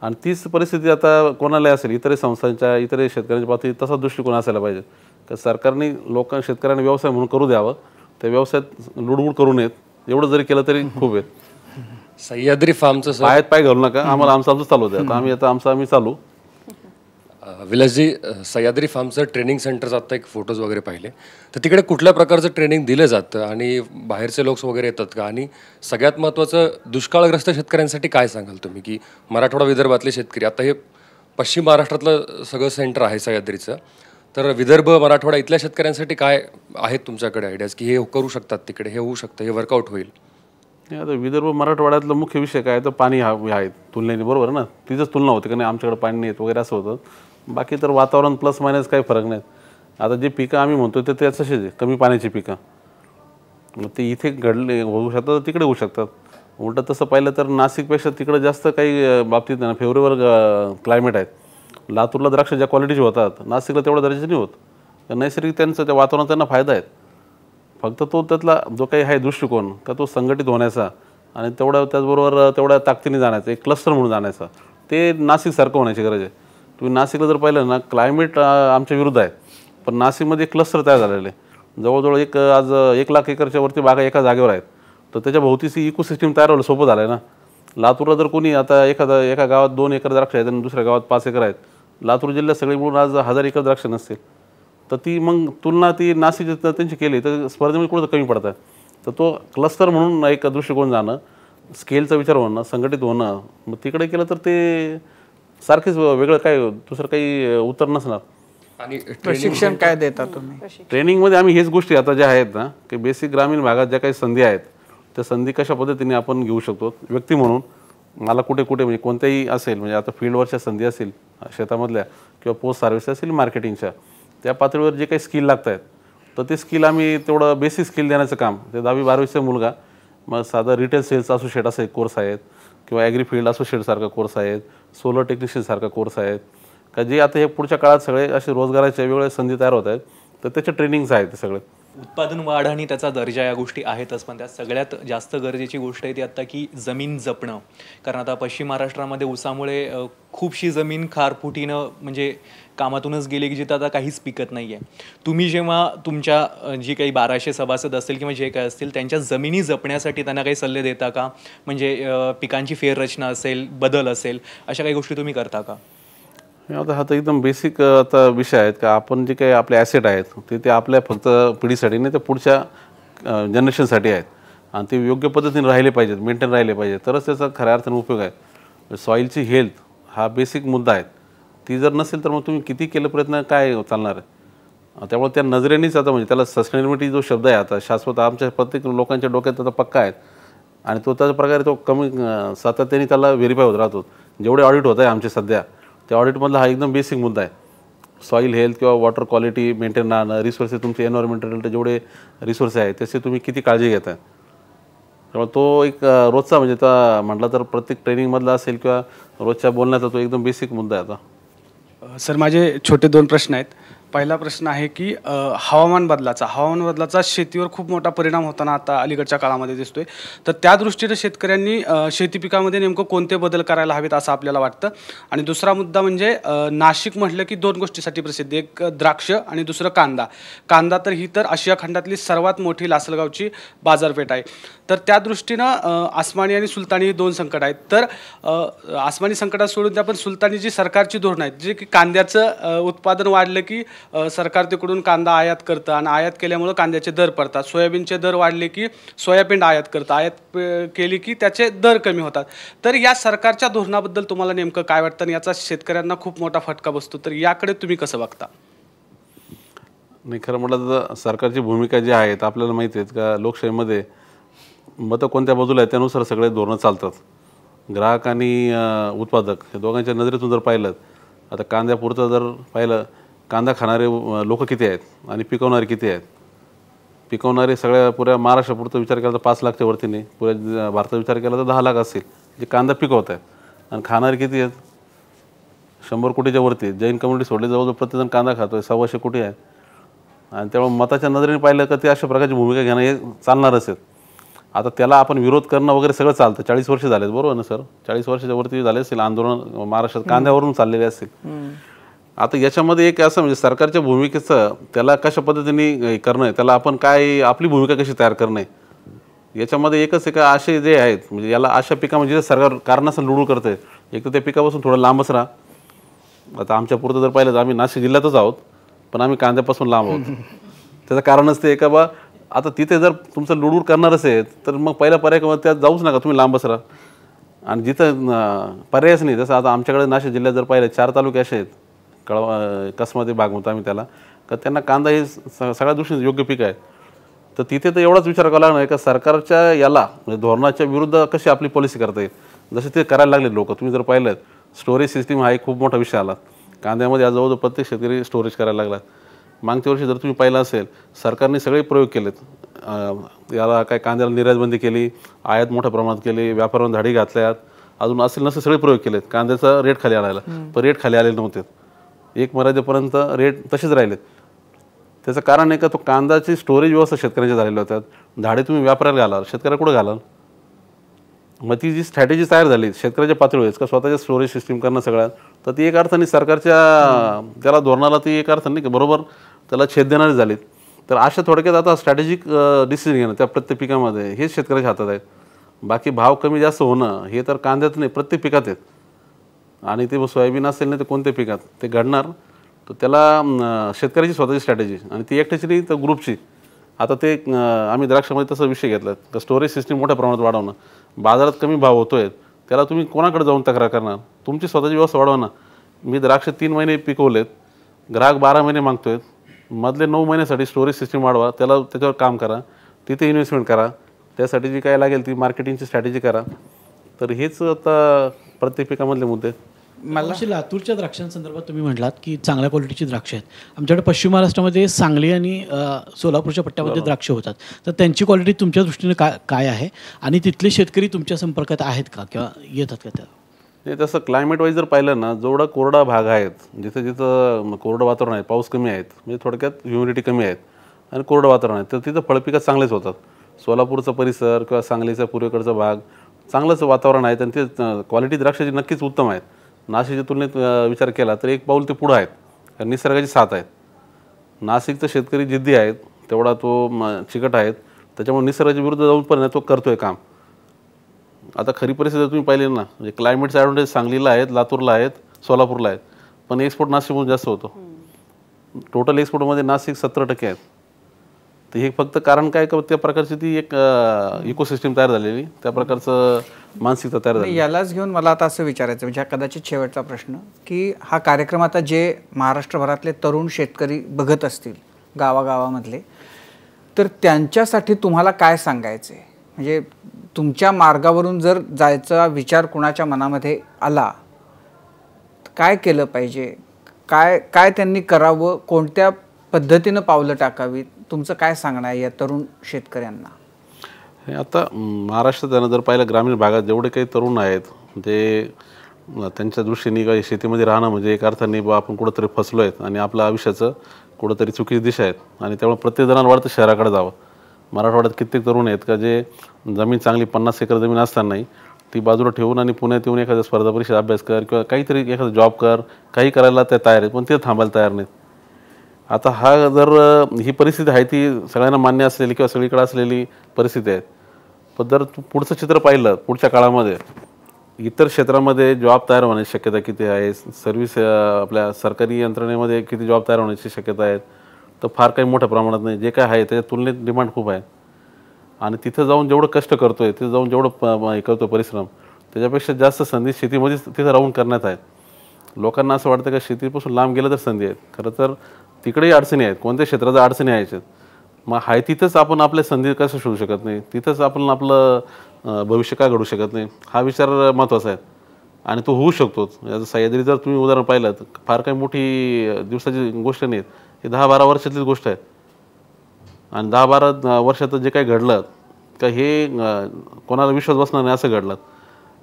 B: आणि तीच परिस्थिती आता कोणालाही असेल, इतरही संस्थांच्या इतरही शेतकऱ्यांच्या बाबतीत तसा दृष्टिकोन असायला पाहिजे की सरकारने शेतकऱ्यांना व्यवसाय म्हणून करू द्यावं, त्या व्यवसायात लुडबुड करू नयेत. एवढं जरी केलं तरी खूप आहे.
G: सह्याद्री फार्मचं सर
B: पायात पाय घालू नका, आम्हाला आमचं चालू द्या. आता आम्ही चालू.
G: विलासजी, सह्याद्री फार्मचं ट्रेनिंग सेंटरचं आत्ता एक फोटोज वगैरे पाहिले, तर तिकडे कुठल्या प्रकारचं ट्रेनिंग दिलं जातं आणि बाहेरचे लोक वगैरे येतात का? आणि सगळ्यात महत्त्वाचं, दुष्काळग्रस्त शेतकऱ्यांसाठी काय सांगाल तुम्ही की मराठवाडा विदर्भातले शेतकरी, आता हे पश्चिम महाराष्ट्रातलं सगळं सेंटर आहे सह्याद्रीचं, तर विदर्भ मराठवाडा इथल्या शेतकऱ्यांसाठी काय आहेत तुमच्याकडे आयडियाज की हे करू शकतात तिकडे, हे होऊ शकतं, हे वर्कआउट होईल?
B: आता विदर्भ मराठवाड्यातला मुख्य विषय काय तर पाणी आहे तुलनेने, बरोबर ना, तिचंच तुलना होते कारण आमच्याकडे पाणी नाही वगैरे असं होतं. बाकी तर वातावरण प्लस मायनस काही फरक नाही. आता जे पिकं आम्ही म्हणतो ते तसेच आहे, कमी पाण्याची पिकं. मग ते इथे घडले होऊ शकतात, तिकडे होऊ शकतात. उलटं तसं पाहिलं तर नाशिकपेक्षा तिकडे जास्त काही बाबतीत ना फेवरेबल क्लायमेट आहेत. लातूरला द्राक्ष ज्या क्वालिटीचे होतात, नाशिकला तेवढ्या दर्जाचे नाही होत. तर नैसर्गिक त्यांचं त्या वातावरणात त्यांना फायदा आहे. फक्त तो त्यातला जो काही आहे दृष्टिकोन का तो संघटित होण्याचा आणि त्याचबरोबर तेवढ्या ताकदीने जाण्याचा, एक क्लस्टर म्हणून जाण्याचा, ते नाशिकसारखं होण्याची गरज आहे. तुम्ही नाशिकला जर पाहिलं ना, क्लायमेट आमच्या विरुद्ध आहे, पण नाशिकमध्ये एक क्लस्टर तयार झालेलं आहे. जवळजवळ आज 1 लाख एकरच्या वरती बागा एका जागेवर आहेत. तर त्याच्या भोवतीची इकोसिस्टीम तयार व्हायला सोपं झालं आहे ना. लातूरला जर कोणी आता एका गावात 2 एकर द्राक्ष आहेत आणि दुसऱ्या गावात 5 एकर आहेत, लातूर जिल्ह्यात सगळे मिळून आज 1000 एकर द्राक्ष नसतील, तर ती मग तुलना ती नाशिक त्यांची केली तर स्पर्धेमध्ये कुठं कमी पडत आहे. तर तो क्लस्टर म्हणून एक दृष्टिकोन जाणं, स्केलचा विचार होणं, संघटित होणं, मग तिकडे केलं तर ते सारखेच वेगळं काय दुसरं काही उत्तर नसणार.
G: आणि
C: प्रशिक्षण काय देता तुम्ही?
B: ट्रेनिंगमध्ये आम्ही हेच गोष्टी आता ज्या आहेत ना की बेसिक ग्रामीण भागात ज्या काही संधी आहेत त्या संधी कशा पद्धतीने आपण घेऊ शकतो. व्यक्ती म्हणून मला कुठे म्हणजे कोणत्याही असेल, म्हणजे आता फील्डवरच्या संधी असतील शेतामधल्या किंवा पोस्ट सर्व्हिस असेल मार्केटिंगच्या, त्या पातळीवर जे काही स्किल लागत आहेत तर ते स्किल आम्ही तेवढं बेसिक स्किल देण्याचं काम, ते 10वी-12वीचा मुलगा मग साधा रिटेल सेल्स असोसिएट असे कोर्स आहेत किंवा ॲग्री फील्ड असोसिएटसारखा कोर्स आहेत, सोलर टेक्निशियनसारखा कोर्स आहेत का जे आता हे पुढच्या काळात सगळे असे रोजगाराच्या वेगवेगळ्या संधी तयार होत आहेत. तर त्याचे ट्रेनिंग्स आहेत ते सगळे.
H: उत्पादन वाढ आणि त्याचा दर्जा या गोष्टी आहेतच, पण त्यात सगळ्यात जास्त गरजेची गोष्ट आहे ती आत्ता की जमीन जपणं. कारण आता पश्चिम महाराष्ट्रामध्ये ऊसामुळे खूपशी जमीन खारफुटीनं म्हणजे कामातूनच गेली की जिथं आता काहीच पिकत नाही आहे. तुम्ही जेव्हा तुमच्या जी काही 1200 सभासद असतील किंवा जे काय असतील त्यांच्या जमिनी जपण्यासाठी त्यांना काही सल्ले देता का? म्हणजे पिकांची फेररचना असेल, बदल असेल, अशा काही गोष्टी तुम्ही करता का?
B: आता हा तर एकदम बेसिक आता विषय आहेत का आपण जे काही आपले ॲसेट आहेत ते आपल्या फक्त पिढीसाठी नाही तर पुढच्या जनरेशनसाठी आहेत आणि ते योग्य पद्धतीने राहिले पाहिजेत, मेंटेन राहिले पाहिजेत, तरच त्याचा खऱ्या अर्थाने उपयोग आहे. सॉईलची हेल्थ हा बेसिक मुद्दा आहे. ती जर नसेल तर मग तुम्ही किती केलं प्रयत्न काय चालणार आहे. त्यामुळे त्या नजरेनेच आता म्हणजे त्याला सस्टेनेबिलिटी जो शब्द आहे आता शाश्वत आमच्या प्रत्येक लोकांच्या डोक्यात आता पक्का आहे आणि तो त्याच्या प्रकारे तो कमी सातत्याने त्याला व्हेरीफाय होत राहतो. जेवढे ऑडिट होत आहे आमचे सध्या त्या ऑडिटमधला हा एकदम बेसिक मुद्दा आहे. सॉईल हेल्थ किंवा वॉटर क्वालिटी मेंटेन राहणं, रिसोर्सेस तुमचे एन्व्हायरमेंटल जेवढे रिसोर्स आहेत त्याचे तुम्ही किती काळजी घेत आहे. त्यामुळे तो एक रोजचा म्हणजे त्या म्हटलं तर प्रत्येक ट्रेनिंगमधला असेल किंवा रोजच्या बोलण्याचा तो एकदम बेसिक मुद्दा आहे. आता
I: सर माझे छोटे 2 प्रश्न आहेत. पहिला प्रश्न आहे की हवामान बदलाचा शेतीवर खूप मोठा परिणाम होताना आता अलीकडच्या काळामध्ये दिसतोय. तर त्या दृष्टीने शेतकऱ्यांनी शेती पिकामध्ये नेमकं कोणते बदल करायला हवेत असं आपल्याला वाटतं? आणि दुसरा मुद्दा म्हणजे नाशिक म्हटलं की 2 गोष्टीसाठी प्रसिद्ध, एक द्राक्ष आणि दुसरं कांदा. तर ही तर आशिया खंडातली सर्वात मोठी लासलगावची बाजारपेठ आहे. तर त्या दृष्टीनं आसमानी आणि सुलतानी ही 2 संकट आहेत. तर आसमानी संकटात सोडून त्या पण सुलतानी जी सरकारची धोरणं आहेत, जे की कांद्याचं उत्पादन वाढलं की सरकार तिकडून कांदा आयात करतं आणि आयात केल्यामुळं कांद्याचे दर पडतात. सोयाबीनचे दर वाढले की सोयाबीन आयात करतं, आयात केली की त्याचे दर कमी होतात. तर या सरकारच्या धोरणाबद्दल तुम्हाला नेमकं काय वाटतं आणि याचा शेतकऱ्यांना खूप मोठा फटका बसतो, तर याकडे तुम्ही कसं बघता?
B: नाही, खरं म्हटलं तर सरकारची भूमिका जी आहेत आपल्याला माहिती आहेत का, लोकशाहीमध्ये मतं कोणत्या बाजूला आहेत त्यानुसार सगळे धोरणं चालतात. ग्राहक आणि उत्पादक हे दोघांच्या नजरेतून जर पाहिलं, आता कांद्यापुरतं जर पाहिलं, कांदा खाणारे लोक किती आहेत आणि पिकवणारे किती आहेत, पिकवणारे सगळ्या पुऱ्या महाराष्ट्रापुरता विचार केला तर 5 लाखच्या वरती नाही, पुऱ्या भारतात विचार केला तर 10 लाख असतील जे कांदा पिकवत आहेत. आणि खाणारे किती आहेत? 100 कोटीच्या वरती आहेत. जैन कम्युनिटी सोडले जवळजवळ प्रत्येकजण कांदा खातोय, 125 कोटी आहे. आणि त्यामुळे मताच्या नजरेने पाहिलं का ते अशा प्रकारची भूमिका घेणं हे चालणारच आहेत. आता त्याला आपण विरोध करणं वगैरे सगळं चालतं. 40 वर्ष झालेत, बरोबर ना सर? 40 वर्षाच्या वरती झाले असतील आंदोलन महाराष्ट्रात कांद्यावरून चाललेले असतील. आता याच्यामध्ये एक असं म्हणजे सरकारच्या भूमिकेचं त्याला कशा पद्धतीने करणं आहे, त्याला आपण काय आपली भूमिका कशी तयार करणं आहे, याच्यामध्ये एकच आहे का असे जे आहेत म्हणजे याला अशा पिकामध्ये जे सरकार कारणाचं लुडू करतं आहे, एक तर त्या पिकापासून थोडं लांबच राहा. आता आमच्या पुरतं जर पाहिलं तर आम्ही नाशिक जिल्ह्यातच आहोत, पण आम्ही कांद्यापासून लांब आहोत. त्याचं कारणच ते का बा आता तिथे जर तुमचं लुडूर करणार असेल तर मग पहिला पर्याय त्यात जाऊच नका, तुम्ही लांबच राहा. आणि जिथं पर्यायच नाही, जसं आता आमच्याकडे नाशिक जिल्ह्यात जर पाहिलं 4 तालुके असे आहेत, कसमध्ये भाग म्हणतो आम्ही त्याला, का त्यांना कांदा हे सगळ्या दृष्टीने योग्य पीक आहे. तर तिथे तर एवढाच विचार करावा लागणार का सरकारच्या याला म्हणजे धोरणाच्या विरुद्ध कशी आपली पॉलिसी करता येईल. जसे ते करायला लागले लोक. तुम्ही जर पाहिलं स्टोरेज सिस्टीम हा एक खूप मोठा विषय आला कांद्यामध्ये. आज जवळजवळ प्रत्येक शेतकरी स्टोरेज करायला लागला. मागच्या वर्षी जर तुम्ही पाहिलं असेल सरकारने सगळे प्रयोग केलेत. याला काय कांद्याला निर्यातबंदी केली, आयात मोठ्या प्रमाणात केली, व्यापाऱ्यांना धाडी घातल्यात, अजून असेल नसे सगळे प्रयोग केलेत कांद्याचा रेट खाली आणायला. पण रेट खाली आलेले नव्हते, एक मर्यादेपर्यंत रेट तसेच राहिलेत. त्याचं कारण आहे का तो कांद्याची स्टोरेज व्यवस्था शेतकऱ्यांच्या झालेल्या होत्या. धाडे तुम्ही व्यापाऱ्याला घालाल, शेतकऱ्याला कुठं घालाल? मग ती जी स्ट्रॅटेजी तयार झाली शेतकऱ्याच्या पातळीवर का स्वतःच्या स्टोरेज सिस्टीम करणं सगळ्यात, तर ती एक अर्थाने सरकारच्या त्याला धोरणाला ती एक अर्थाने नाही बरोबर त्याला छेद देणारी झालीत. तर अशा थोडक्यात आता स्ट्रॅटेजिक डिसिजन घेणं त्या प्रत्येक पिकामध्ये हे शेतकऱ्याच्या हातात आहेत. बाकी भाव कमी जास्त होणं हे तर कांद्यात नाही प्रत्येक पिकात आहेत. आणि ते सोयाबीन असेल नाही तर कोणत्या पिकात ते घडणार. तर त्याला शेतकऱ्याची स्वतःची स्ट्रॅटेजी आणि ती एकट्याची नाही तर ग्रुपची. आता ते आम्ही द्राक्षामध्ये तसा विषय घेतला तर स्टोरेज सिस्टीम मोठ्या प्रमाणात वाढवणं. बाजारात कमी भाव होतोय त्याला तुम्ही कोणाकडे जाऊन तक्रार करणार? तुमची स्वतःची व्यवस्था वाढवा ना. मी द्राक्ष 3 महिने पिकवलेत, ग्राहक 12 महिने मागतोय, मधले 9 महिन्यासाठी स्टोरेज सिस्टीम वाढवा, त्याच्यावर काम करा, तिथे इन्व्हेस्टमेंट करा, त्यासाठी जी काय लागेल ती मार्केटिंगची स्ट्रॅटेजी करा. तर हेच आता प्रत्येक पिकामधले मुद्दे आहेत.
E: मला लातूरच्या द्राक्षांसंदर्भात तुम्ही म्हटलात की चांगल्या क्वालिटीची द्राक्ष आहेत. आमच्याकडे पश्चिम महाराष्ट्रामध्ये सांगली आणि सोलापूरच्या पट्ट्यामध्ये द्राक्ष होतात. तर त्यांची क्वालिटी तुमच्या दृष्टीने काय आहे आणि तिथले शेतकरी तुमच्या संपर्कात आहेत का किंवा येतात का? त्या
B: नाही तसं क्लायमेट वाईज जर पाहिलं ना, जेवढा कोरडा भाग आहेत जिथं जिथं कोरडं वातावरण आहे, पाऊस कमी आहेत म्हणजे थोडक्यात ह्युमिडिटी कमी आहेत आणि कोरडं वातावरण आहे, तर तिथं फळपिकं चांगलेच होतात. सोलापूरचा परिसर किंवा सांगलीचा पूर्वेकडचा भाग चांगलंच वातावरण आहे आणि ते क्वालिटी द्राक्षाची नक्कीच उत्तम आहेत. नाशिकच्या तुलनेत विचार केला तर एक पाऊल ते पुढं आहेत, कारण निसर्गाची साथ आहेत. नाशिकचा शेतकरी जिद्दी आहेत, तेवढा तो चिकट आहेत, त्याच्यामुळे निसर्गाच्या विरुद्ध जाऊन पण तो करतोय काम. आता खरी परिस्थिती तुम्ही पाहिली ना, म्हणजे क्लायमेटचा ॲडव्हान्टेज सांगलीला आहेत, लातूरला आहेत, सोलापूरला आहेत, पण एक्सपोर्ट नाशिकमधून जास्त होतो. टोटल एक्सपोर्टमध्ये नाशिक 70% आहेत. तर हे फक्त कारण काय का त्या प्रकारची ती एक इकोसिस्टीम तयार झालेली, त्या प्रकारचं मानसिकता तयार झाली.
C: यालाच घेऊन मला आता असं विचारायचं म्हणजे हा कदाचित शेवटचा प्रश्न की हा कार्यक्रम आता जे महाराष्ट्रभरातले तरुण शेतकरी बघत असतील गावागावामधले, तर त्यांच्यासाठी तुम्हाला काय सांगायचं आहे? म्हणजे तुमच्या मार्गावरून जर जायचा विचार कुणाच्या मनामध्ये आला तर काय केलं पाहिजे? काय त्यांनी करावं? कोणत्या पद्धतीनं पावलं टाकावीत? तुमचं काय सांगणं आहे या तरुण शेतकऱ्यांना?
B: हे आता महाराष्ट्रात जर पाहिलं ग्रामीण भागात जेवढे काही तरुण आहेत ते त्यांच्या दृष्टीने काही शेतीमध्ये राहणं म्हणजे एक अर्थाने बा आपण कुठंतरी फसलो आहेत आणि आपल्या आयुष्याचं कुठंतरी चुकीची दिशा आहेत आणि त्यामुळे प्रत्येक जणांना वाटतं शहराकडे जावं. मराठवाड्यात कित्येक तरुण आहेत का जे जमीन चांगली 50 एकर जमीन असतानाही ती बाजूला ठेवून आणि पुण्यात येऊन एखाद्या स्पर्धा परीक्षा अभ्यास कर किंवा काहीतरी एखादा जॉब कर, काही करायला ते तयार आहेत, पण ते थांबायला तयार नाहीत. आता हा जर ही परिस्थिती आहे ती सगळ्यांना मान्य असलेली किंवा सगळीकडे असलेली परिस्थिती आहे, पण जर तू पुढचं चित्र पाहिलं पुढच्या काळामध्ये इतर क्षेत्रामध्ये जॉब तयार होण्याची शक्यता किती आहे, सर्व्हिस आपल्या सरकारी यंत्रणेमध्ये किती जॉब तयार होण्याची शक्यता आहेत, तर फार काही मोठ्या प्रमाणात नाही. जे काय आहे त्याच्या तुलनेत डिमांड खूप आहे आणि तिथं जाऊन जेवढं कष्ट करतोय, तिथं जाऊन जेवढं करतो परिश्रम, त्याच्यापेक्षा जास्त संधी शेतीमध्येच तिथं राहून करण्यात आहेत. लोकांना असं वाटतं का शेतीपासून लांब गेलं तर संधी आहेत, खरं तर तिकडेही अडचणी आहेत, कोणत्या क्षेत्राच्या अडचणी आहेत. मग आहे तिथंच आपण आपल्या संधी कसं शोधू शकत नाही, तिथंच आपण आपलं भविष्य का घडू शकत नाही, हा विचार महत्त्वाचा आहे आणि तो होऊ शकतोच. याचं सह्याद्री जर तुम्ही उदाहरण पाहिलं तर फार काही मोठी दिवसाची गोष्ट नाही, हे 10-12 वर्षातलीच गोष्ट आहे. आणि 10-12 वर्षात जे काही घडलं का हे कोणाला विश्वास बसणार नाही असं घडलं.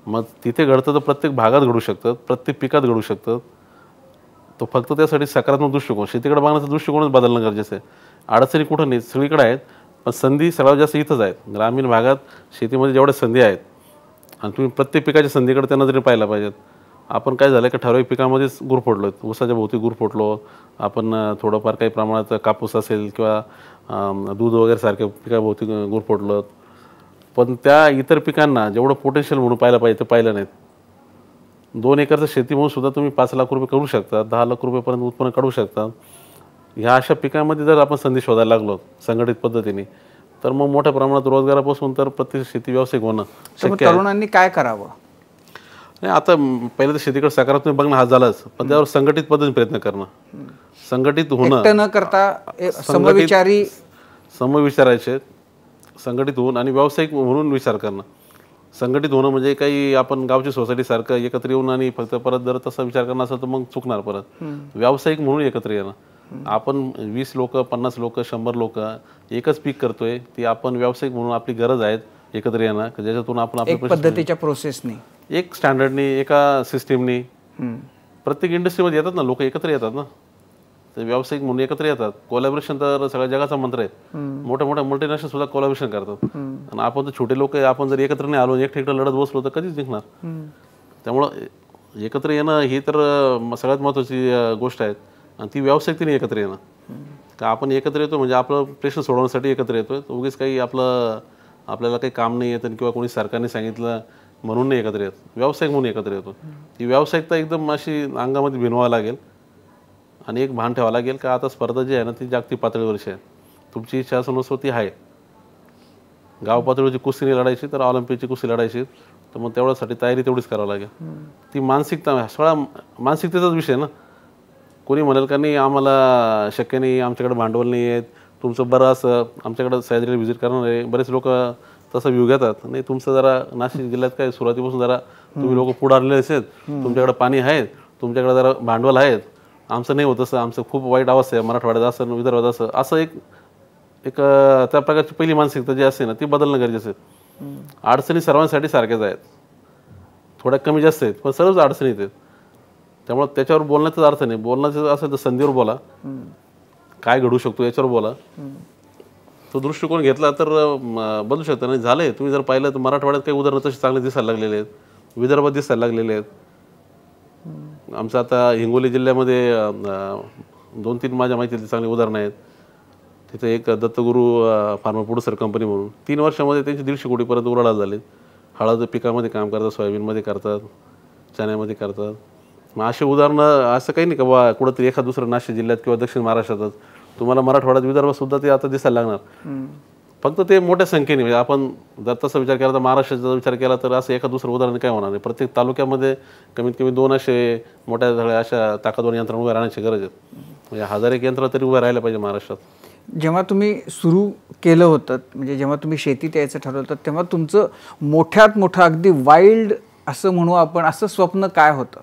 B: मग तिथे घडतं तर प्रत्येक भागात घडू शकतं, प्रत्येक पिकात घडू शकतं. तो फक्त त्यासाठी सकारात्मक दृष्टिकोन, शेतीकडे बघण्याचा दृष्टिकोनच बदलणं गरजेचं आहे. अडचणी कुठं नाही, सगळीकडे आहेत, पण संधी सर्वात जास्त इथंच आहेत. ग्रामीण भागात शेतीमध्ये जेवढ्या संधी आहेत आणि तुम्ही प्रत्येक पिकाच्या संधीकडे त्या नजरेने पाहायला पाहिजेत. आपण काय झालं की ठराविक पिकामध्येच गुर फोडलो, ऊसाच्या भोवती गुर फोडलो आपण, थोडंफार काही प्रमाणात कापूस असेल किंवा दूध वगैरे सारख्या पिकाभोवती गुर फोडलं, पण त्या इतर पिकांना जेवढं पोटेन्शियल म्हणून पाहायला पाहिजे ते पाहिलं नाहीत. 2 एकरचं शेती म्हणून सुद्धा तुम्ही 5 लाख रुपये करू शकता, 10 लाख रुपयेपर्यंत उत्पन्न काढू शकता. ह्या अशा पिकांमध्ये जर आपण संधी शोधायला लागलो संघटित पद्धतीने, तर मग मोठ्या प्रमाणात रोजगारापासून तर प्रत्येक शेती व्यावसायिक होणं शक्य आहे.
C: तरुणांनी काय करावं?
B: नाही, आता पहिलं तर शेतीकडे सकारात्मक बघणं हा झालाच, पण त्यावर संघटित पद्धतीने प्रयत्न करणं, संघटित होणं,
C: एकटं न करता समविचारी
B: समविचारायचे, संघटित होऊन आणि व्यावसायिक म्हणून विचार करणं. संघटित होणं म्हणजे काही आपण गावची सोसायटीसारखं एकत्र येऊन आणि फक्त परत जर तसा विचार करणं असेल तर मग चुकणार. परत व्यावसायिक म्हणून एकत्र येणं. आपण 20 लोक, 50 लोक, 100 लोक एकच पीक करतोय, ती आपण व्यावसायिक म्हणून आपली गरज आहे एकत्र येणं, ज्याच्यातून आपण
C: एक पद्धतीच्या प्रोसेसनी,
B: एक स्टँडर्डनी, एका सिस्टीमनी प्रत्येक इंडस्ट्रीमध्ये येतात ना लोक, एकत्र येतात ना, ते व्यावसायिक म्हणून एकत्र येतात. कोलॅबोरेशन तर सगळ्या जगाचा मंत्र आहे. मोठ्या मोठ्या मल्टीनॅशनल सुद्धा कोलॅबोरेशन करतात. आणि आपण तर छोटे लोक आहे, आपण जर एकत्र नाही आलो, एकटे लढत बसलो तर कधीच जिंकणार. त्यामुळं एकत्र येणं ही तर सगळ्यात महत्त्वाची गोष्ट आहे. आणि ती व्यावसायिकतेने एकत्र येणं. का आपण एकत्र येतो म्हणजे आपलं प्रश्न सोडवण्यासाठी एकत्र येतोय, उगीच काही आपल्याला काही काम नाही येतं किंवा कोणी सरकारने सांगितलं म्हणून नाही एकत्र येत, व्यावसायिक म्हणून एकत्र येतो. ती व्यावसायिकता एकदम अशी अंगामध्ये भिनवावं लागेल आणि एक भान ठेवावं लागेल का आता स्पर्धा जी आहे ना ती जागतिक पातळीवरची आहे. तुमची इच्छा असून नसो ती आहे. गाव पातळीवरची कुस्ती लढायची तर ऑलिम्पिकची कुस्ती लढायची, तर मग तेवढ्यासाठी तयारी तेवढीच करावं लागेल. ती मानसिकता, सगळा मानसिकतेचाच विषय ना. कोणी म्हणेल का नाही आम्हाला शक्य नाही, आमच्याकडे भांडवल नाही आहेत, तुमचं बरं असं, आमच्याकडं सह्याद्रीला व्हिजिट करणारे बरेच लोक तसा व्ह्यू घेतात. नाही, तुमचं जरा नाशिक जिल्ह्यात काय सुरुवातीपासून जरा तुम्ही लोक पुढारलेले आहेत, तुमच्याकडे पाणी आहे, तुमच्याकडे जरा भांडवल आहेत, आमचं नाही होत असं, आमचं खूप वाईट अवस्था आहे, मराठवाड्यात असं, विदर्भात असं, असं एक त्या प्रकारची पहिली मानसिकता जी असते ना ती बदलणं गरजेचं आहे. अडचणी सर्वांसाठी सारख्याच आहेत, थोड्या कमी जास्त आहेत, पण सर्वच अडचणी आहेत. त्यामुळे त्याच्यावर बोलण्याचाच अर्थ नाही. बोलण्याचं असेल तर संधीवर बोला, काय घडू शकतो याच्यावर बोला. तो दृष्टिकोन घेतला तर बदलू शकतं. नाही झालंय, तुम्ही जर पाहिलं तर मराठवाड्यात काही उदाहरणं तसे चांगले दिसायला लागलेले आहेत, विदर्भात दिसायला लागलेले आहेत. आमचं आता हिंगोली जिल्ह्यामध्ये 2-3 माझ्या माहितीतली चांगली उदाहरणं आहेत. तिथे एक दत्तगुरू फार्मा प्रोड्युसर कंपनी म्हणून 3 वर्षामध्ये त्यांची 150 कोटीपर्यंत उलाढाल झाली. हळद पिकामध्ये काम करतात, सोयाबीनमध्ये करतात, चण्यामध्ये करतात. मग अशी उदाहरणं, असं काही नाही का बा कुठंतरी एखाद दुसरं नाशिक जिल्ह्यात किंवा दक्षिण महाराष्ट्रातच, तुम्हाला मराठवाड्यात विदर्भात सुद्धा ते आता दिसायला लागणार. फक्त ते मोठ्या संख्येने, म्हणजे आपण जर तसा विचार केला तर महाराष्ट्राचा विचार केला तर असं एखाद दुसरं उदाहरण काय होणार नाही. प्रत्येक तालुक्यामध्ये कमीत कमी 2 असे मोठ्या सगळ्या अशा ताकदवान यंत्रणा उभ्या राहण्याची गरज आहे. म्हणजे 1000 एक यंत्र तरी उभं राहायला पाहिजे महाराष्ट्रात.
C: जेव्हा तुम्ही सुरू केलं होतं, म्हणजे जेव्हा तुम्ही शेतीत यायचं ठरवलं होतं, तेव्हा तुमचं मोठ्यात मोठं अगदी वाईल्ड असं म्हणू आपण, असं स्वप्न काय होतं?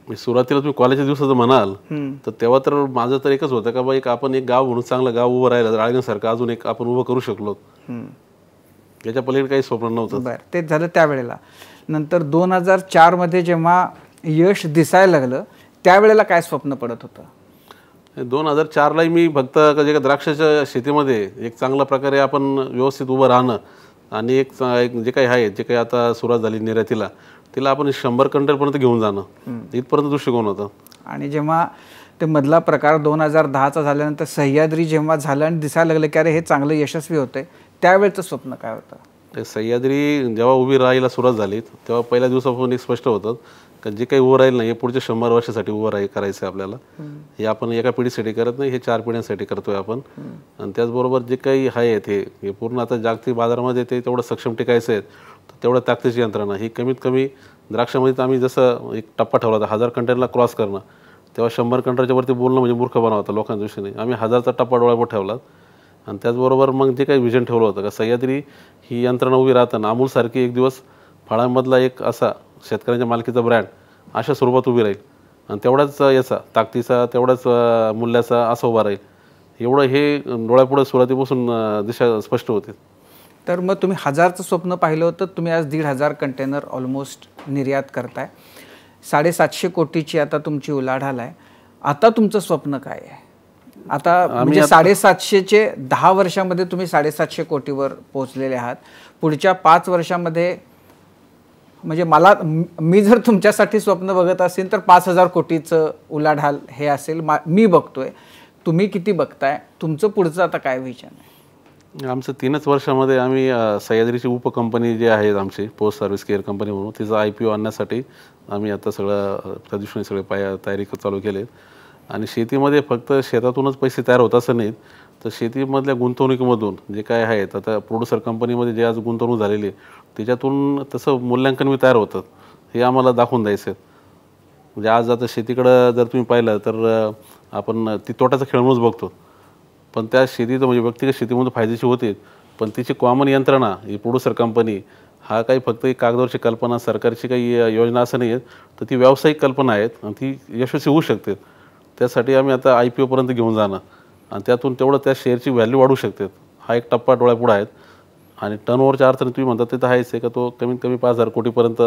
B: सुरुवातीला तुम्ही कॉलेजच्या दिवसाचं म्हणाल तर तेव्हा तर माझं तर एकच होतं का बा आपण एक गाव म्हणून चांगलं गाव उभं राहिलं, राळगणसारखं अजून एक आपण उभं करू शकलो. याच्या पलीकडे काही स्वप्न नव्हतं.
C: बरं, तेच झालं त्यावेळेला. नंतर 2004 मध्ये जेव्हा यश दिसायला लागलं त्यावेळेला काय स्वप्न पडत होतं?
B: 2004ला मी फक्त जे द्राक्षाच्या शेतीमध्ये एक चांगल्या प्रकारे आपण व्यवस्थित उभं राहणं आणि एक जे काही आहे, जे काही आता सुरुवात झाली निर्यातीला, तिला आपण 100 क्विंटलपर्यंत घेऊन जाणं, इथपर्यंत दृष्टिकोन होतं.
C: आणि जेव्हा ते मधला प्रकार 2010चा झाल्यानंतर सह्याद्री जेव्हा झालं आणि दिसायला लागलं की अरे हे चांगलं यशस्वी होतंय, त्यावेळेचं स्वप्न काय होतं?
B: ते सह्याद्री जेव्हा उभी राहायला सुरुवात झाली तेव्हा पहिल्या दिवसापासून एक स्पष्ट होतं का जे काही उभं राहील नाही हे पुढच्या 100 वर्षासाठी उभं करायचं आहे आपल्याला. हे आपण एका पिढीसाठी करत नाही, हे 4 पिढ्यांसाठी करतोय आपण. आणि त्याचबरोबर जे काही आहे हे पूर्ण आता जागतिक बाजारामध्ये ते तेवढं सक्षम टिकायचं आहे, तेवढं ताकदीची यंत्रणा ही कमीत कमी द्राक्षामध्ये आम्ही जसं एक टप्पा ठेवला होता 1000 क्विंटलला क्रॉस करणं, तेव्हा 100 क्विंटलच्या वरती बोलणं म्हणजे मूर्खपणा होता लोकांच्या दृष्टीने. आम्ही 1000चा टप्पा डोळ्यावर ठेवला. आणि त्याचबरोबर मग जे काही विजन ठेवलं होतं का सह्याद्री ही यंत्रणा उभी राहताना अमूलसारखी एक दिवस फळांमधला एक असा शेतकऱ्यांच्या मालकीचा ब्रँड अशा स्वरूपात उभी राहील आणि तेवढाच याचा ताकदीचा, तेवढाच मूल्याचा असा उभा राहील. एवढं हे डोळ्यापुढे सुरुवातीपासून दिशा स्पष्ट होते.
C: तर मग तुम्ही 1000चं स्वप्न पाहिलं होतं, तुम्ही आज 1,500 कंटेनर ऑलमोस्ट निर्यात करताय. 750 कोटीची आता तुमची उलाढाल आहे. आता तुमचं स्वप्न काय आहे? आता म्हणजे 750चे 10 वर्षामध्ये तुम्ही 750 कोटीवर पोहोचलेले आहात. पुढच्या 5 वर्षामध्ये म्हणजे मी जर तुमच्यासाठी स्वप्न बघत असेल तर 5000 कोटीचं उलाढाल हे असेल. मी बघतोय, तुम्ही किती बघताय? तुमचं पुढचं आता काय विचार आहे?
B: आमचं 3च वर्षामध्ये आम्ही सह्याद्रीची उपकंपनी जी आहे आमची पोस्ट सर्व्हिस केअर कंपनी म्हणून, तिचा IPO आणण्यासाठी आम्ही आता सगळं त्या दृष्टीने सगळे तयारी चालू केली. आणि शेतीमध्ये फक्त शेतातूनच पैसे तयार होत असं नाहीत, तर शेतीमधल्या गुंतवणुकीमधून जे काय आहेत, आता प्रोड्युसर कंपनीमध्ये जे आज गुंतवणूक झालेली आहे त्याच्यातून तसं मूल्यांकन मी तयार होतं, हे आम्हाला दाखवून द्यायचं. म्हणजे आज आता शेतीकडं जर तुम्ही पाहिलं तर आपण ती तोट्याचा खेळ म्हणूनच बघतो, पण त्या शेतीचं म्हणजे व्यक्तिगत शेतीमध्ये फायदेशीर होते, पण तिची कॉमन यंत्रणा ही प्रोड्युसर कंपनी हा काही फक्त एक कागदावरची कल्पना, सरकारची काही योजना असं नाही आहे, तर ती व्यावसायिक कल्पना आहेत आणि ती यशस्वी होऊ शकते. त्यासाठी आम्ही आता IPOपर्यंत घेऊन जाणं आणि त्यातून तेवढं त्या शेअरची व्हॅल्यू वाढू शकते, हा एक टप्पा डोळ्यापुढे आहेत. आणि टर्नओव्हरच्या अर्थाने तुम्ही म्हणता ते तर आहेच आहे का, तो कमीत कमी 5000 कोटीपर्यंत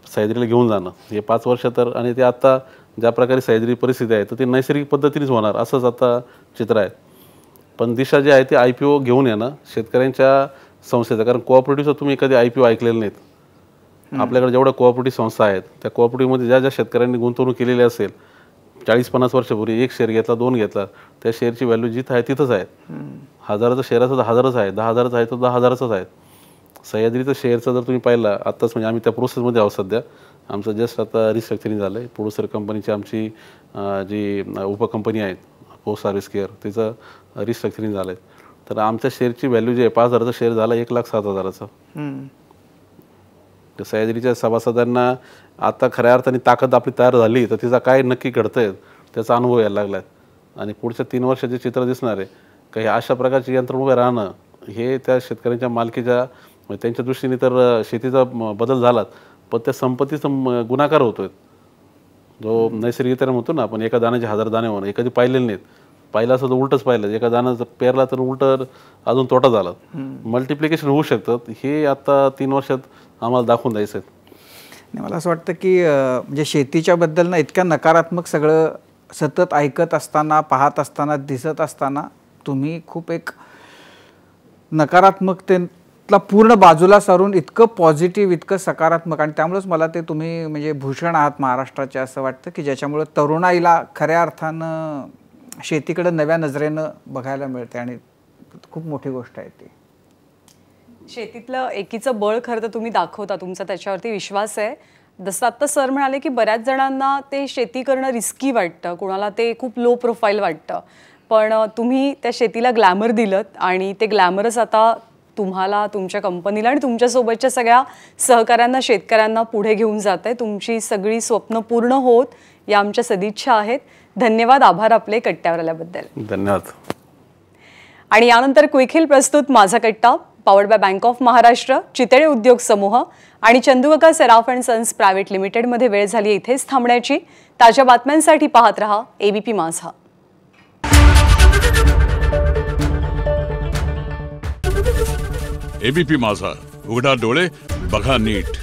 B: सह्याद्रीला घेऊन जाणं हे 5 वर्ष तर. आणि ते आत्ता ज्या प्रकारे सह्याद्री परिस्थिती आहे तर ती नैसर्गिक पद्धतीनेच होणार असंच आता चित्र आहे. पण दिशा जी आहे ती IPO घेऊन येणं शेतकऱ्यांच्या संस्थेचं, कारण कोऑपरेटिव्हचं तुम्ही कधी IPO ऐकलेलं नाहीत. आपल्याकडे जेवढ्या कोऑपरेटिव्ह संस्था आहेत त्या कोऑपरेटिव्हमध्ये ज्या ज्या शेतकऱ्यांनी गुंतवणूक केलेली असेल 40-50 वर्षापूर्वी, एक शेअर घेतला, 2 घेतला, त्या शेअरची व्हॅल्यू जिथं आहे तिथंच आहे. 1000चं शेअर असं तर 1000च आहे, 10,000चं आहे तर 10,000च आहे. सह्याद्रीचं शेअरचं जर तुम्ही पाहिलं आत्ताच, म्हणजे आम्ही त्या प्रोसेसमध्ये आहोत सध्या. आमचं जस्ट आता रिस्ट्रक्चरिंग झालं आहे. प्रोड्युसर कंपनीची आमची जी उपकंपनी आहे पोस्ट सर्व्हिस केअर, तिचं रिस्ट्रक्चरिंग झालं आहे. तर आमच्या शेअरची व्हॅल्यू जी आहे 5000चं शेअर झाला 1,07,000चं. तर सह्याद्रीच्या सभासदांना आता खऱ्या अर्थाने ताकद आपली तयार झाली, तर तिचा काय नक्की घडतं आहे त्याचा अनुभव यायला लागला आहे. आणि पुढच्या 3 वर्षाचे चित्र दिसणार आहे काही अशा प्रकारची यंत्रणा उभे राहणं हे त्या शेतकऱ्यांच्या मालकीच्या त्यांच्या दृष्टीने तर शेतीचा बदल झालाच, पण त्या संपत्तीचा गुणाकार होतोय. जो नैसर्गिकरित्या म्हणतो ना आपण, एका दाण्याचे 1000 दाणे होणं, हे कधी पाहिलेले नाहीत. पाहिलं असं तर उलटच पाहिलं, एका दाण्याचं पेरला तर उलट अजून तोटा झाला. मल्टिप्लिकेशन होऊ शकतं, हे आता 3 वर्षात आम्हाला दाखवून द्यायचं आहे.
C: मला असं वाटतं की म्हणजे शेतीच्याबद्दल ना इतक्या नकारात्मक सगळं सतत ऐकत असताना, पाहत असताना, दिसत असताना तुम्ही खूप एक नकारात्मकतेला पूर्ण बाजूला सारून इतकं पॉझिटिव्ह, इतकं सकारात्मक, आणि त्यामुळेच मला ते तुम्ही म्हणजे भूषण आहात महाराष्ट्राचे असं वाटतं की ज्याच्यामुळं तरुणाईला खऱ्या अर्थानं शेतीकडे नव्या नजरेनं बघायला मिळते आणि खूप मोठी गोष्ट आहे ती.
A: शेतीतलं एकीचं बळ खरं तर तुम्ही दाखवता, तुमचा त्याच्यावरती विश्वास आहे. जसं आत्ता सर म्हणाले की बऱ्याच जणांना ते शेती करणं रिस्की वाटतं, कोणाला ते खूप लो प्रोफाईल वाटतं, पण तुम्ही त्या शेतीला ग्लॅमर दिलत आणि ते ग्लॅमरच आता तुम्हाला, तुमच्या कंपनीला आणि तुमच्यासोबतच्या सगळ्या सहकाऱ्यांना, शेतकऱ्यांना पुढे घेऊन जात आहे. तुमची सगळी स्वप्न पूर्ण होत या आमच्या सदिच्छा आहेत. धन्यवाद, आभार आपले कट्ट्यावर आल्याबद्दल.
B: धन्यवाद.
A: आणि यानंतर क्विक हिल प्रस्तुत Majha Katta, powered by bank of Maharashtra, Chitale उद्योग समूह आणि Chandukaka Saraf and sons private लिमिटेडमध्ये वेळ झाली इथेच थांबण्याची. ताज्या बातम्यांसाठी पाहत रहा ABP माझा.
J: ABP माझा, उघडा डोळे बघा नीट.